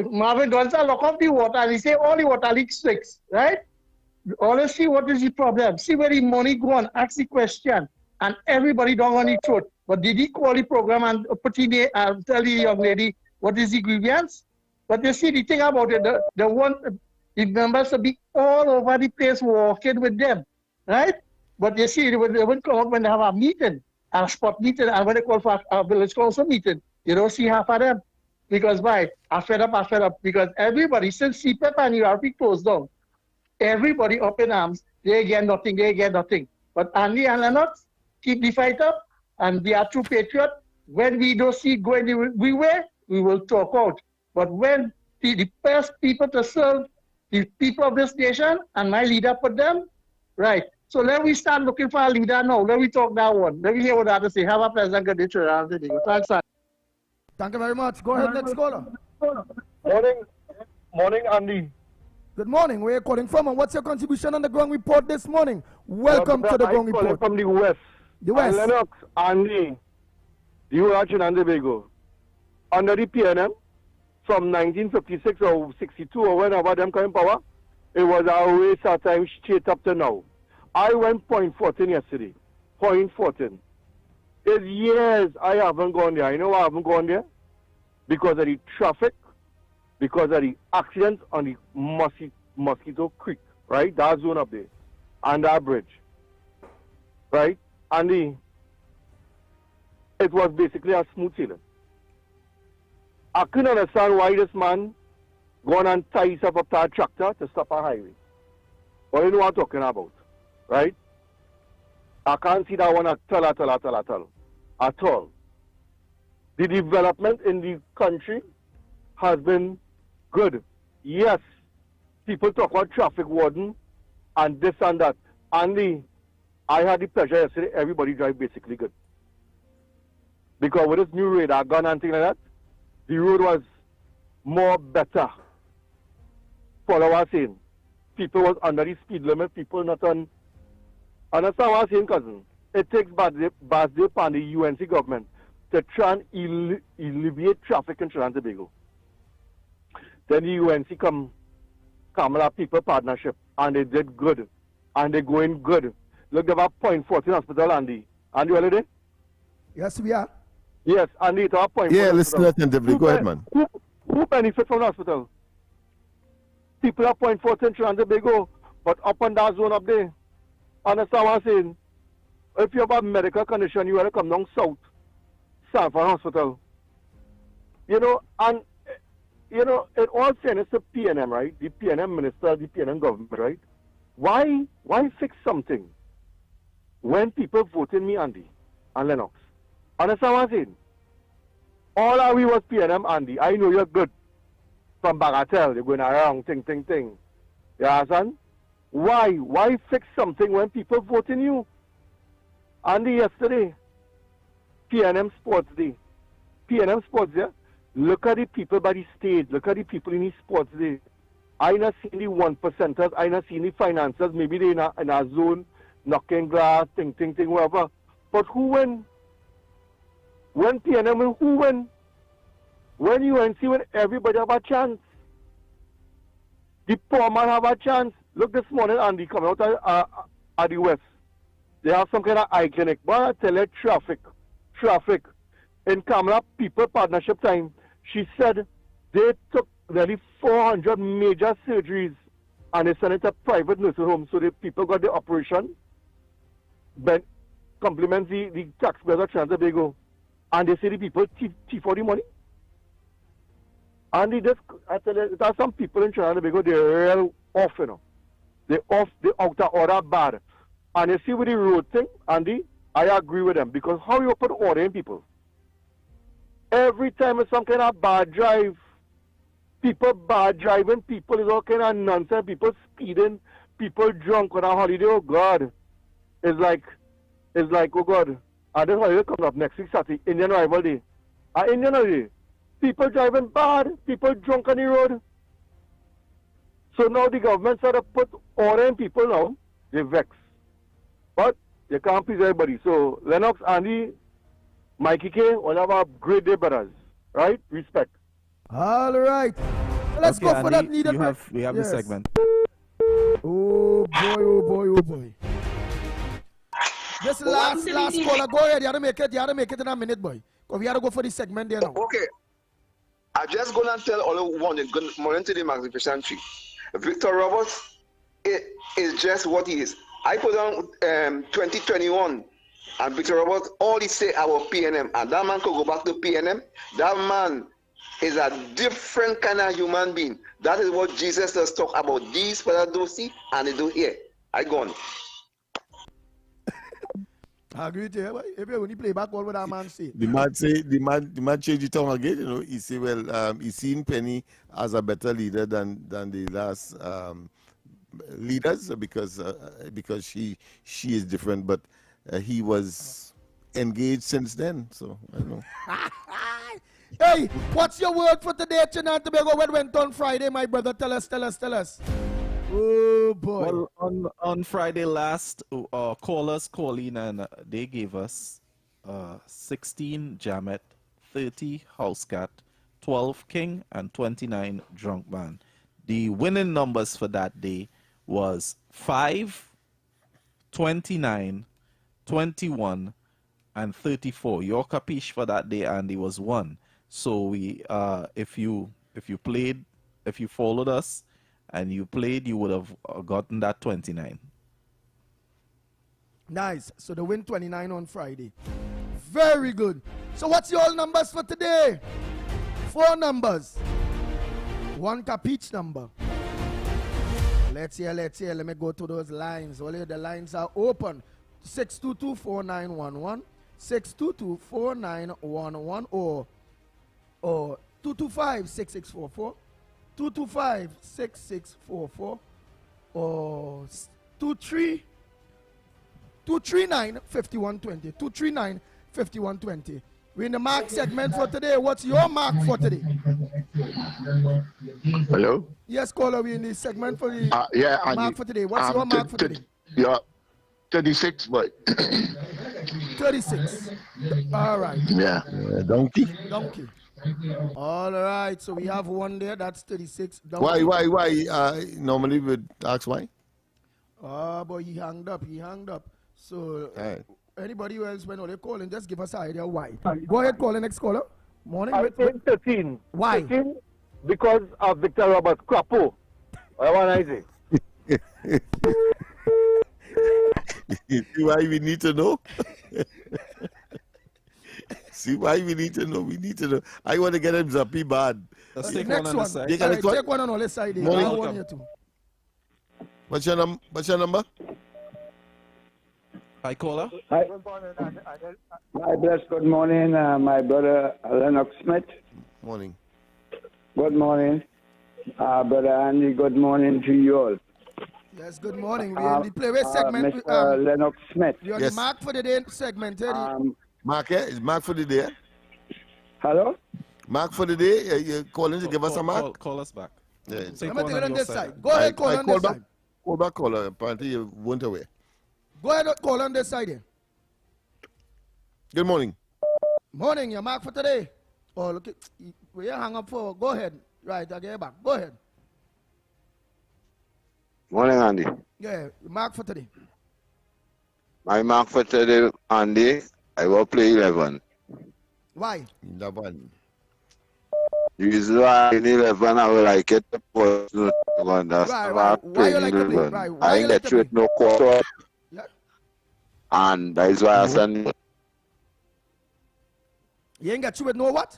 Marvin Gonzalez lock off the water, and he say all the water leaks fixed, right? Always see what is the problem. See where the money go on, ask the question, and everybody don't want the truth. But did he call the program and put in the, tell the young lady what is the grievance? But you see, the thing about it, the members will be all over the place walking with them, right? But you see, they won't come out when they have a meeting, a spot meeting, and when they call for a village council meeting, you don't see half of them. Because why? I fed up. Because everybody, since CPEP and URP closed down, everybody up in arms, they get nothing. But Andy and Lennox keep the fight up, and they are true patriot. When we don't see going the way, we will talk out. But when the best people to serve the people of this nation, and my leader put them, right. So let me start looking for a leader now. Let me talk that one. Let me hear what I have to say. Have a pleasant good day. Thanks, sir. Thank you very much. Go ahead, next caller. Morning, Andy. Good morning. Where are you calling from, and what's your contribution on the ground report this morning? Welcome to the ground report. From the West. The West. Lennox, Andy, you are and Tobago. Under the PNM, from 1956 or 62 or whenever them came in power, it was a waste of time straight up to now. I went Point Fortin yesterday. Point Fortin. It's years I haven't gone there. You know why I haven't gone there? Because of the traffic, because of the accidents on the Mosquito Creek, right? That zone up there. And that bridge. Right? And it was basically a smooth sailing. I couldn't understand why this man gone and ties up that tractor to stop a highway. But you know what I'm talking about, right? I can't see that one at all. The development in the country has been good. Yes, people talk about traffic warden and this and that. And I had the pleasure yesterday, everybody drive basically good. Because with this new radar gun and things like that, the road was more better. Follow what I'm saying. People was under the speed limit, people not on. Understand what I'm saying, cousin? It takes Basdip and the UNC government to try and alleviate traffic in Trinidad and Tobago. Then the UNC come Kamala People Partnership, and they did good. And they going good. Look, they have a Point Fortin Hospital, Andy. Andy, what are they? Yes, we are. Yes, Andy, it's a Point Yeah, Fortin listen attentively. Go ahead, man. Who benefit from the hospital? People at Point Fortin, Trinidad and Tobago, but up and that zone up there. Understand what I'm saying? If you have a medical condition, you have to come down south Stanford Hospital. You know, and you know, it all fairness to PNM, right? The PNM minister, the PNM government, right? Why fix something when people voted me, Andy, and Lennox? Understand what I'm saying? All I was PNM, Andy. I know you're good. From Bagatelle, you're going around, ting. You understand? Why fix something when people voting you? Andy, yesterday, PNM Sports Day. PNM Sports Day, look at the people by the stage. Look at the people in the sports day. I not seen the 1%ers. I not seen the financiers. Maybe they in a zone, knocking glass, ting, whatever. But who win? When PNM win, who win? When UNC win, everybody have a chance. The poor man have a chance. Look this morning, Andy, coming out at the west. They have some kind of eye clinic. But I tell you, traffic. In Kamala People Partnership time, she said they took nearly 400 major surgeries and they sent it to private nursing homes. So the people got the operation, but compliments the taxpayers of Trinidad and Tobago. And they say the people thief for the money. And I tell you, there are some people in Trinidad and Tobago, they're real off, you know. They out of order bad. And you see with the road thing, Andy, I agree with them. Because how you put order in people? Every time it's some kind of bad drive, people bad driving, people is all kind of nonsense, people speeding, people drunk on a holiday, oh God. It's like, oh God. And this holiday comes up next week, Saturday, Indian Rival Day. Indian Holiday. People driving bad, people drunk on the road. So now the government sort of put order in people now, they vex. But they can't please everybody. So Lennox, Andy, Mikey K, all have a great day, brothers. Right? Respect. All right. Let's go for that needed. We have the segment. Oh boy. This last caller, go ahead. You have to make it in a minute, boy. Because we have to go for the segment there now. Okay. I'm just going to tell all of one, good morning to the Magnificent Tree. Victor Roberts is just what he is. I put on 2021. And Victor Roberts, all he say about PNM, and that man could go back to PNM. That man is a different kind of human being. That is what Jesus does talk about. These fellas do see, and they do hear. I gone. I agree with you. If you only play back, what would that man say? The man changed the tongue again. You know, he say, well, he's seen Penny as a better leader than the last leaders because she is different, but. He was engaged since then, so I don't know. Hey, what's your word for today, Trinidad and Tobago? What went on Friday, my brother? Tell us. Oh, boy. Well, on Friday last, callers call in and they gave us 16 Jamet, 30 House Cat, 12 King, and 29 Drunk Man. The winning numbers for that day was 5, 29, 21 and 34. Your capiche for that day, Andy, was 1. So we, if you followed us and you played, you would have gotten that 29. Nice. So the win 29 on Friday. Very good. So what's your numbers for today? 4 numbers. 1 capiche number. Let's hear. Let me go to those lines. Only the lines are open. 622-4911, 622-4911, or 225-6644, 225-6644, or 239-5120, 239-5120. We're in the mark segment for today. What's your mark for today? Hello? Yes, caller, we're in the segment for the mark for today. What's your mark for today? Yeah. 36, boy. 36. All right. Yeah. Donkey. All right. So we have one there. That's 36. Donkey. Why? Normally we'd ask why. Oh, boy, he hanged up. So anybody else, when they calling, just give us an idea why. Go ahead, call the next caller. Morning. I think 13. Why? 13 because of Victor Roberts. Crapo. I want to say. You see why we need to know? See why we need to know? We need to know. I want to get him Zappy bad. Let's The take next one on one. the side. You got Alright, it, take one on all the side. Morning. I want you to. What's your number? Hi, caller. Hi. Hi, bless. Good morning, my brother Lennox Smith. Morning. Good morning, brother Andy. Good morning to you all. Yes, good morning. We in the play segment. Mr. Lennox Smith. You're on Yes. the mark for the day segment, Eddie. Mark, is Mark for the day? Hello? Mark for the day? You calling to give us a mark? Call us back. Yeah. Take I'm going to one take it on your this side. side. Go ahead, call on this back. side. Call back, caller. Apparently you went away. Go ahead, call on this side here. Good morning. Morning, your mark for today. Oh, look, we hang up for. Go ahead. Right, I get back. Go ahead. Morning, Andy. Yeah, mark for today. My mark for today, Andy, I will play 11. Why? 11. Usually in 11, I will like it to put on the Right. Why you like to play? Right. Why I you like get to you with play? no quarter. Yeah. And that is why I send You ain't got you with no what?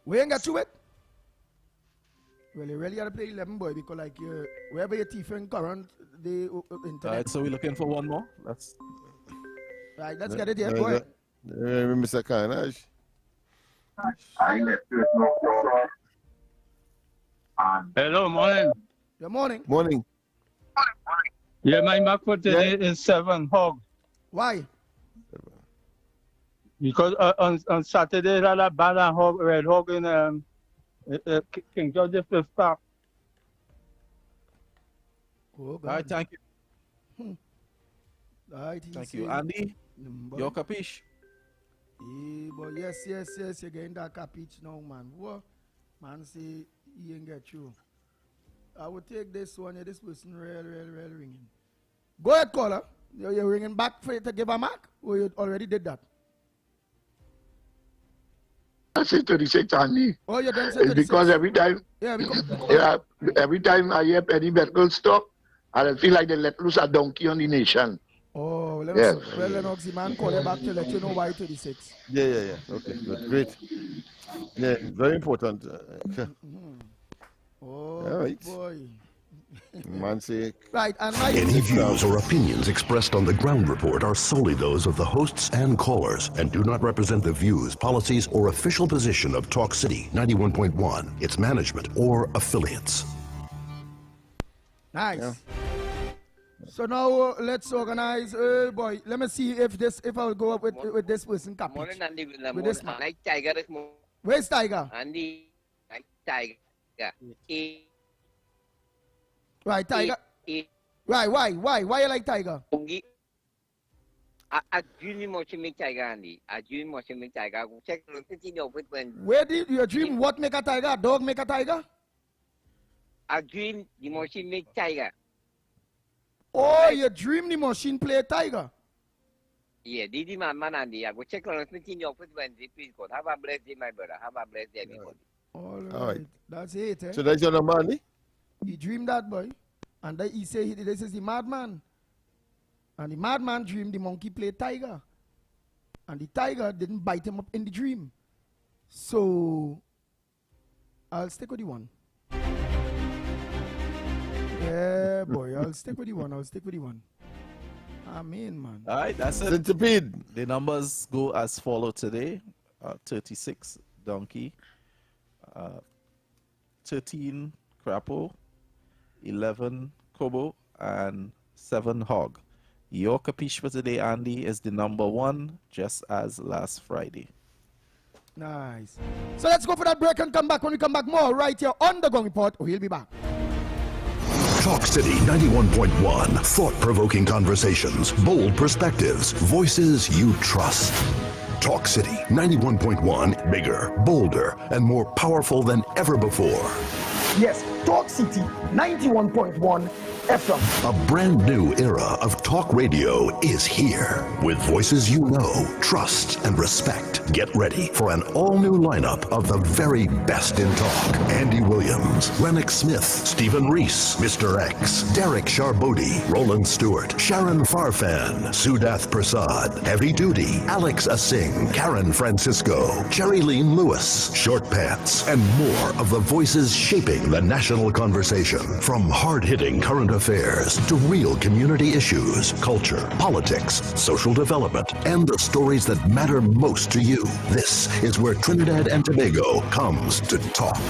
We ain't got you with? Well, you really got to play 11, boy, because like wherever your teeth in current, the internet. Alright, so we're looking for one more. Right, let's get it here. Go ahead. Mr. Carnage. Hello, morning. Good morning. Morning. Yeah, my mark for today is 7 hog. Why? Because on Saturday, I had a bad hog, red hog in King George V Park. Oh, All right, thank you. All right, Thank you. Andy, your capiche? Yeah, but yes, you're getting that capiche now, man. What? Man say he ain't get you. I would take this one, this person real ringing. Go ahead, caller. You're ringing back for you to give a mark? Or you already did that? I say 36, Andy. Oh, you done say It's 36? because every time, every time I hear penny medical stock, I feel like they let loose a donkey on the nation. Oh, Yes. Well, Lennox, the man call you back to let you know why 36. Yeah. Okay, good. Great. Yeah, very important. Oh, all right. boy. Man say. Right, and Any views or opinions expressed on the ground report are solely those of the hosts and callers and do not represent the views, policies, or official position of Talk City 91.1, its management, or affiliates. Nice. Yeah. So now let's organize. Boy, let me see if I'll go up with this person. Morning, Andy. With this man. Like Tiger this morning. Where's Tiger? Andy, like Tiger. Right, Tiger. Right, why you like Tiger? I dream watching me Tiger, Andy. I dream watching me Tiger. Check Where did you dream? What make a tiger? A dog make a tiger? I dream the machine make Tiger. Oh, you dream the machine play tiger? Yeah, Didi man, Andy. I go check on continue with Wednesday, please God. Have a blessed day, my brother. Have a blessed day, everybody. All right. That's it, eh? So that's your number, Andy? He dreamed that, boy. And then he say this is the madman. And the madman dreamed the monkey played tiger. And the tiger didn't bite him up in the dream. So I'll stick with the one. Yeah, boy, I'll stick with the one. I mean, man. All right, that's it. Centipede. The numbers go as follow today. 36 donkey, 13 crapo, 11 kobo, and 7 hog. Your capiche for today, Andy, is the number 1, just as last Friday. Nice. So let's go for that break and come back. When we come back, more right here on the Gong Report. We'll be back. Talk City 91.1. Thought-provoking conversations, bold perspectives, voices you trust. Talk City 91.1. Bigger, bolder, and more powerful than ever before. Yes, Talk City 91.1 FM. A brand new era of talk radio is here with voices you know, trust, and respect. Get ready for an all-new lineup of the very best in talk. Andy Williams, Lennox Smith, Stephen Reese, Mr. X, Derek Charbodi, Roland Stewart, Sharon Farfan, Sudath Prasad, Heavy Duty, Alex Asing, Karen Francisco, Jerry Lean Lewis, Short Pants, and more of the voices shaping the national conversation. From hard-hitting current affairs to real community issues, culture, politics, social development, and the stories that matter most to you. This is where Trinidad and Tobago comes to talk.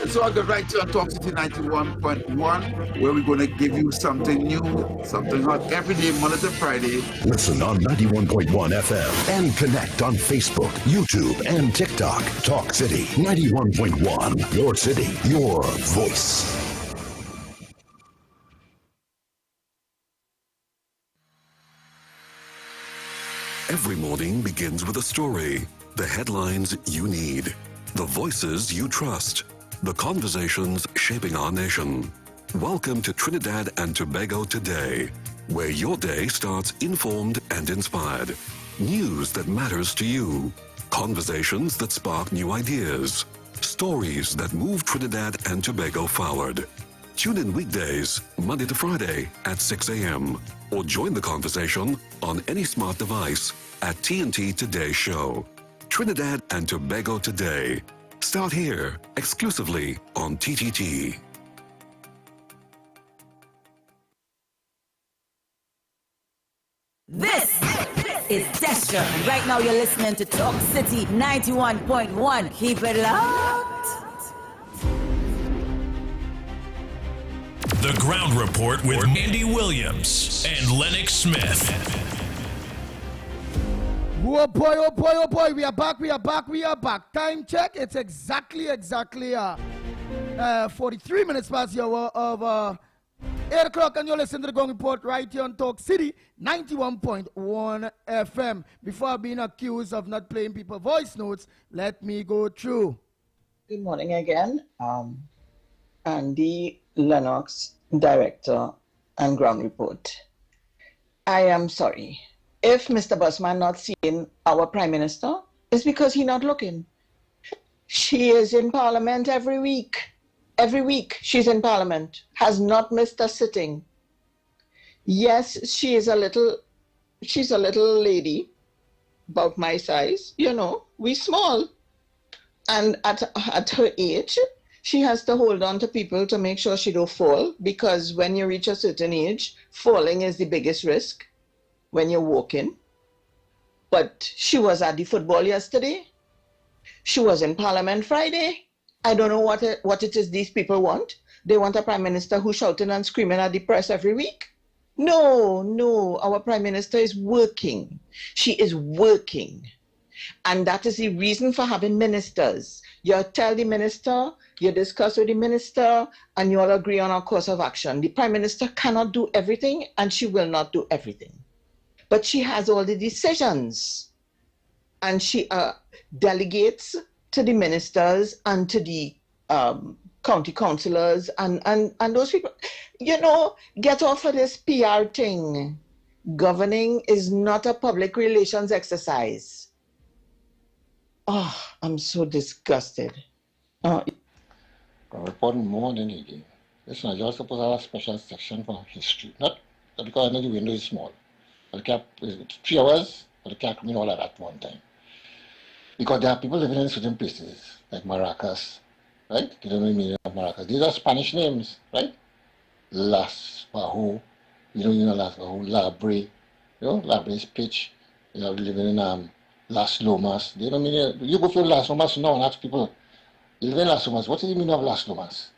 So I got right here on Talk City 91.1, where we're going to give you something new, something hot every day, Monday to Friday. Listen on 91.1 FM and connect on Facebook, YouTube, and TikTok. Talk City 91.1. Your city, your voice. Every morning begins with a story, the headlines you need, the voices you trust, the conversations shaping our nation. Welcome to Trinidad and Tobago Today, where your day starts informed and inspired. News that matters to you, conversations that spark new ideas, stories that move Trinidad and Tobago forward. Tune in weekdays, Monday to Friday at 6 a.m. or join the conversation on any smart device at TNT Today Show. Trinidad and Tobago Today. Start here, exclusively on TTT. This is Destra, and right now you're listening to Talk City 91.1. Keep it locked. The Ground Report with Andy Williams and Lennox Smith. Oh boy, oh boy, oh boy. We are back. Time check. It's exactly 43 minutes past the hour of 8 o'clock, and you're listening to the Ground Report right here on Talk City 91.1 FM. Before being accused of not playing people voice notes, let me go through. Good morning again. Andy, Lennox, Director, and Ground Report. I am sorry. If Mr. Busman not seeing our Prime Minister, it's because he not looking. She is in Parliament every week. Every week she's in Parliament. Has not missed a sitting. Yes, she's a little lady, about my size. You know, we small. And at her age, she has to hold on to people to make sure she don't fall, because when you reach a certain age, falling is the biggest risk when you're walking. But she was at the football yesterday. She was in Parliament Friday. I don't know what it is these people want. They want a Prime Minister who's shouting and screaming at the press every week. No, our Prime Minister is working. She is working. And that is the reason for having ministers. You tell the minister, you discuss with the minister, and you all agree on a course of action. The Prime Minister cannot do everything, and she will not do everything. But she has all the decisions. And she delegates to the ministers and to the county councillors and those people. You know, get off of this PR thing. Governing is not a public relations exercise. Oh, I'm so disgusted. Report more than anything. Listen, I just suppose I have a special section for history. Not because I know the window is small. But the cap is 3 hours, but the cap can mean all of that one time. Because there are people living in certain places, like Maracas, right? You don't know the meaning of Maracas. These are Spanish names, right? Las Bajo, you don't know Las Bajo, Labre, Labre is pitch. You know, living in Las Lomas. They don't mean you go to Las Lomas now and ask people, you live in Las Lomas, what is the meaning of Las Lomas?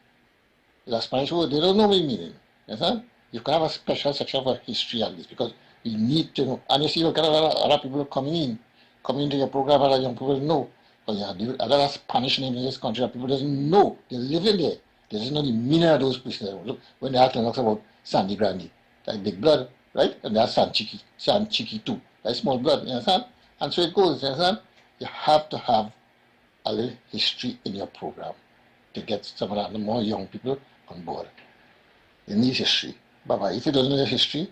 The Spanish word, they don't know the meaning. You understand? You can have a special section for history at least, because we need to know. And you see, look at a lot of people coming into your program, a lot of young people know. But yeah, a lot of Spanish names in this country that people doesn't know. They live in there. They doesn't know the meaning of those places. Look, when they ask about Sandy Grande, like big blood, right? And that's San Chiqui too. That's small blood, you understand? And so it goes, you understand? You have to have a little history in your program to get some of the more young people on board. You need history. Bye-bye. If you don't know your history,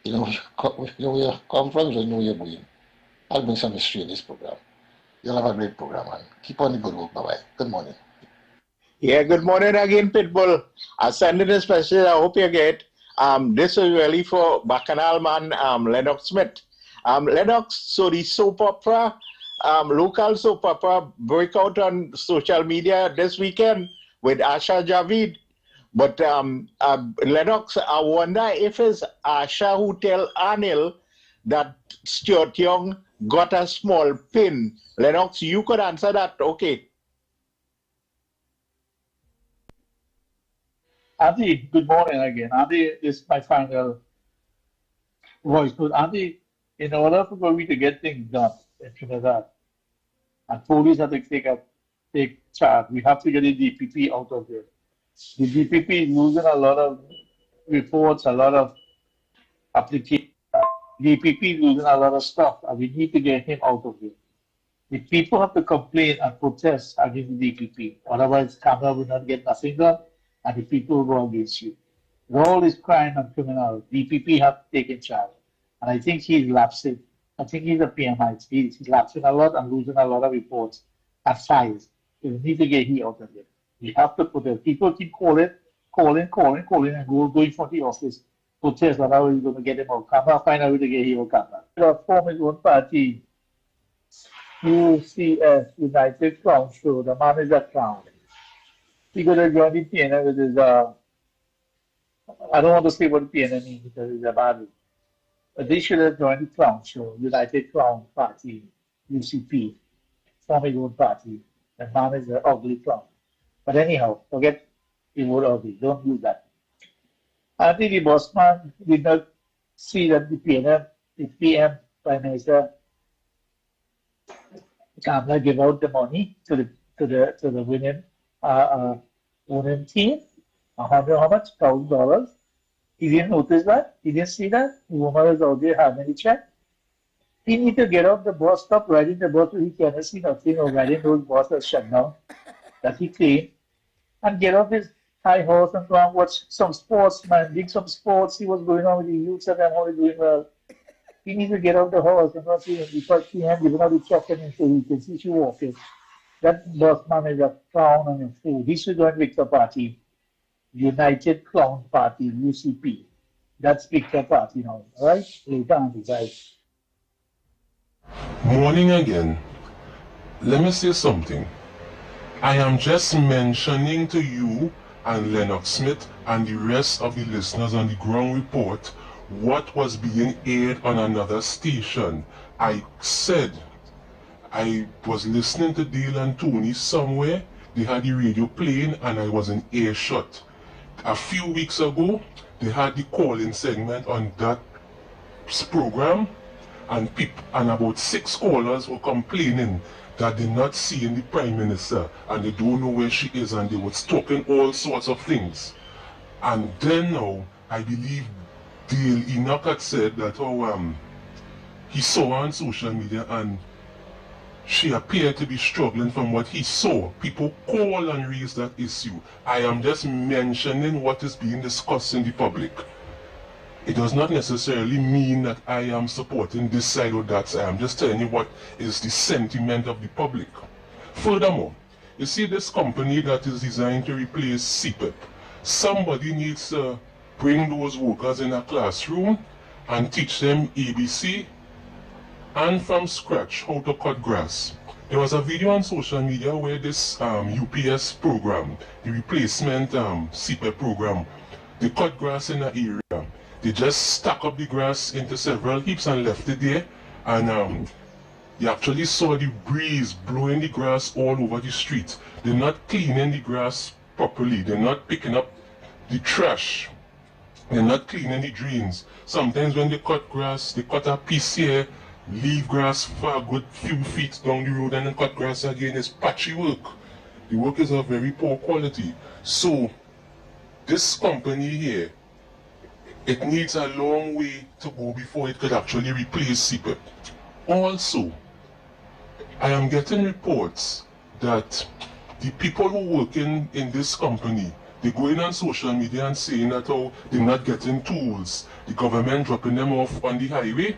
you know where you come from, you don't know where you're going. I'll bring some history in this program. You'll have a great program, man. Keep on the good work. Bye-bye. Good morning. Yeah, good morning again, Pitbull. I send in a special. I hope you get. This is really for Bacchanal man, Lennox Smith. Lennox, so the soap opera, local soap opera break out on social media this weekend with Asha Javid. But Lennox, I wonder if it's Asha who tell Anil that Stuart Young got a small pin. Lennox, you could answer that. Okay. Andy, good morning again. Andy is my final voice. But Andy, in order for we to get things done in Trinidad, and police have to take charge, we have to get the DPP out of there. The DPP is losing a lot of reports, a lot of applications. DPP is losing a lot of stuff, and we need to get him out of there. The people have to complain and protest against the DPP. Otherwise, Canada will not get nothing done, and the people will go against you. With all this crime and criminal, DPP have to take in charge. And I think he's lapsing. I think he's a PMI. He's lapsing a lot and losing a lot of reports and files. So we need to get him out of there. We have to protest. People keep calling, and going for the office. Protest, and how are you going to get him out? Canada, find a way to get him out. Canada. Form his own party. UCS, United Clown Show. The man is a clown. He's going to join the PNM with his, I don't want to say what PNM means because it's a bad word. But they should have joined the Clown Show, United Clown Party, UCP, form his own party. The man is an ugly clown. But anyhow, forget the word ugly. Don't use that. I think the boss man did not see that the PM, Prime Minister, Kamala give out the money to the winning team. How much? $1,000. He didn't notice that. He didn't see that. The woman is out there having the check. He need to get off the bus, stop riding the bus so he cannot see nothing or riding those buses shut down that he cleaned, and get off his high horse and go and watch some sports, man. Did some sports. See what's going on with the youths and them, how they're doing well. He needs to get off the horse and not see him because he has given out the check and so he can see you walking. That boss man is a clown and a fool. He should join Victor Party, United Clown Party, UCP. That's Victor Party now. All right? Later on, guys. Morning again. Let me say something. I am just mentioning to you and Lennox Smith and the rest of the listeners on the ground report what was being aired on another station. I said I was listening to Dale and Tony somewhere. They had the radio playing and I was in earshot. A few weeks ago, they had the call-in segment on that program, and about 6 callers were complaining that they're not seeing the Prime Minister and they don't know where she is, and they were talking all sorts of things. And then now, I believe Dale Enoch had said that he saw her on social media and she appeared to be struggling from what he saw. People call and raise that issue. I am just mentioning what is being discussed in the public. It does not necessarily mean that I am supporting this side or that side. I am just telling you what is the sentiment of the public. Furthermore, you see this company that is designed to replace CPEP. Somebody needs to bring those workers in a classroom and teach them ABC and from scratch how to cut grass. There was a video on social media where this UPS program, the replacement CPEP program, they cut grass in an area. They just stack up the grass into several heaps and left it there, and you actually saw the breeze blowing the grass all over the street. They're not cleaning the grass properly. They're not picking up the trash. They're not cleaning the drains. Sometimes when they cut grass, they cut a piece here, leave grass for a good few feet down the road and then cut grass again. It's patchy work. The work is of very poor quality. So this company here, it needs a long way to go before it could actually replace CPEP. Also, I am getting reports that the people who work in this company, They going on social media and saying that how they're not getting tools. The government dropping them off on the highway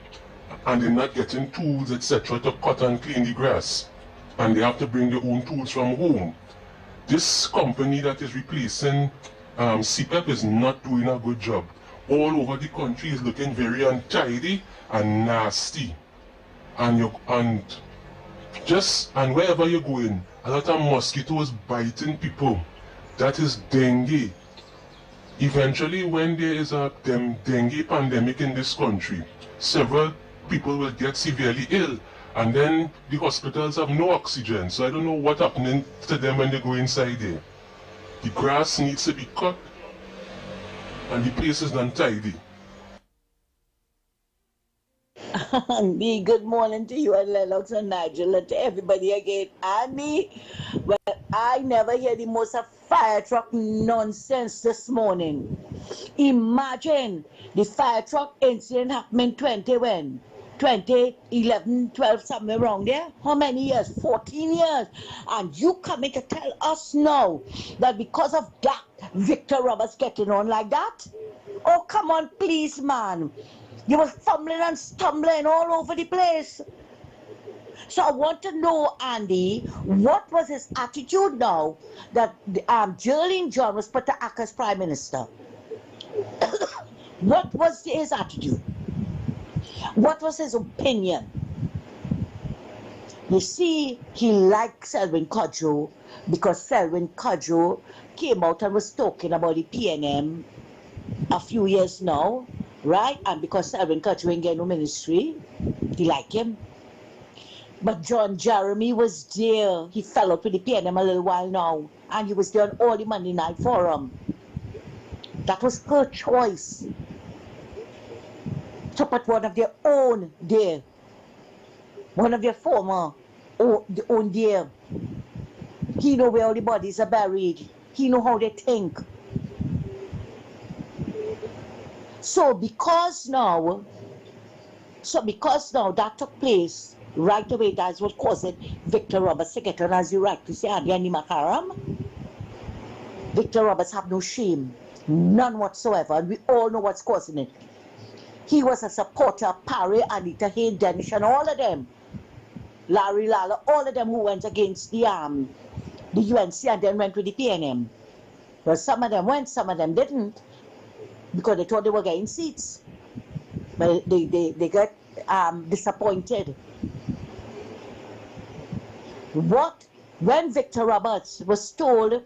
and they're not getting tools, etc. to cut and clean the grass. And they have to bring their own tools from home. This company that is replacing CPEP is not doing a good job. All over the country is looking very untidy and nasty. And wherever you're going, a lot of mosquitoes biting people. That is dengue. Eventually, when there is a dengue pandemic in this country, several people will get severely ill, and then the hospitals have no oxygen. So I don't know what's happening to them when they go inside there. The grass needs to be cut, and the place is untidy. Andy, good morning to you and Lennox and Nigel and to everybody again. Andy, well, I never hear the most of fire truck nonsense this morning. Imagine the fire truck incident happened 2011, 12, somewhere around there. How many years? 14 years. And you coming to tell us now that because of that, Victor Roberts getting on like that? Oh, come on, please, man. You were fumbling and stumbling all over the place. So I want to know, Andy, what was his attitude now that Geraldine John was put to act as Prime Minister? What was his attitude? What was his opinion? You see, he liked Selwyn Cudjoe because Selwyn Cudjoe came out and was talking about the PNM a few years now. Right? And because Selwyn Cudjoe ain't getting no ministry, he like him. But John Jeremy was there. He fell out with the PNM a little while now. And he was there on all the Monday night forum. That was her choice. To put one of their own there. One of their former own there. He know where all the bodies are buried. He know how they think. So because now that took place right away, that's what caused Victor Roberts to get on, as you rightly say, Andy Makaram. Victor Roberts have no shame, none whatsoever, and we all know what's causing it. He was a supporter of Parry, Anita Hayne, Denish, and all of them. Larry Lala, all of them who went against the UNC and then went with the PNM. Well, some of them went, some of them didn't. Because they thought they were getting seats. But they got disappointed. When Victor Roberts was told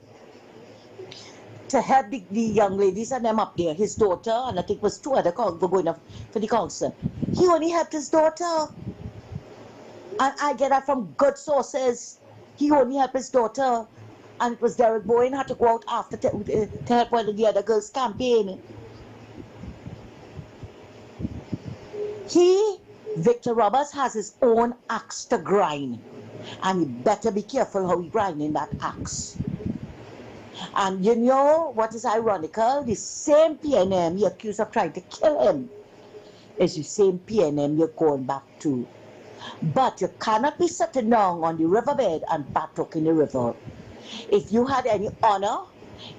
to help the young ladies and them up there, his daughter, and I think it was two other were going up for the council, he only helped his daughter. And I get that from good sources. He only helped his daughter. And it was Derek Bowen had to go out after to help one of the other girls campaign. Victor Roberts, has his own axe to grind. And he better be careful how he grinding that axe. And you know what is ironical? The same PNM he accused of trying to kill him is the same PNM you're going back to. But you cannot be sitting down on the riverbed and back in the river. If you had any honor,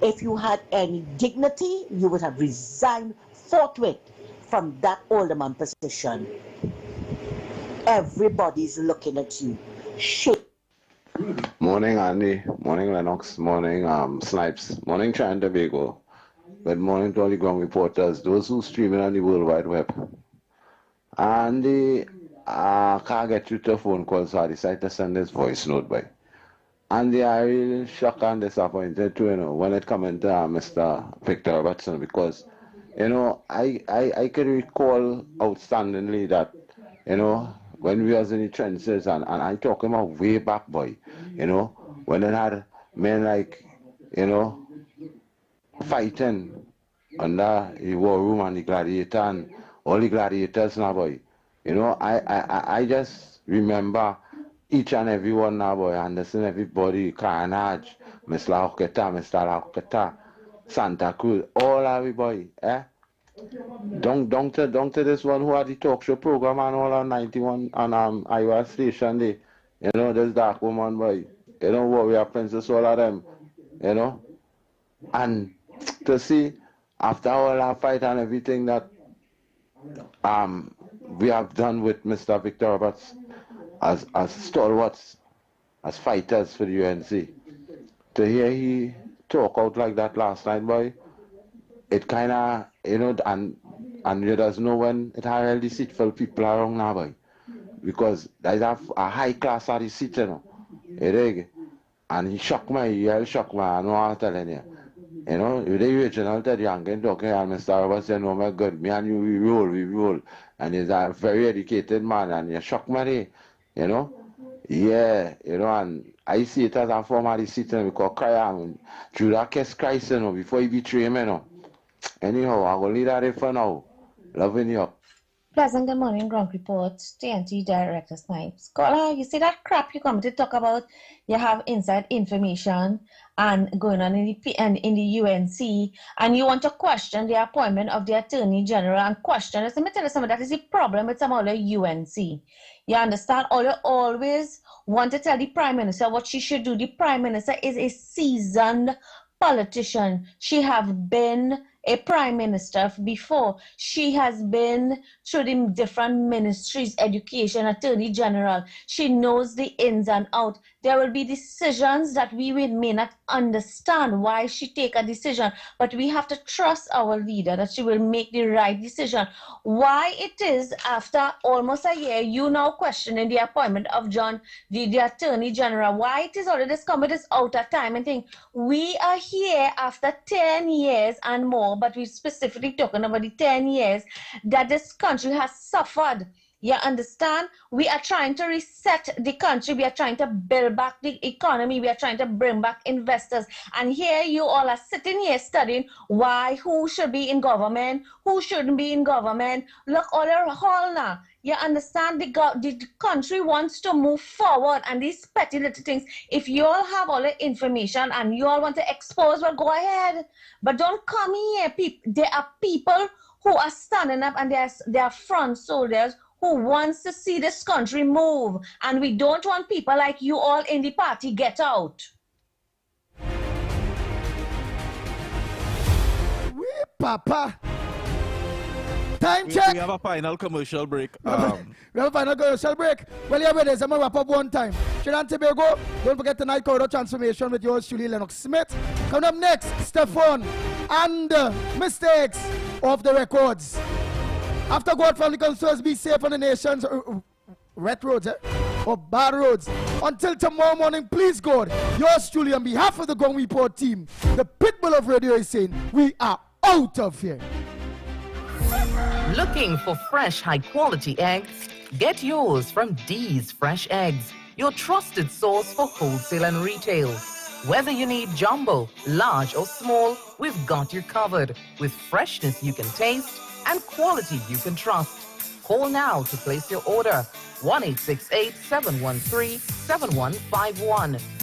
if you had any dignity, you would have resigned forthwith from that alderman position. Everybody's looking at you. Shit. Morning, Andy. Morning, Lennox. Morning, Snipes. Morning, Trinidad and Tobago. Good morning to all the ground reporters, those who streaming on the World Wide Web. Andy, I can't get you to a phone call, so I decided to send this voice note by. Andy, I really shocked and disappointed too, when it comes to Mr. Victor Robertson, because I can recall outstandingly that, when we was in the trenches, and I talking about way back, boy, when they had men like, fighting under the war room and the gladiator and all the gladiators now, boy. I just remember each and every one now, boy, and listen everybody, Carnage, Mr. Lauketa, Santa Cruz, all everybody, Don't to this one who had the talk show program and all on 91 on Iowa station there. This dark woman boy. What we are princess, all of them. And to see after all our fight and everything that we have done with Mr. Victor Roberts as stalwarts, as fighters for the UNC, to hear he talk out like that last night, boy, it kind of, and you just know when it are really deceitful people around now, boy, because there's a high class at the seat, and he shocked me, he really shocked me, I know I'm telling you. With the original Teddy Youngkin talking, and Mr. Roberts said, oh my God, me and you, we roll. And he's a very educated man, and he shocked me, Yeah, and I see it as a form of the city because cry, Judas Christ, before he betray me, Anyhow, I'm going to leave that there for now. Loving you. Pleasant good morning, Ground Report, TNT Director Snipes. Caller, you see that crap you come to talk about? You have inside information and going on in the UNC, and you want to question the appointment of the Attorney General and question. Let me tell you something, that is the problem with some of the UNC. You understand? Or you always want to tell the Prime Minister what she should do. The Prime Minister is a seasoned politician. She have been a prime minister before. She has been through the different ministries, education, attorney general. She knows the ins and outs. There will be decisions that we may not understand why she take a decision, but we have to trust our leader that she will make the right decision. Why it is after almost a year, you now questioning the appointment of John, the attorney general, why it is already this committee is out of time and think we are here after 10 years and more, but we're specifically talking about the 10 years that this country has suffered. You understand? We are trying to reset the country. We are trying to build back the economy. We are trying to bring back investors. And here you all are sitting here studying who should be in government, who shouldn't be in government. Look, all the whole now. You understand? The country wants to move forward, and these petty little things, if you all have all the information and you all want to expose, well, go ahead. But don't come here. There are people who are standing up, and they are front soldiers who wants to see this country move. And we don't want people like you all in the party get out. We Papa. Time check. We have a final commercial break. We have a final commercial break. Well, yeah, I'm going to wrap up one time. Trinidad and Tobago, don't forget tonight, Corridor Transformation with yours, truly, Lennox Smith. Coming up next, Stefan and Mistakes of the Records. After God family comes first, be safe on the nation's wet roads, or bad roads. Until tomorrow morning, please God, yours truly, on behalf of the Gong Report team, the Pitbull of Radio is saying, we are out of here. Looking for fresh, high-quality eggs? Get yours from D's Fresh Eggs, your trusted source for wholesale and retail. Whether you need jumbo, large or small, we've got you covered with freshness you can taste and quality you can trust. Call now to place your order. 1-868-713-7151.